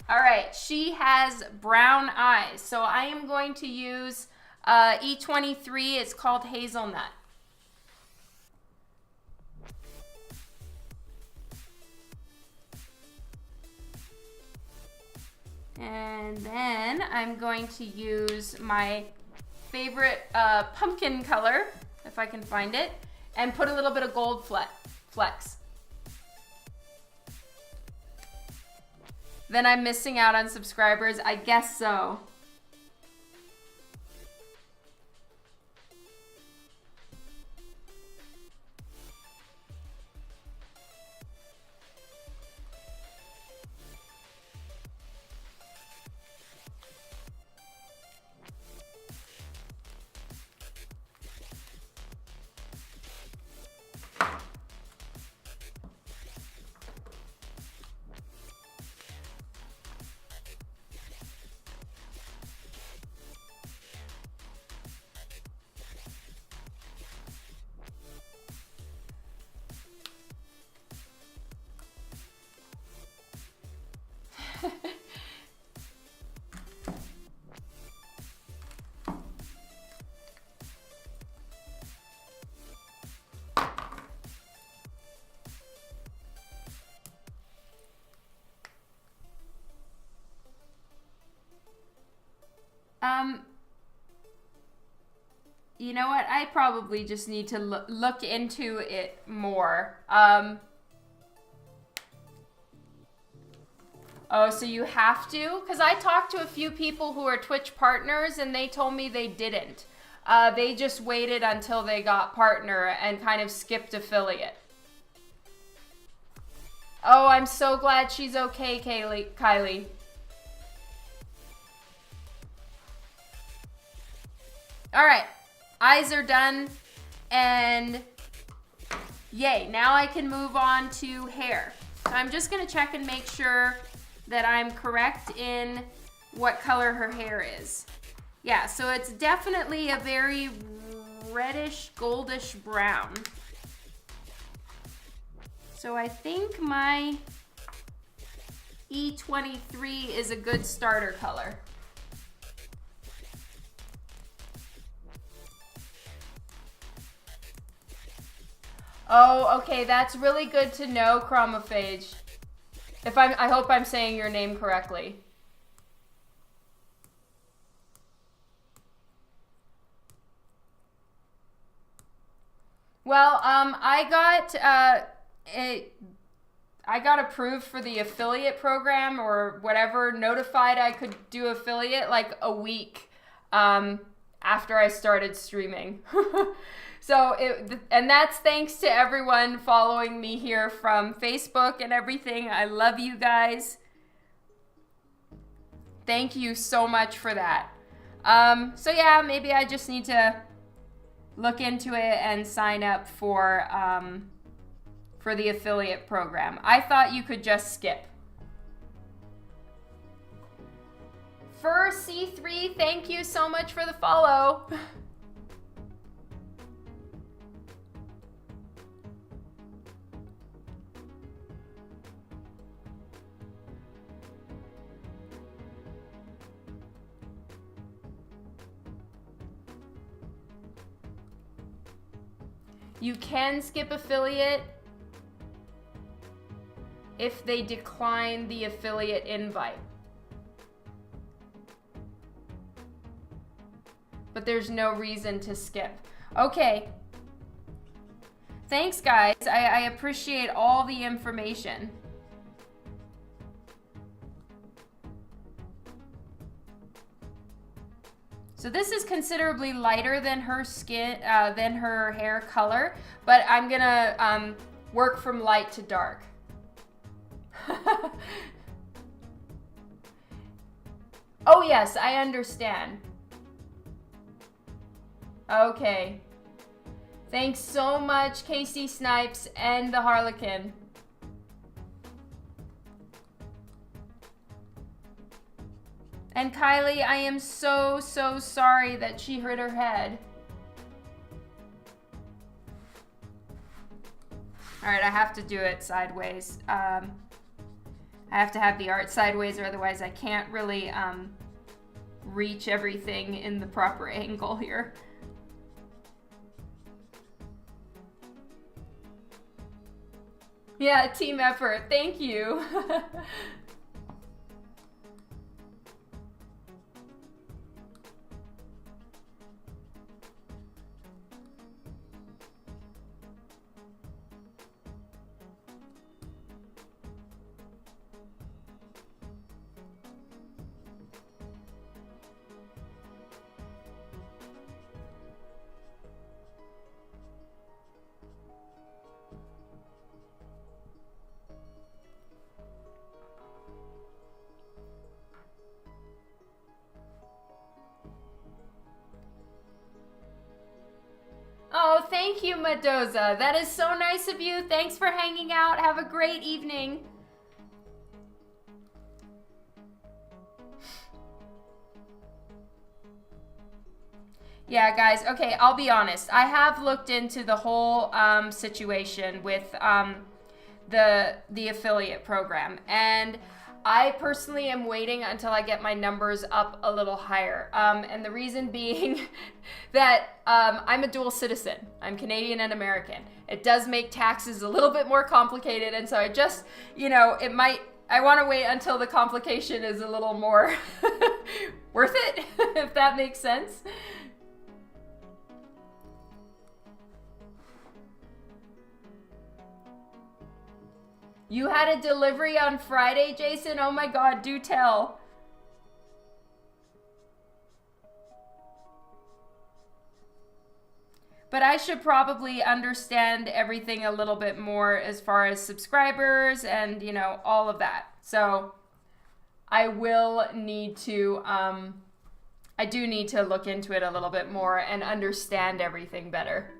A: All right, she has brown eyes. So I am going to use E23. It's called Hazelnut. And then I'm going to use my favorite pumpkin color, if I can find it, and put a little bit of gold flecks. Then I'm missing out on subscribers. I guess so. You know what? I probably just need to look into it more. Oh, so you have to? Because I talked to a few people who are Twitch partners and they told me they didn't. They just waited until they got partner and kind of skipped affiliate. Oh, I'm so glad she's okay, Kylie. All right, eyes are done, and yay, now I can move on to hair. So I'm just gonna check and make sure that I'm correct in what color her hair is. Yeah, so it's definitely a very reddish, goldish brown. So I think my E23 is a good starter color. Oh, okay, that's really good to know, Chromophage. I hope I'm saying your name correctly. Well, I got approved for the affiliate program or whatever, notified I could do affiliate like a week after I started streaming. And that's thanks to everyone following me here from Facebook and everything. I love you guys. Thank you so much for that. So yeah, maybe I just need to look into it and sign up for the affiliate program. I thought you could just skip. Fur C3, thank you so much for the follow. You can skip affiliate if they decline the affiliate invite. But there's no reason to skip. Okay. Thanks, guys. I appreciate all the information. So this is considerably lighter than her skin, than her hair color, but I'm gonna work from light to dark. Oh yes, I understand. Okay. Thanks so much, Casey Snipes and the Harlequin. And Kylie, I am so sorry that she hurt her head. All right, I have to do it sideways. I have to have the art sideways, or otherwise I can't really reach everything in the proper angle here. Yeah, team effort. Thank you. Oh, thank you, Mendoza. That is so nice of you. Thanks for hanging out. Have a great evening. Yeah, guys. Okay, I'll be honest. I have looked into the whole situation with the affiliate program, and I personally am waiting until I get my numbers up a little higher. And the reason being that I'm a dual citizen. I'm Canadian and American. It does make taxes a little bit more complicated. And so I just, you know, I want to wait until the complication is a little more worth it, if that makes sense. You had a delivery on Friday, Jason? Oh my God, do tell. But I should probably understand everything a little bit more as far as subscribers and, you know, all of that. So I will need to, I do need to look into it a little bit more and understand everything better.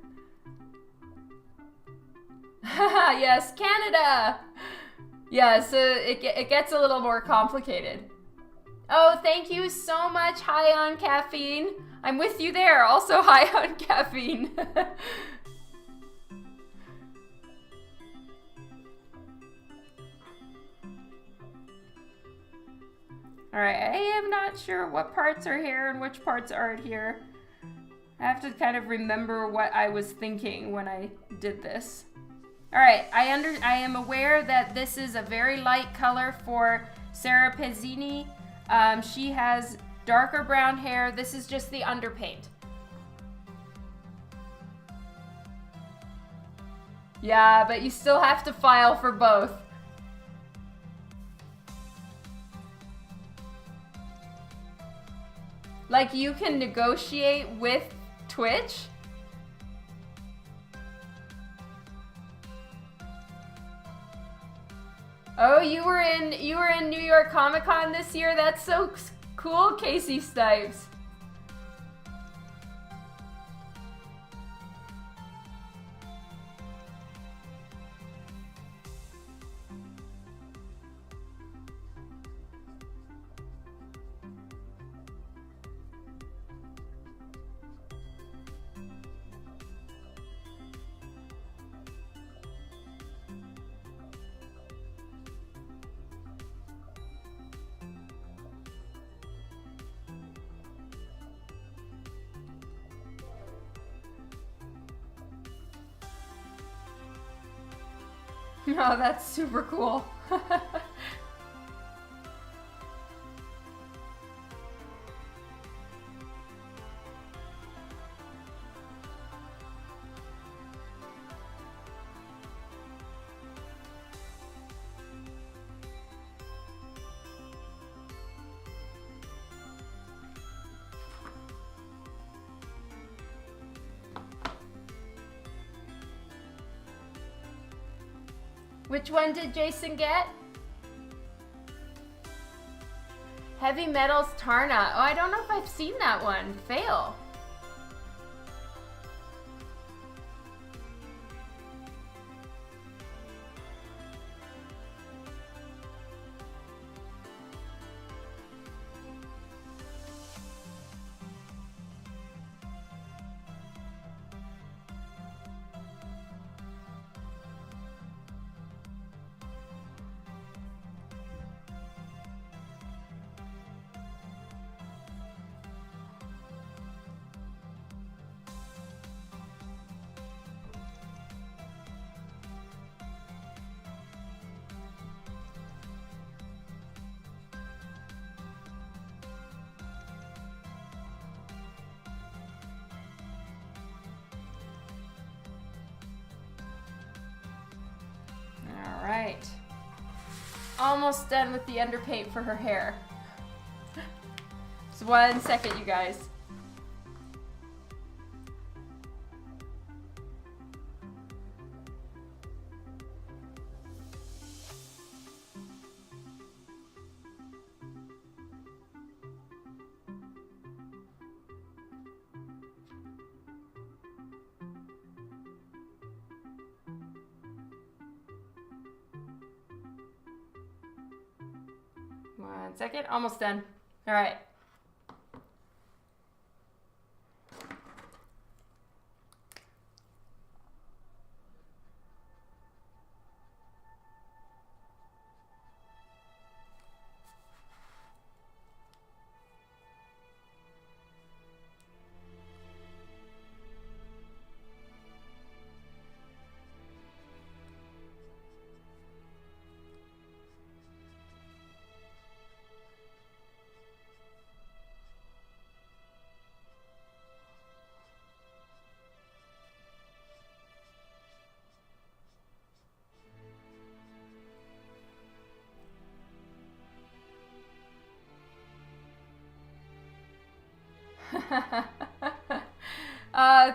A: Yes, Canada. Yes, it gets a little more complicated. Oh, thank you so much. High on caffeine. I'm with you there. Also high on caffeine. All right, I am not sure what parts are here and which parts aren't here. I have to kind of remember what I was thinking when I did this. All right, I am aware that this is a very light color for Sarah Pezzini. She has darker brown hair. This is just the underpaint. Yeah, but you still have to file for both. Like, you can negotiate with Twitch? Oh, you were in New York Comic Con this year? That's so cool, Casey Snipes. Oh, that's super cool. Which one did Jason get? Heavy Metals Tarna. Oh, I don't know if I've seen that one. Fail. All right. Almost done with the underpaint for her hair. Just 1 second, you guys. One second, almost done. All right.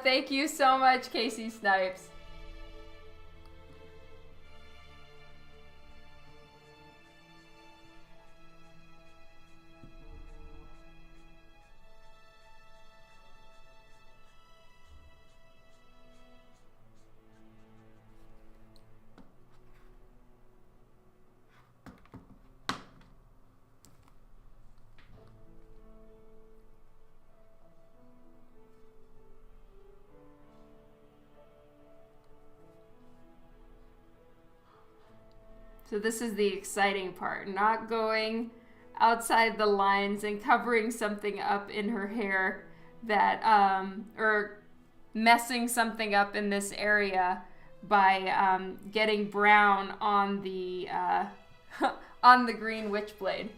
A: Thank you so much, Casey Snipes. So this is the exciting part, not going outside the lines and covering something up in her hair that, or messing something up in this area by getting brown on the, on the green Witchblade.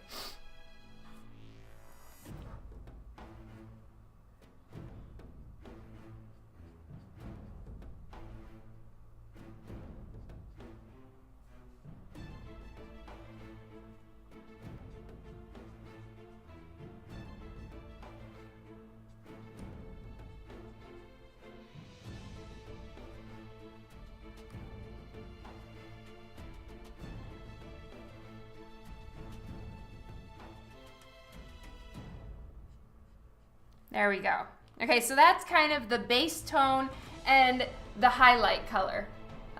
A: There we go. Okay, so that's kind of the base tone and the highlight color.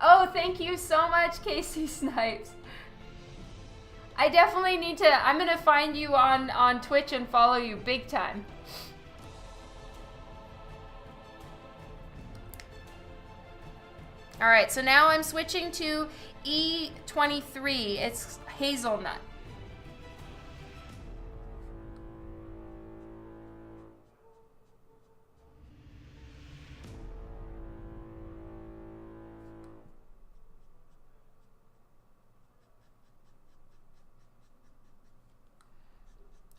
A: Oh, thank you so much, Casey Snipes. I definitely need to, I'm gonna find you on Twitch and follow you big time. All right, so now I'm switching to E23. It's hazelnut.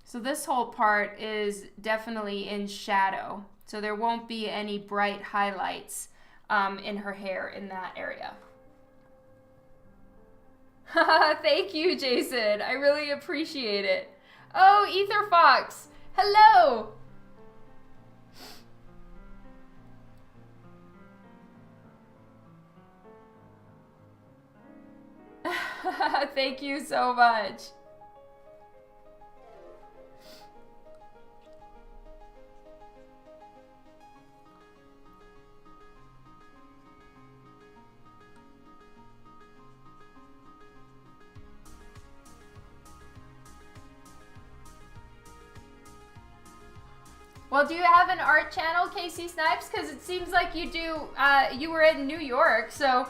A: So this whole part is definitely in shadow. So there won't be any bright highlights in her hair in that area. Thank you, Jason. I really appreciate it. Oh, Ether Fox. Hello. Thank you so much. Well, do you have an art channel, Casey Snipes? Because it seems like you do. You were in New York, so,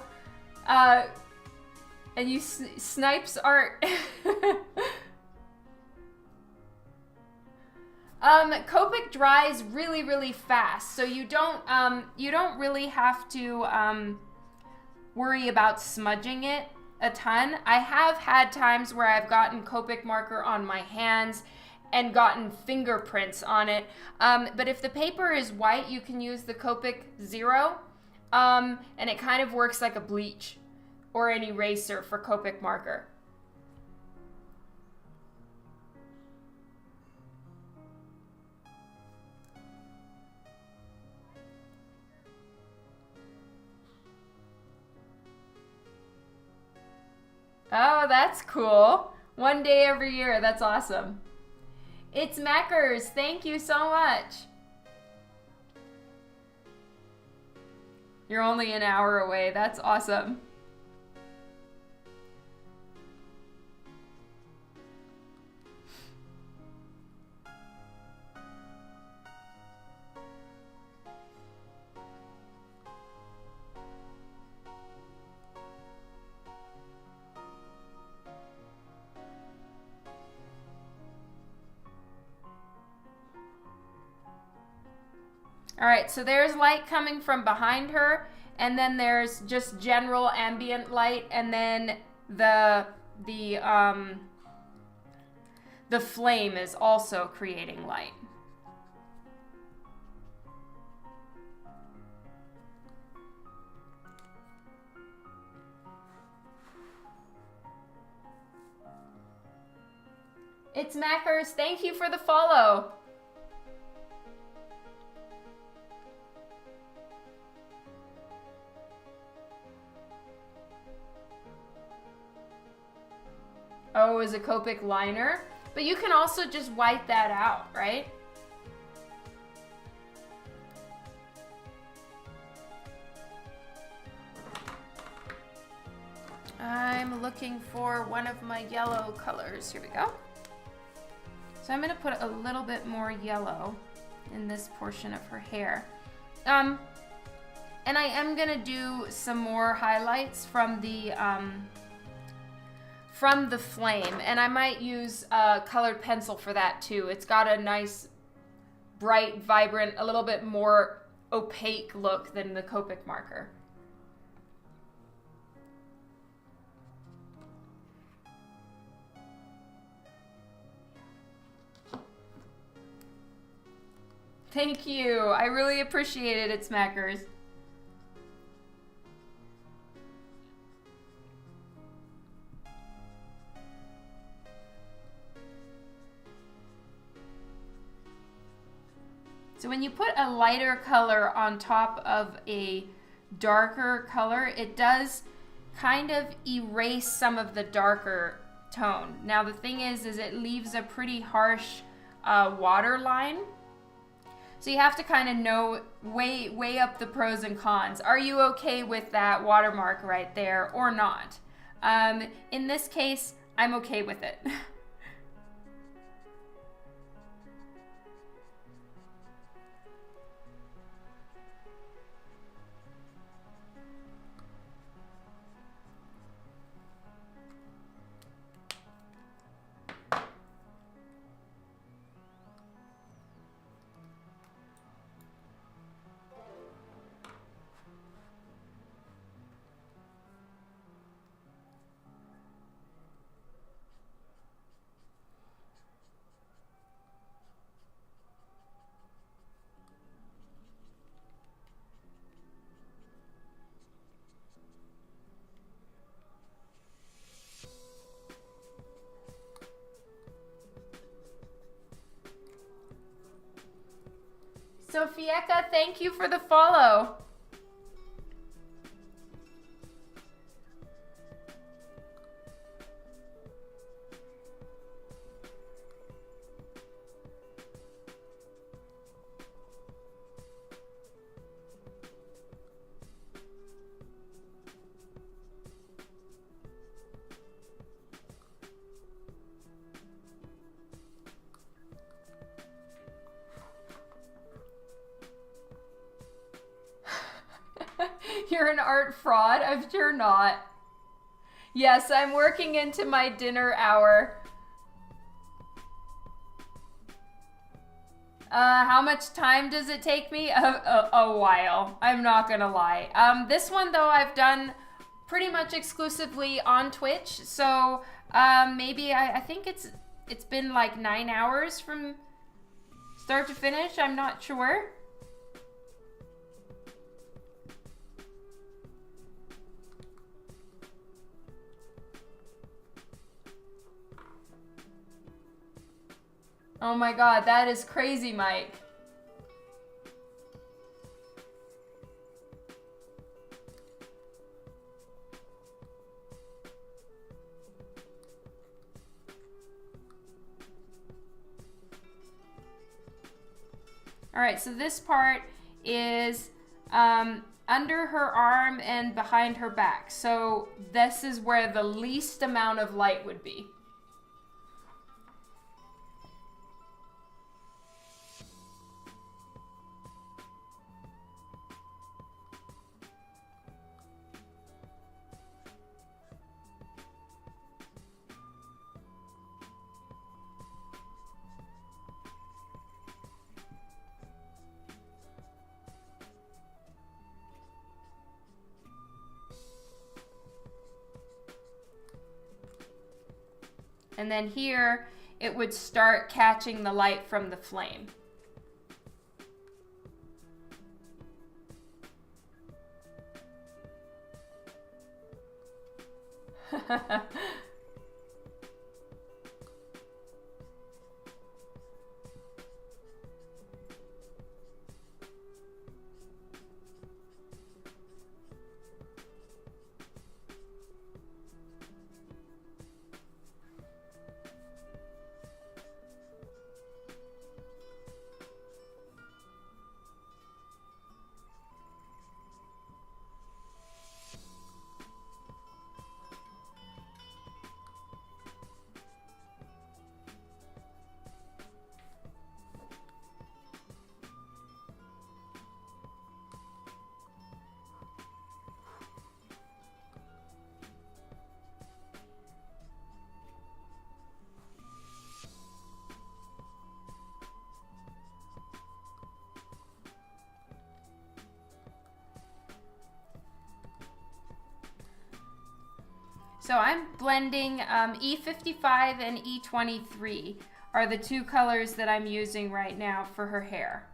A: and you Snipes art. Copic dries really, really fast, so you don't really have to worry about smudging it a ton. I have had times where I've gotten Copic marker on my hands and gotten fingerprints on it. But if the paper is white, you can use the Copic 0, and it kind of works like a bleach or an eraser for Copic marker. Oh, that's cool. One day every year. That's awesome. It's Mackers. Thank you so much. You're only an hour away. That's awesome. All right, so there's light coming from behind her, and then there's just general ambient light, and then the flame is also creating light. It's Mackers. Thank you for the follow. Oh, is a Copic liner? But you can also just wipe that out, right? I'm looking for one of my yellow colors. Here we go. So I'm gonna put a little bit more yellow in this portion of her hair. And I am gonna do some more highlights from the flame, and I might use a colored pencil for that too. It's got a nice, bright, vibrant, a little bit more opaque look than the Copic marker. Thank you. I really appreciate it. It's Mackers. So when you put a lighter color on top of a darker color, it does kind of erase some of the darker tone. Now the thing is it leaves a pretty harsh water line. So you have to kind of know, weigh up the pros and cons. Are you okay with that watermark right there or not? In this case, I'm okay with it. Sofieka, thank you for the follow. You're an art fraud? I'm sure not. Yes, I'm working into my dinner hour. How much time does it take me? A while. I'm not gonna lie. This one though I've done pretty much exclusively on Twitch, so maybe I think it's been like 9 hours from start to finish. I'm not sure. Oh my god, that is crazy, Mike. All right, so this part is under her arm and behind her back. So this is where the least amount of light would be. And then here, it would start catching the light from the flame. So I'm blending E55 and E23 are the two colors that I'm using right now for her hair.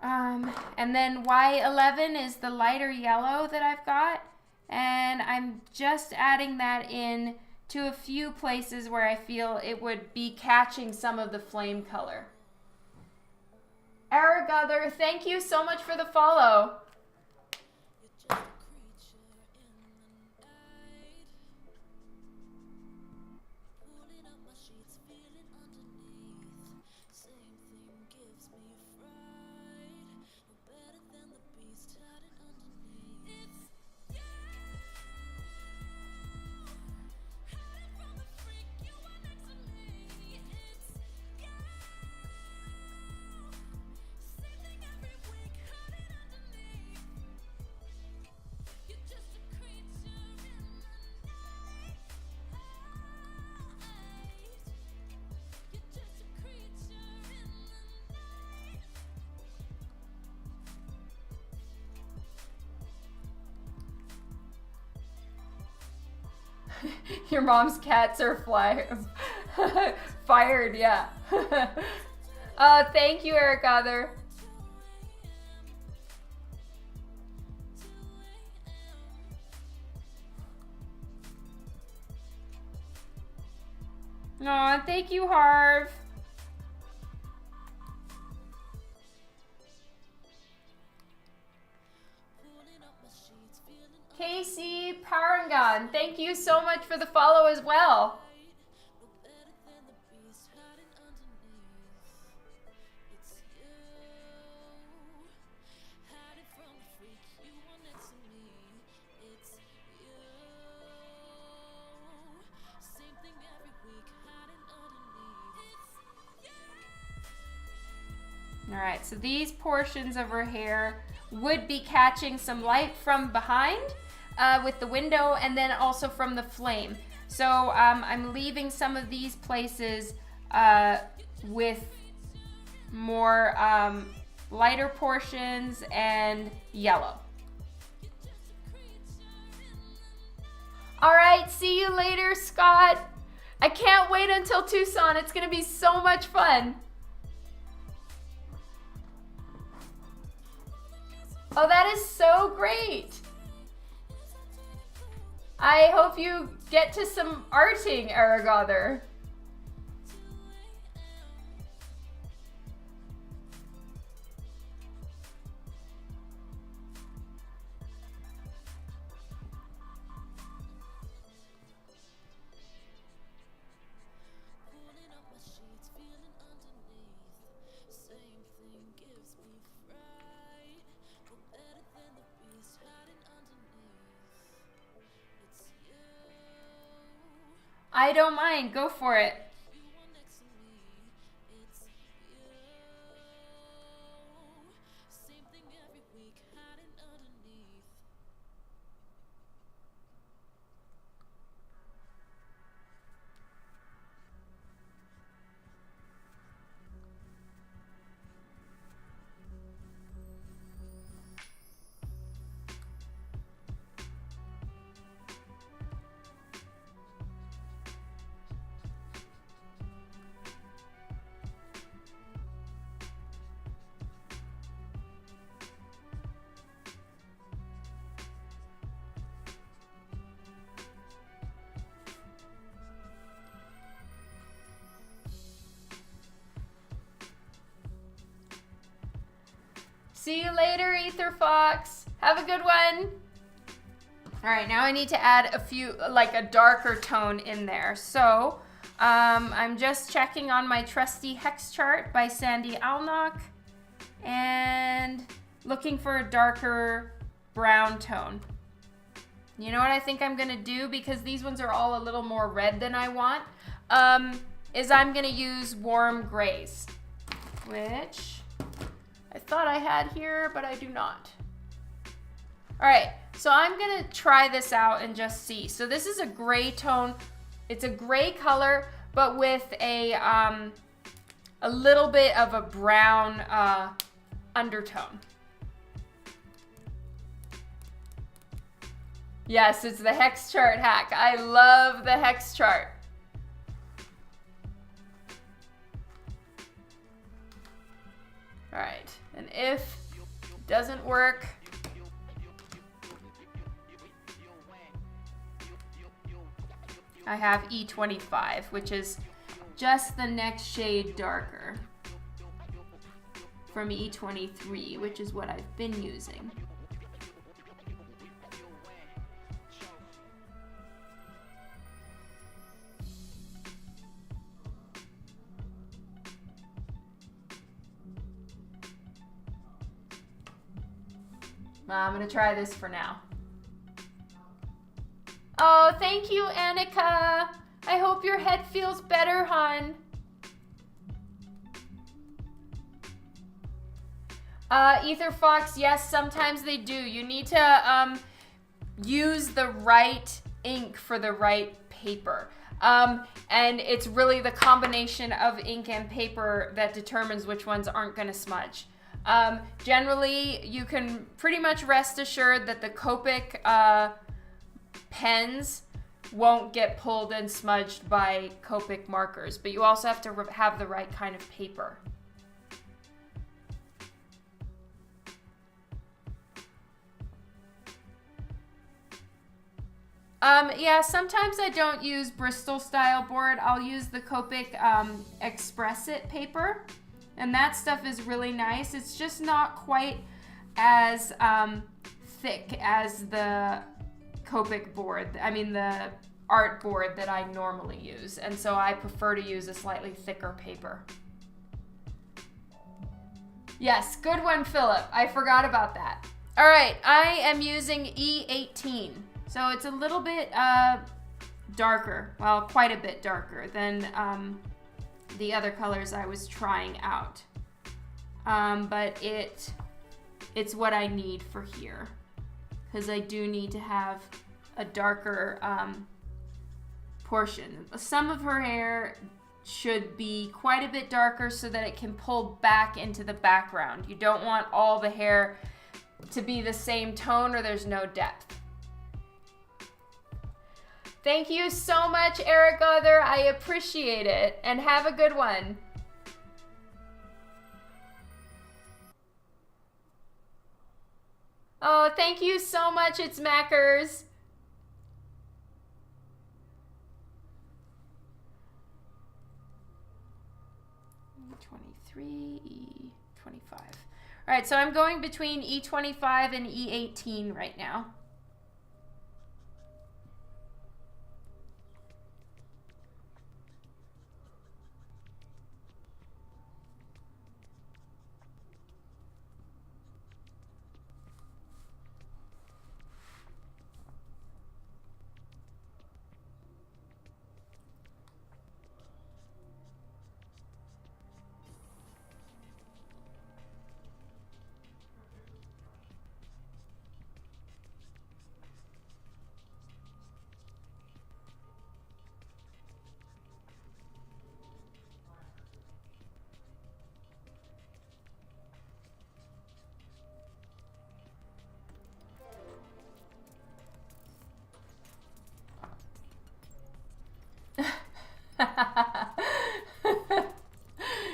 A: And then Y11 is the lighter yellow that I've got, and I'm just adding that in to a few places where I feel it would be catching some of the flame color. Aragother, thank you so much for the follow. Your mom's cats are fired, yeah. Thank you, Aragother. Aw, thank you, Harv. Casey Parangon, thank you so much for the follow as well. Alright, so these portions of her hair would be catching some light from behind with the window and then also from the flame. So I'm leaving some of these places with more lighter portions and yellow. Alright, see you later, Scott. I can't wait until Tucson. It's going to be so much fun. Oh, that is so great. I hope you get to some arting, Aragother. I don't mind. Go for it. See you later, Ether Fox. Have a good one. All right, now I need to add a few, like a darker tone in there. So I'm just checking on my trusty hex chart by Sandy Alnock and looking for a darker brown tone. You know what I think I'm gonna do, because these ones are all a little more red than I want, is I'm gonna use warm grays, which I thought I had here, but I do not. All right, so I'm gonna try this out and just see. So this is a gray tone. It's a gray color, but with a little bit of a brown undertone. Yes, it's the hex chart hack. I love the hex chart. All right, and if it doesn't work, I have E25, which is just the next shade darker from E23, which is what I've been using. I'm gonna try this for now. Oh, thank you, Annika. I hope your head feels better, hon. Ether Fox, yes, sometimes they do. You need to use the right ink for the right paper. And it's really the combination of ink and paper that determines which ones aren't gonna smudge. Generally, you can pretty much rest assured that the Copic pens won't get pulled and smudged by Copic markers, but you also have to have the right kind of paper. Yeah, sometimes I don't use Bristol style board. I'll use the Copic Express It paper, and that stuff is really nice. It's just not quite as thick as the Copic board. I mean the art board that I normally use, and so I prefer to use a slightly thicker paper. Yes, good one, Philip. I forgot about that. All right, I am using E18. So it's a little bit darker, well, quite a bit darker than the other colors I was trying out. But it's what I need for here, because I do need to have a darker portion. Some of her hair should be quite a bit darker so that it can pull back into the background. You don't want all the hair to be the same tone or there's no depth. Thank you so much, Eric Other. I appreciate it. And have a good one. Oh, thank you so much. It's Mackers. E23, E25. All right, so I'm going between E25 and E18 right now.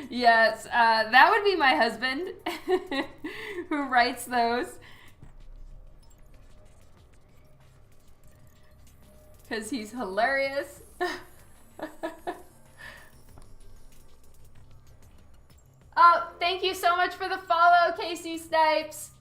A: Yes, that would be my husband who writes those. Because he's hilarious. Oh, thank you so much for the follow, Casey Snipes.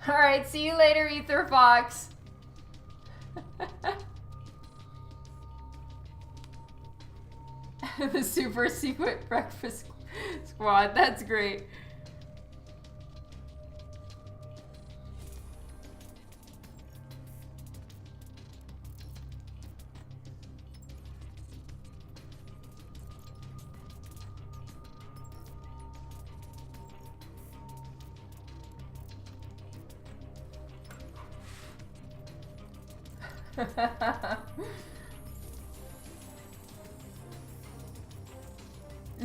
A: All right, see you later, Ether Fox. The super secret breakfast squad. That's great.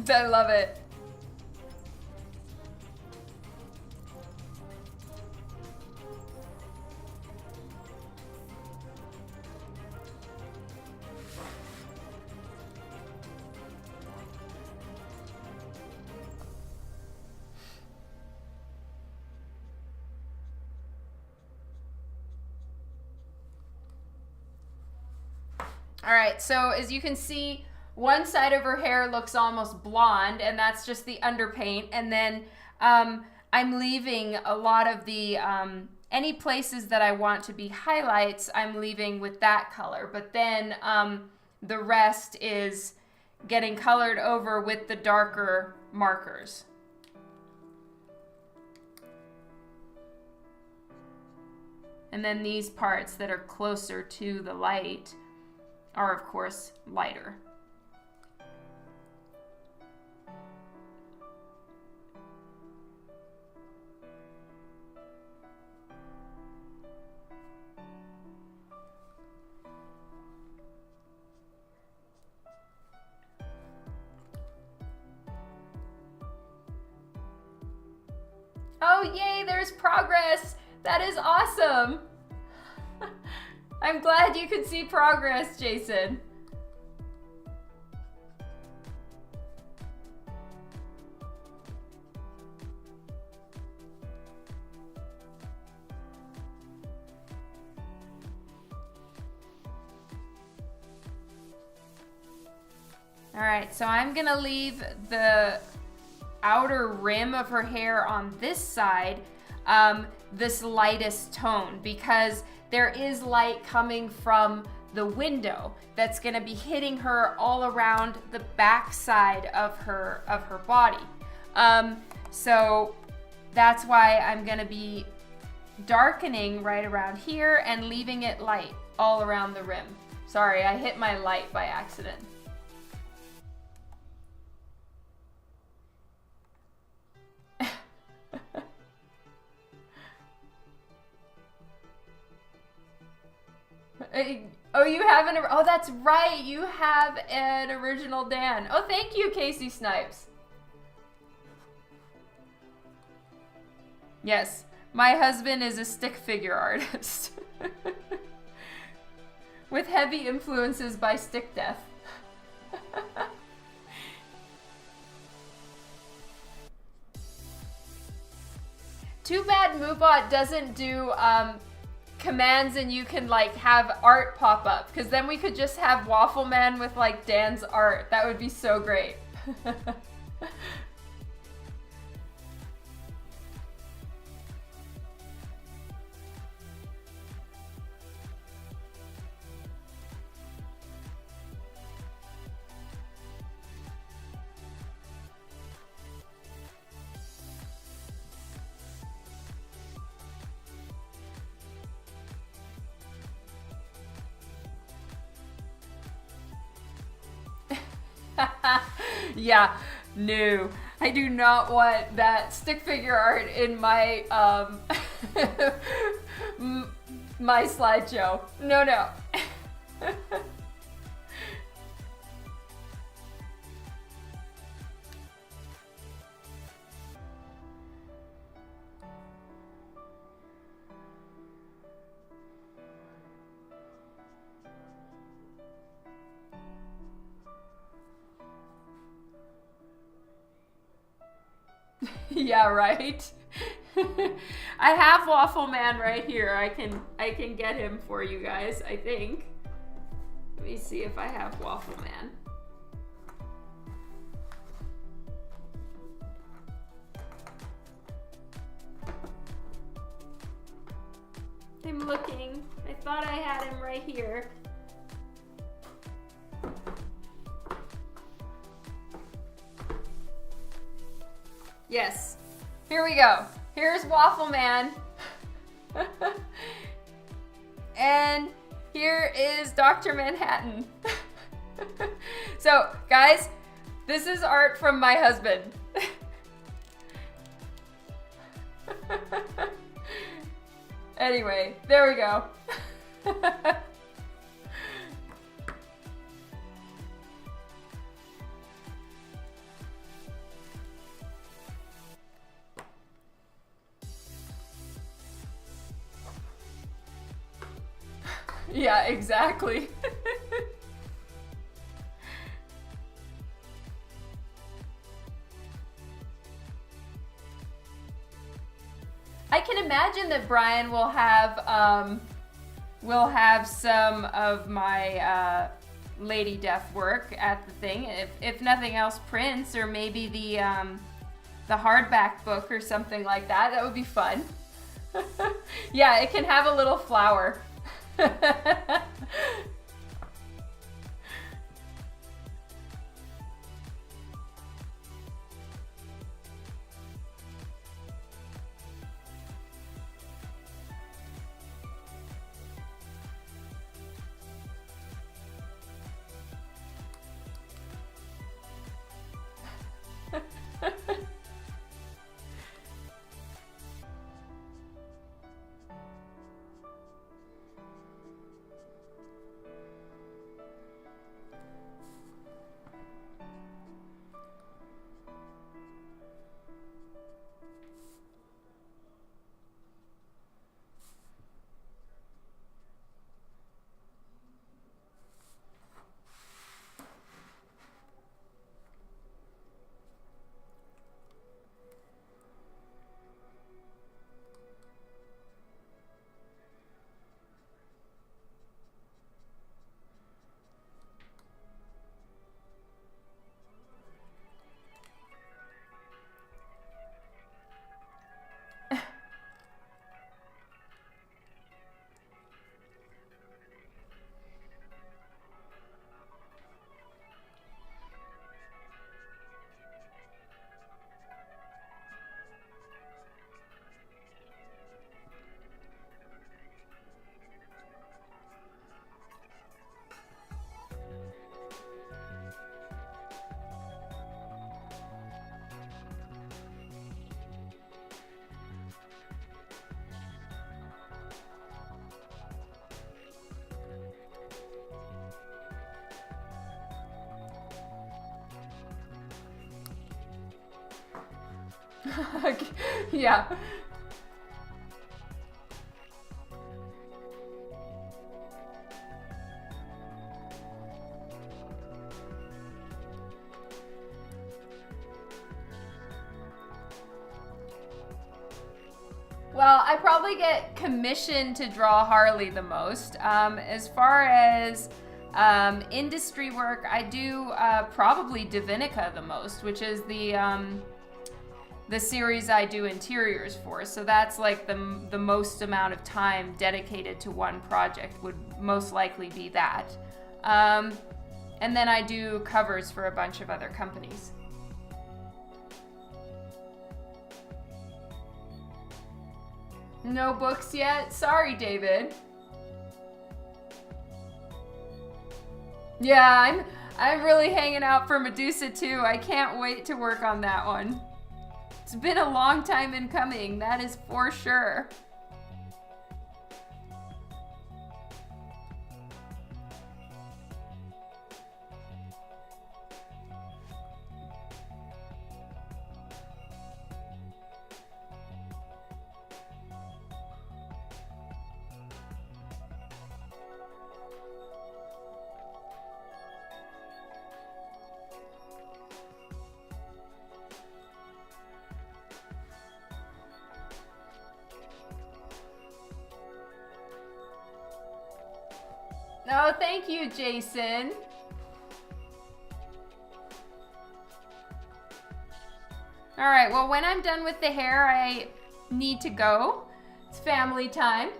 A: I love it. All right, so as you can see, one side of her hair looks almost blonde, and that's just the underpaint. And then I'm leaving a lot of the, any places that I want to be highlights, I'm leaving with that color. But then the rest is getting colored over with the darker markers. And then these parts that are closer to the light are, of course, lighter. Oh, yay, there's progress. That is awesome. I'm glad you could see progress, Jason. All right, so I'm gonna leave the outer rim of her hair on this side this lightest tone, because there is light coming from the window that's going to be hitting her all around the back side of her body. So that's why I'm going to be darkening right around here and leaving it light all around the rim. Sorry, I hit my light by accident. Oh, you have an... Oh, that's right. You have an original Dan. Oh, thank you, Casey Snipes. Yes, my husband is a stick figure artist. With heavy influences by stick death. Too bad Moobot doesn't do... commands and you can like have art pop up, because then we could just have Waffle Man with like Dan's art. That would be so great. Yeah, no, I do not want that stick figure art in my my slideshow. No, no. Yeah, right. I have Waffle Man right here. I can get him for you guys, I think. Let me see if I have Waffle Man. I'm looking. I thought I had him right here. Yes, here we go. Here's Waffle Man. And here is Dr. Manhattan. So, guys, this is art from my husband. Anyway, there we go. Yeah, exactly. I can imagine that Brian will have some of my Lady Death work at the thing, if nothing else, prints, or maybe the hardback book or something like that. That would be fun. Yeah, it can have a little flower. Yeah, Yeah. Well, I probably get commissioned to draw Harley the most. As far as industry work, I do probably Divinica the most, which is the series I do interiors for. So that's like the most amount of time dedicated to one project would most likely be that. And then I do covers for a bunch of other companies. No books yet? Sorry, David. Yeah, I'm really hanging out for Medusa too. I can't wait to work on that one. It's been a long time in coming, that is for sure. Oh, thank you, Jason. All right, well, when I'm done with the hair, I need to go. It's family time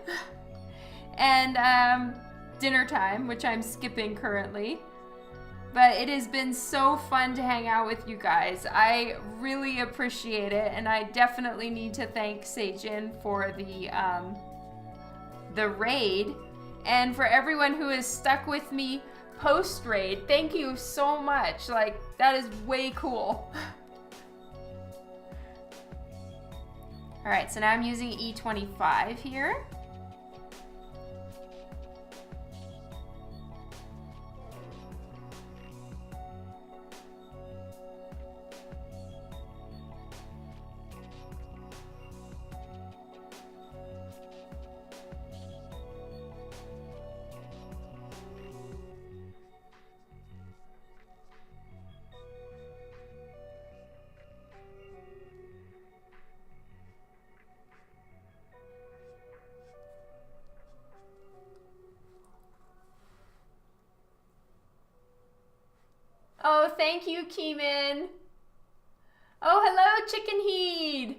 A: and dinner time, which I'm skipping currently. But it has been so fun to hang out with you guys. I really appreciate it, and I definitely need to thank Seijin for the raid. And for everyone who has stuck with me post-raid, thank you so much. Like, that is way cool. All right, so now I'm using E25 here. Oh, thank you, Keeman. Oh, hello, Chicken Heed.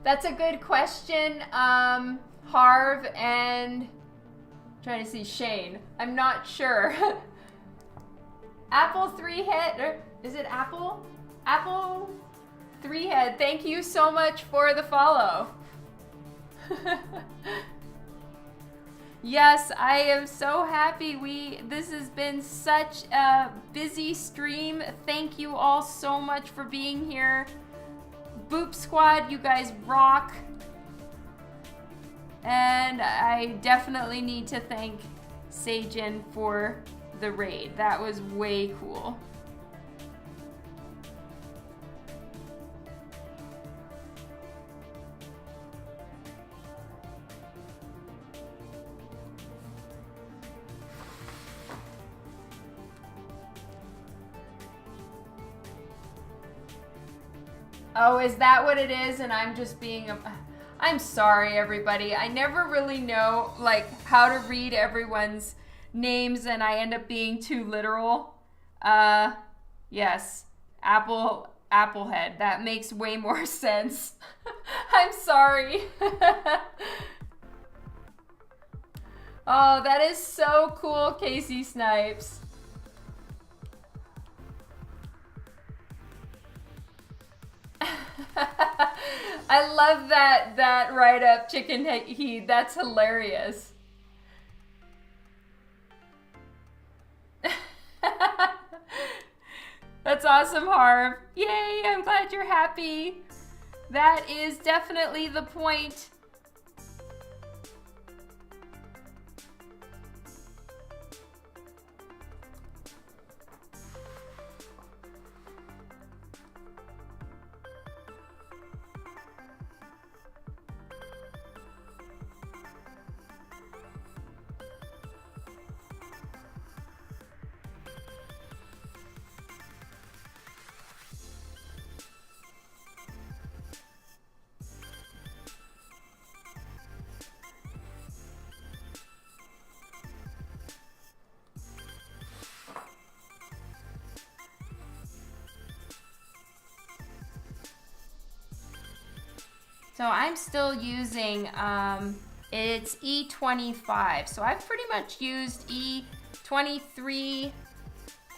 A: That's a good question, Harv, and I'm trying to see Shane. I'm not sure. Apple 3-head, or is it Apple? Apple 3-head, thank you so much for the follow. Yes, I am so happy this has been such a busy stream. Thank you all so much for being here. Boop Squad, you guys rock. And I definitely need to thank Seijin for the raid. That was way cool. Oh, is that what it is? And I'm just being I'm sorry, everybody. I never really know, like, how to read everyone's names, and I end up being too literal. Yes. Applehead. That makes way more sense. I'm sorry. Oh, that is so cool, Casey Snipes. I love that write up, chicken heat. That's hilarious. That's awesome, Harv. Yay, I'm glad you're happy. That is definitely the point. So I'm still using, it's E25. So I've pretty much used E23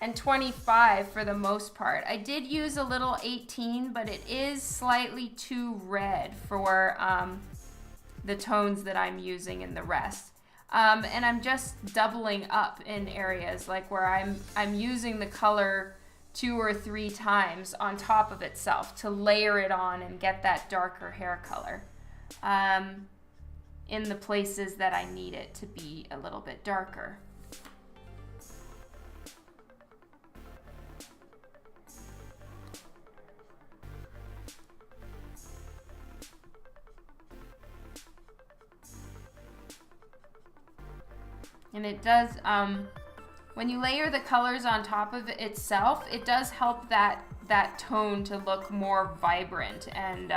A: and 25 for the most part. I did use a little 18, but it is slightly too red for the tones that I'm using in the rest. And I'm just doubling up in areas like where I'm using the color 2 or 3 times on top of itself to layer it on and get that darker hair color in the places that I need it to be a little bit darker. And it does, when you layer the colors on top of it itself, it does help that tone to look more vibrant and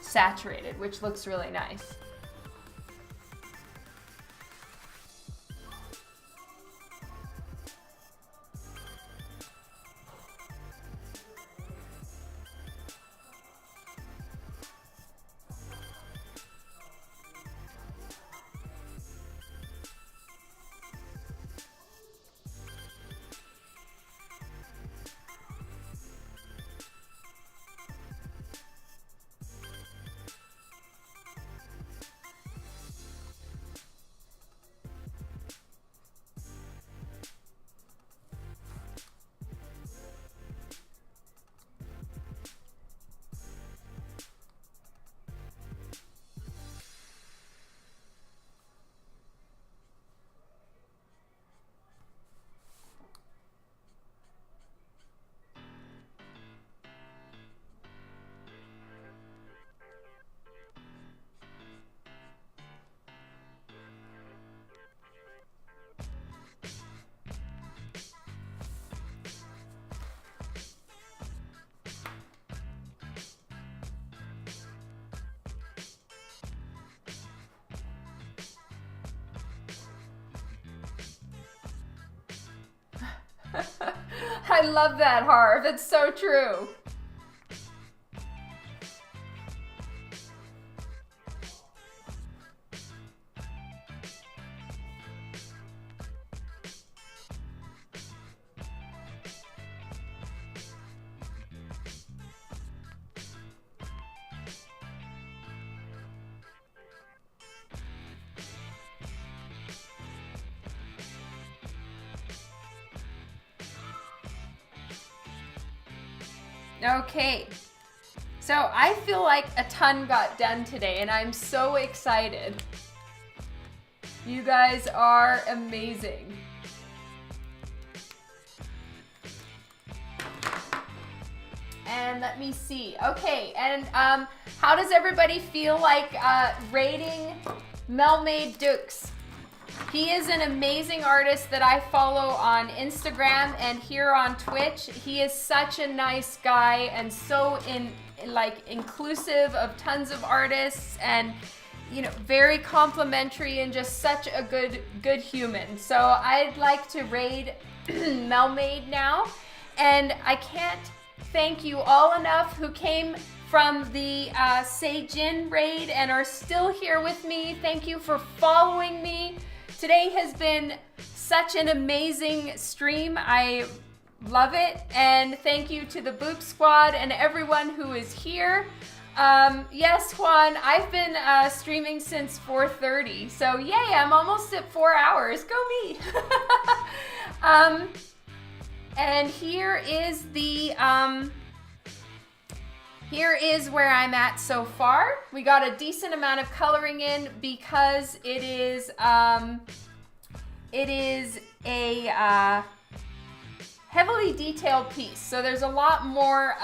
A: saturated, which looks really nice. I love that, Harv. It's so true. Okay, so I feel like a ton got done today and I'm so excited. You guys are amazing. And let me see. Okay, and how does everybody feel like rating Melmaid Dukes? He is an amazing artist that I follow on Instagram and here on Twitch. He is such a nice guy and so inclusive of tons of artists and, you know, very complimentary and just such a good human. So I'd like to raid Melmaid now, and I can't thank you all enough who came from the Seijin raid and are still here with me. Thank you for following me. Today has been such an amazing stream. I Love it. And thank you to the Boop Squad and everyone who is here. Yes, Juan, I've been streaming since 4:30. So yay, I'm almost at 4 hours. Go me. And here is the here is where I'm at so far. We got a decent amount of coloring in because it is a heavily detailed piece. So there's a lot more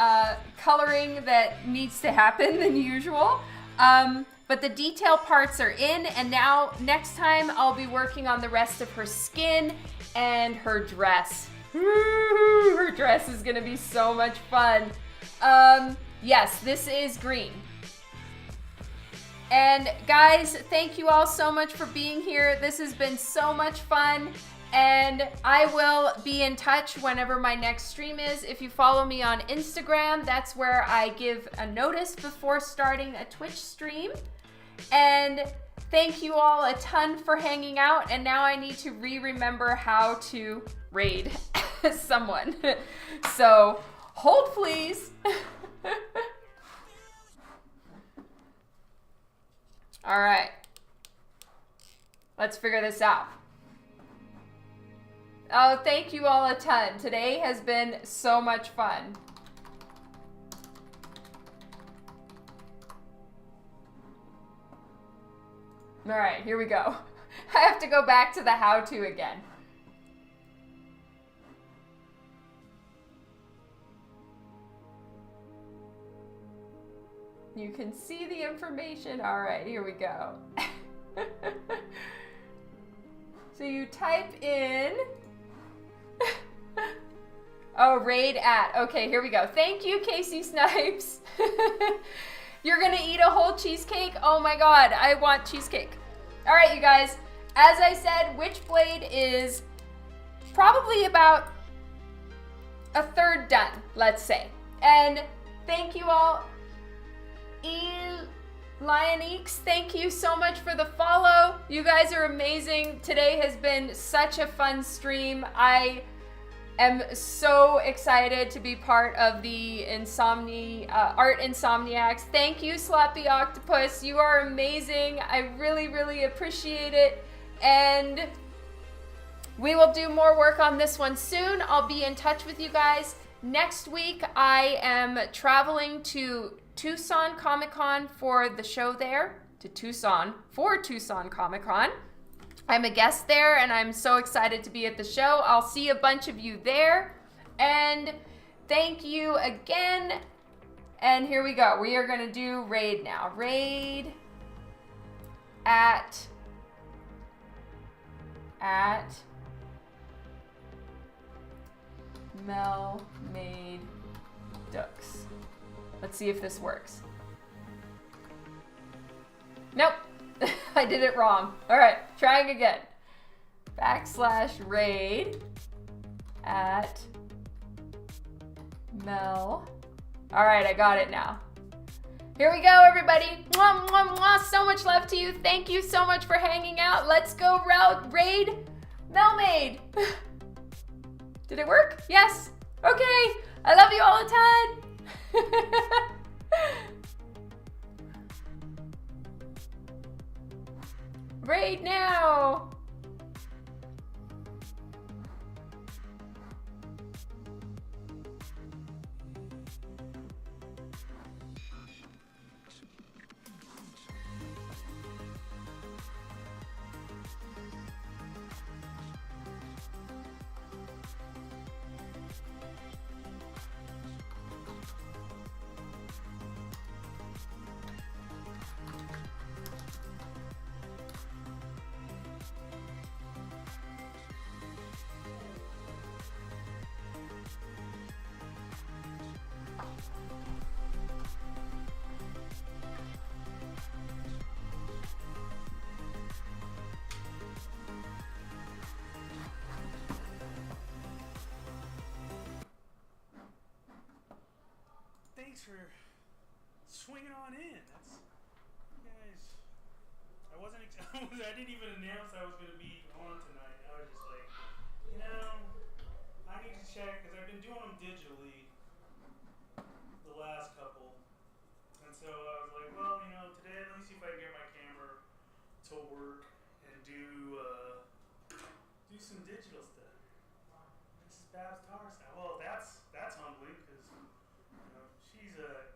A: coloring that needs to happen than usual. But the detail parts are in, and now next time I'll be working on the rest of her skin and her dress. Woo-hoo, her dress is gonna be so much fun. Yes, this is green. And guys, thank you all so much for being here. This has been so much fun. And I will be in touch whenever my next stream is. If you follow me on Instagram, that's where I give a notice before starting a Twitch stream. And thank you all a ton for hanging out. And now I need to remember how to raid someone. So hold please. All right. Let's figure this out. Oh, thank you all a ton. Today has been so much fun. All right, here we go. I have to go back to the how-to again. You can see the information. All right, here we go. So you type in... Oh, raid at. Okay, here we go. Thank you, Casey Snipes. You're gonna eat a whole cheesecake? Oh my God, I want cheesecake. All right, you guys. As I said, Witchblade is probably about a third done, let's say. And thank you all. Lioneeks, thank you so much for the follow. You guys are amazing. Today has been such a fun stream. I am so excited to be part of the Art Insomniacs. Thank you, Sloppy Octopus. You are amazing. I really, really appreciate it. And we will do more work on this one soon. I'll be in touch with you guys. Next week, I am traveling to Tucson Comic-Con for the show there, to Tucson for Tucson Comic-Con. I'm a guest there and I'm so excited to be at the show. I'll see a bunch of you there. And thank you again. And here we go. We are gonna do raid now. Raid at Mel Made Ducks. Let's see if this works. Nope, I did it wrong. All right, trying again. /raid at Mel. All right, I got it now. Here we go, everybody. Mwah, mwah, mwah. So much love to you. Thank you so much for hanging out. Let's go raid Melmade. Did it work? Yes. Okay. I love you all a ton. Raid now.
B: Thanks for swinging on in. That's, you guys. I didn't even announce I was going to be on tonight. I was just like, I need to check because I've been digitally the last couple. And so I was like, well, you know, today let me see if I can get my camera to work and do some digital stuff. This is Babs Tarsa. Well, that's humbling because you know she's a